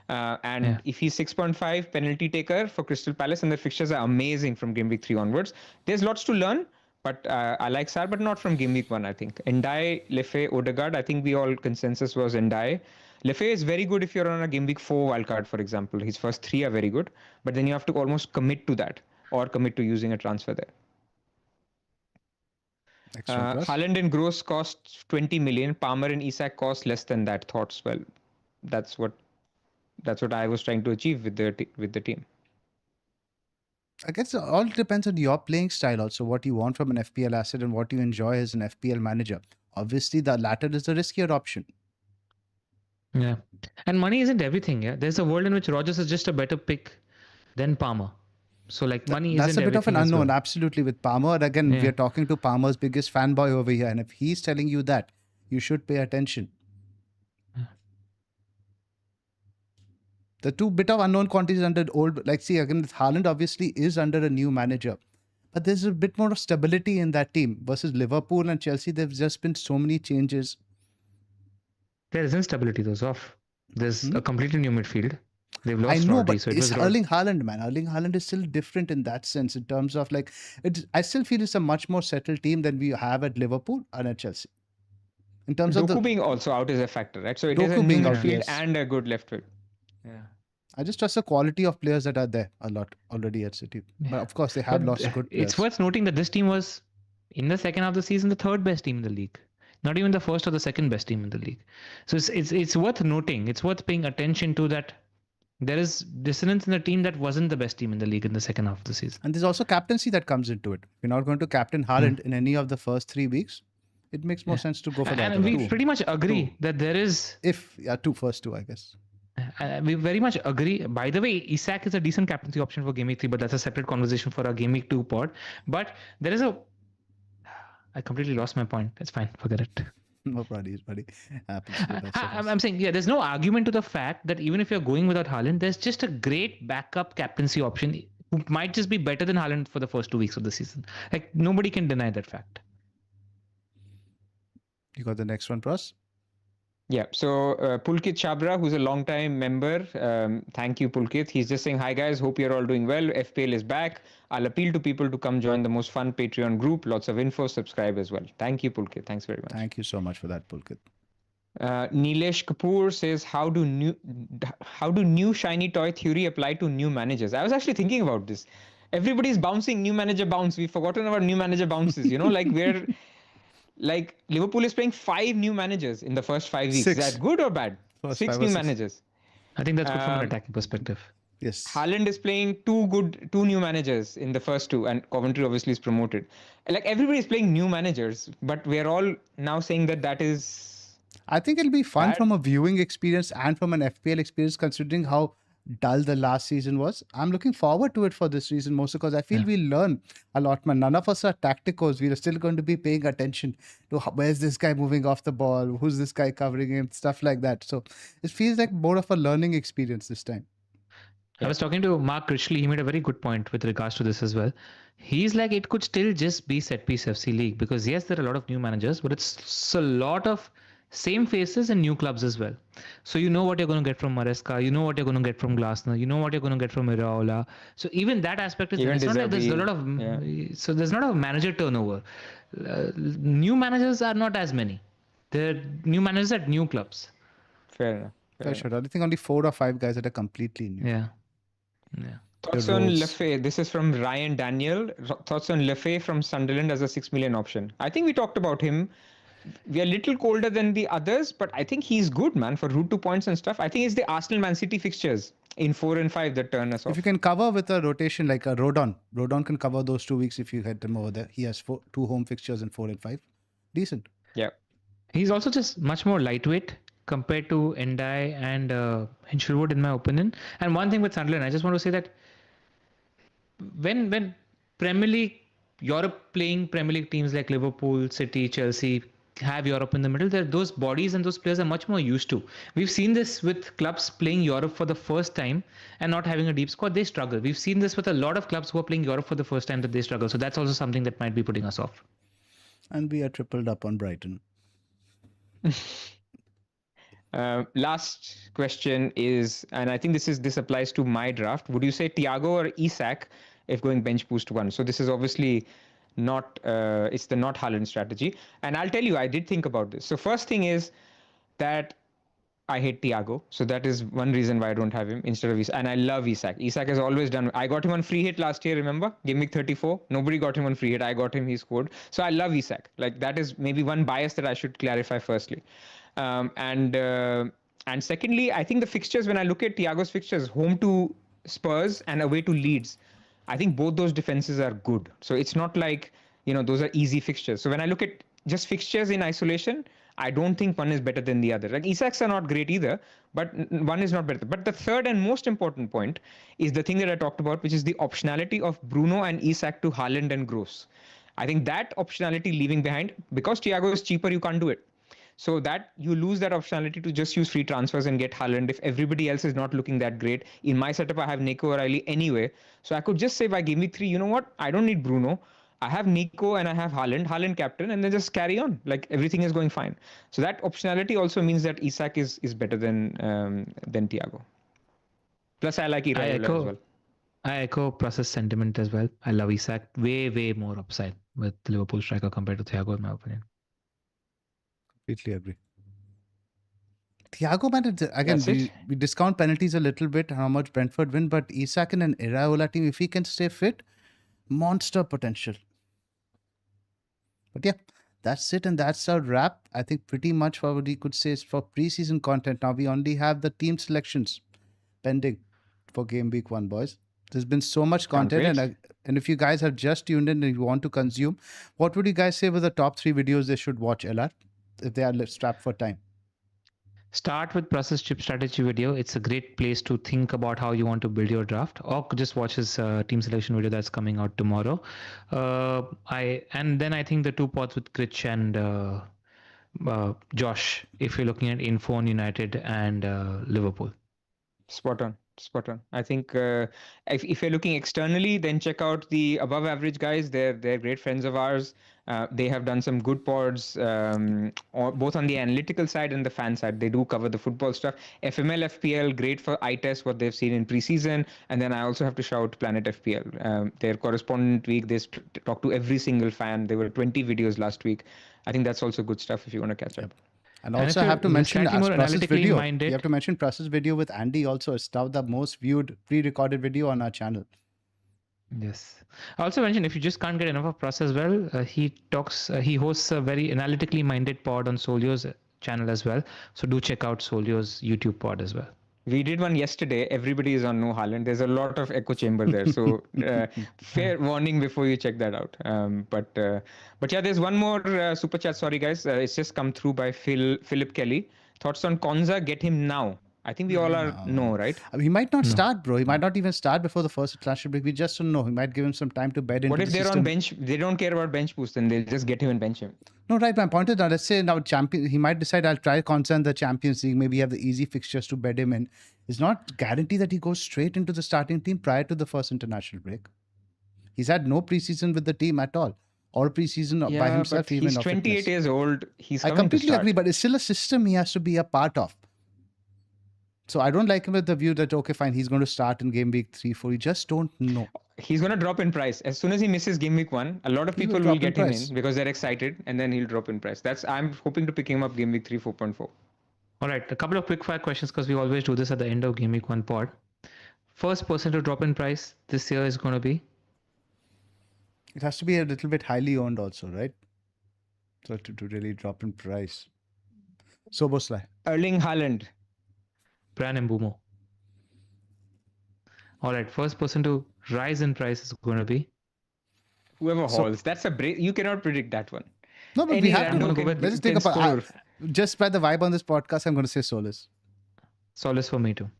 If he's 6.5 penalty taker for Crystal Palace, and the fixtures are amazing from Game Week 3 onwards. There's lots to learn, but I like Sar, but not from Game Week 1, I think. Ndai, Lefe, Odegaard, I think consensus was Ndai. Lefe is very good if you're on a Game Week 4 wildcard, for example. His first 3 are very good, but then you have to almost commit to that or commit to using a transfer there. Haaland and Gross cost 20 million. Palmer and Isak cost less than that. Thoughts? Well, that's what I was trying to achieve with the team.
I guess it all depends on your playing style also, what you want from an FPL asset and what you enjoy as an FPL manager. Obviously, the latter is the riskier option.
Yeah. And money isn't everything. Yeah. There's a world in which Rodgers is just a better pick than Palmer. So money isn't everything.
That's a bit of an unknown, absolutely, with Palmer. Again, we are talking to Palmer's biggest fanboy over here. And if he's telling you that, you should pay attention. The two bit of unknown quantities under old, again, Haaland obviously is under a new manager. But there's a bit more of stability in that team versus Liverpool and Chelsea. There's just been so many changes.
There isn't stability, though, Zoph. There's a completely new midfield. They've lost
I know,
Rodri,
but
so
it's Erling Haaland, man. Erling Haaland is still different in that sense in terms of I still feel it's a much more settled team than we have at Liverpool and at Chelsea. In terms of
Doku being also out is a factor, right? So it is a new midfield and a good left field.
Yeah.
I just trust the quality of players that are there a lot already at City. Yeah. But of course, they have lost good players.
It's worth noting that this team was, in the second half of the season, the third best team in the league. Not even the first or the second best team in the league. So it's worth noting. It's worth paying attention to that. There is dissonance in the team that wasn't the best team in the league in the second half of the season.
And there's also captaincy that comes into it. We're not going to captain Haaland in any of the first 3 weeks. It makes more sense to go for that.
And we pretty much agree that there is...
First two, I guess.
We very much agree. By the way, Isak is a decent captaincy option for Game Week 3, but that's a separate conversation for our Game Week 2 pod. But there is I completely lost my point. It's fine. Forget it.
No problem, buddy.
I'm saying, there's no argument to the fact that even if you're going without Haaland, there's just a great backup captaincy option who might just be better than Haaland for the first 2 weeks of the season. Like nobody can deny that fact.
You got the next one, Pras?
Yeah, so Pulkit Chabra, who's a long-time member, thank you, Pulkit. He's just saying, hi guys, hope you're all doing well. FPL is back. I'll appeal to people to come join the most fun Patreon group. Lots of info, subscribe as well. Thank you, Pulkit. Thanks very much.
Thank you so much for that, Pulkit.
Nilesh Kapoor says, how do new shiny toy theory apply to new managers? I was actually thinking about this. Everybody's bouncing new manager bounce. We've forgotten about new manager bounces. Like Liverpool is playing 5 new managers in the first 5 weeks.
6.
Is that good or bad?
First
6
5 or
new
6.
managers.
I think that's good from an attacking perspective.
Yes.
Haaland is playing 2 new managers in the first 2, and Coventry obviously is promoted. Like everybody is playing new managers, but we are all now saying that is.
I think it'll be fun
bad.
from a viewing experience and from an FPL experience, considering how dull the last season was. I'm looking forward to it for this reason, mostly because I feel we'll learn a lot more. None of us are tacticos. We are still going to be paying attention to where's this guy moving off the ball, who's this guy covering him, stuff like that. So it feels like more of a learning experience this time.
I was talking to Mark Critchley. He made a very good point with regards to this as well. He's like, it could still just be set piece FC League because yes, there are a lot of new managers, but it's a lot of same faces and new clubs as well. So you know what you're going to get from Maresca, you know what you're going to get from Glasner, you know what you're going to get from Iraola. So even that aspect is there. It's not like there's a lot of so there's not a manager turnover. New managers are not as many. They're new managers at new clubs.
Fair enough.
I think only 4 or 5 guys that are completely new.
Yeah.
Thoughts on Lefay? This is from Ryan Daniel. Thoughts on Lefay from Sunderland as a 6 million option? I think we talked about him. We are a little colder than the others, but I think he's good, man, for route to points and stuff. I think it's the Arsenal Man City fixtures in 4 and 5 that turn us off.
If you can cover with a rotation like a Rodon can cover those 2 weeks if you head him over there. He has 2 home fixtures in 4 and 5. Decent.
Yeah.
He's also just much more lightweight compared to Endai and Hinchelwood, in my opinion. And one thing with Sunderland, I just want to say that when Premier League, Europe playing Premier League teams like Liverpool, City, Chelsea have Europe in the middle, those bodies and those players are much more used to. We've seen this with clubs playing Europe for the first time and not having a deep squad, they struggle. We've seen this with a lot of clubs who are playing Europe for the first time that they struggle. So that's also something that might be putting us off.
And we are tripled up on Brighton.
Last question is, and I think this applies to my draft. Would you say Thiago or Isak if going bench boost 1? So this is obviously not it's the not Haaland strategy. And I'll tell you, I did think about this. So first thing is that I hate Thiago. So that is one reason why I don't have him instead of Isak. And I love Isak. Isak has always done. I got him on free hit last year, remember? Gameweek 34. Nobody got him on free hit. I got him, he scored. So I love Isak. Like that is maybe one bias that I should clarify firstly. And secondly, I think the fixtures, when I look at Thiago's fixtures, home to Spurs and away to Leeds, I think both those defenses are good. So it's not like, those are easy fixtures. So when I look at just fixtures in isolation, I don't think one is better than the other. Like Isak's are not great either, but one is not better. But the third and most important point is the thing that I talked about, which is the optionality of Bruno and Isak to Haaland and Gross. I think that optionality leaving behind, because Thiago is cheaper, you can't do it. So that you lose that optionality to just use free transfers and get Haaland if everybody else is not looking that great. In my setup, I have Nico O'Reilly anyway. So I could just say by Gameweek 3, you know what? I don't need Bruno. I have Nico and I have Haaland captain, and then just carry on. Like everything is going fine. So that optionality also means that Isak is better than Thiago. Plus, I like Iraola as well.
I echo Pras's sentiment as well. I love Isak. Way more upside with Liverpool striker compared to Thiago, in my opinion.
Completely agree. Thiago, man, again, we discount penalties a little bit, how much Brentford win, but Isak and an Iraola team, if he can stay fit, monster potential. But yeah, that's it, and that's our wrap. I think pretty much what we could say is for preseason content. Now we only have the team selections pending for Game Week 1, boys. There's been so much content, and if you guys have just tuned in and you want to consume, what would you guys say were the top 3 videos they should watch, LR, if they are strapped for time?
Start with Pras's chip strategy video. It's a great place to think about how you want to build your draft, or just watch his team selection video that's coming out tomorrow. And then I think the 2 pods with Critch and Josh, if you're looking at Info on United and Liverpool.
Spot on. spot on. I think if you're looking externally, then check out the above average guys. They're great friends of ours. They have done some good pods, both on the analytical side and the fan side. They do cover the football stuff. FML, FPL, great for eye test what they've seen in preseason. And then I also have to shout Planet FPL. Their correspondent week, they talk to every single fan. There were 20 videos last week. I think that's also good stuff if you want to catch up.
And
And
also
if
I have to
you're
mention
slightly more
Pras's
analytically
video.
minded-
You have to mention Pras's video with Andy also. It's now the most viewed pre-recorded video on our channel.
Yes. I also mentioned if you just can't get enough of Pras as well, he hosts a very analytically minded pod on Solio's channel as well. So do check out Solio's YouTube pod as well.
We did one yesterday. Everybody is on No Haaland. There's a lot of echo chamber there. So fair warning before you check that out. But yeah, there's one more super chat. Sorry, guys. It's just come through by Philip Kelly. Thoughts on Konza? Get him now. I think we all are no, right?
I mean, he might not start, bro. He might not even start before the first international break. We just don't know. He might give him some time to bed into
What if
the
they're
system.
on bench? They don't care about bench boost, then they'll just get him and bench him.
No, right. My point is now, let's say now he might decide I'll try Konza in the Champions League. Maybe have the easy fixtures to bed him in. It's not guaranteed that he goes straight into the starting team prior to the first international break. He's had no preseason with the team at all. Or preseason by himself,
but
even
he's
of
28
fitness.
years old. He's
I
coming to
completely
start.
agree, but it's still a system he has to be a part of. So I don't like him with the view that, okay, fine, he's going to start in game week 3-4. You just don't know.
He's going to drop in price. As soon as he misses game week 1, a lot of
He will
people
drop
will
in
get him
price.
in because they're excited, and then he'll drop in price. I'm hoping to pick him up game week 3, 4.4.
All right, a couple of quick fire questions because we always do this at the end of Game Week 1 pod. First person to drop in price this year is going to be?
It has to be a little bit highly owned also, right? So to really drop in price. Soboslai.
Erling Haaland.
Bran and Mbumo. All right, first person to rise in price is going to be?
Whoever hauls. That's a break. You cannot predict that one.
No, but
Any
we have to
random
go.
kid
Let's
can
think about
score.
just by the vibe on this podcast, I'm going to say Solis.
Solace for me too.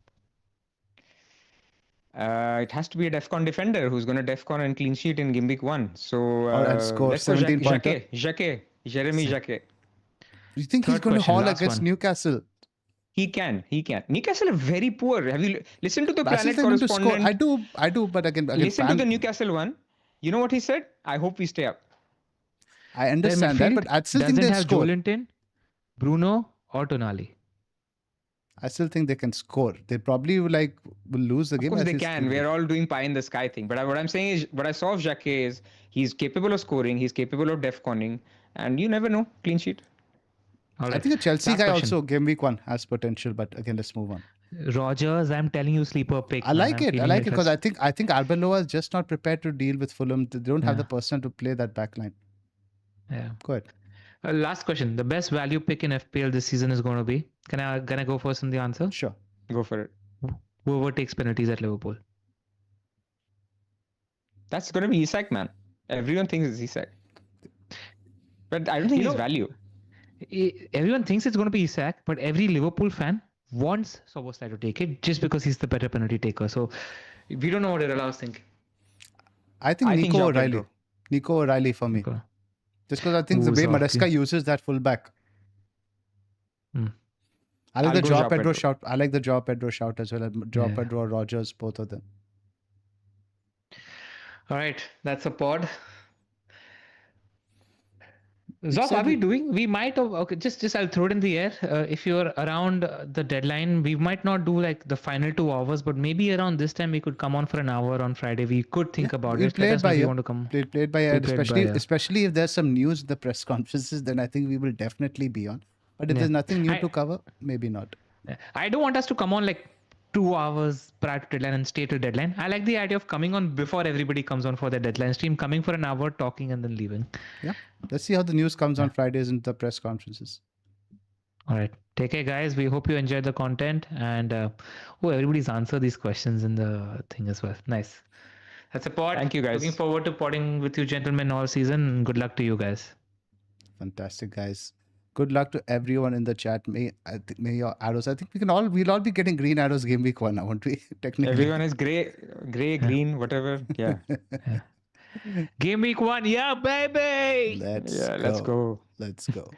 It has to be a DEFCON defender who's going to DEFCON and clean sheet in game week 1. So
and score
let's go
17 pointer.
Jeremy Jacquet.
You think he's
Third
going to
question,
haul
last
against
one.
Newcastle?
He can. Newcastle are very poor. Have you listened to the
That's
Planet
the thing to score.
correspondent?
I do, but again
Listen to the Newcastle one. You know what he said? I hope we stay up.
I understand that, but I still think
doesn't
they
have
score.
Joelinton, Bruno, or Tonali.
I still think they can score. They probably will lose the
Of
game.
course
I
they
think
can. We're all doing pie in the sky thing. But what I'm saying is, what I saw of Jacquet is he's capable of scoring. He's capable of DEFCONing. And you never know. Clean sheet.
All
I
right.
think a Chelsea
Last
guy
question.
also game week 1 has potential, but again, let's move on.
Rogers, I'm telling you, sleeper pick.
I like
man. I'm
it. I
feeling
like it because
that's-
I think Arbeloa is just not prepared to deal with Fulham. They don't have
Yeah.
the person to play that back line.
Yeah.
Go ahead.
Last question. The best value pick in FPL this season is going to be? Can I go first in the answer?
Sure.
Go for it.
Whoever takes penalties at Liverpool.
That's going to be Isak, man. Everyone thinks it's Isak. But I don't think he's value.
Everyone thinks it's going to be Isak, but every Liverpool fan wants Szoboszlai to take it just because he's the better penalty taker. So we don't know what Irala's thinking.
I think
I think
Nico
João
O'Reilly.
Pedro.
Nico O'Reilly for me.
Okay.
Just because I think the
Ooh,
way
Zoph,
Maresca
yeah.
uses that fullback.
Hmm.
I like
I'll
the
go
João
João
Pedro
Pedro.
shout. I like the João Pedro shout as well. João
Yeah.
Pedro or Rogers, both of them.
All right, that's a pod. Zoph,
said
are we
it.
doing? We might have. Okay, just I'll throw it in the air. If you're around the deadline, we might not do like the final 2 hours, but maybe around this time we could come on for an hour on Friday. We could think about
We'll
it.
play
Let
it
us know
by
if you
ear.
want to come.
Play it by ear,
We'll play it by ear.
especially if there's some news in the press conferences, then I think we will definitely be on. But if
Yeah.
there's nothing new
I-
to cover, maybe not.
I don't want us to come on like 2 hours prior to deadline and stay till deadline. I like the idea of coming on before everybody comes on for their deadline stream, coming for an hour, talking, and then leaving.
Yeah. Let's see how the news comes on Fridays in the press conferences.
All right. Take care, guys. We hope you enjoyed the content. And everybody's answered these questions in the thing as well. Nice. That's a pod.
Thank you, guys.
Looking forward to podding with you, gentlemen, all season. Good luck to you guys.
Fantastic, guys. Good luck to everyone in the chat. May your arrows. I think we'll all be getting green arrows game week 1 now, won't we? Technically.
Everyone is gray, green, whatever. Yeah.
Game week 1. Yeah, baby.
Let's go.
Let's go.
Let's go.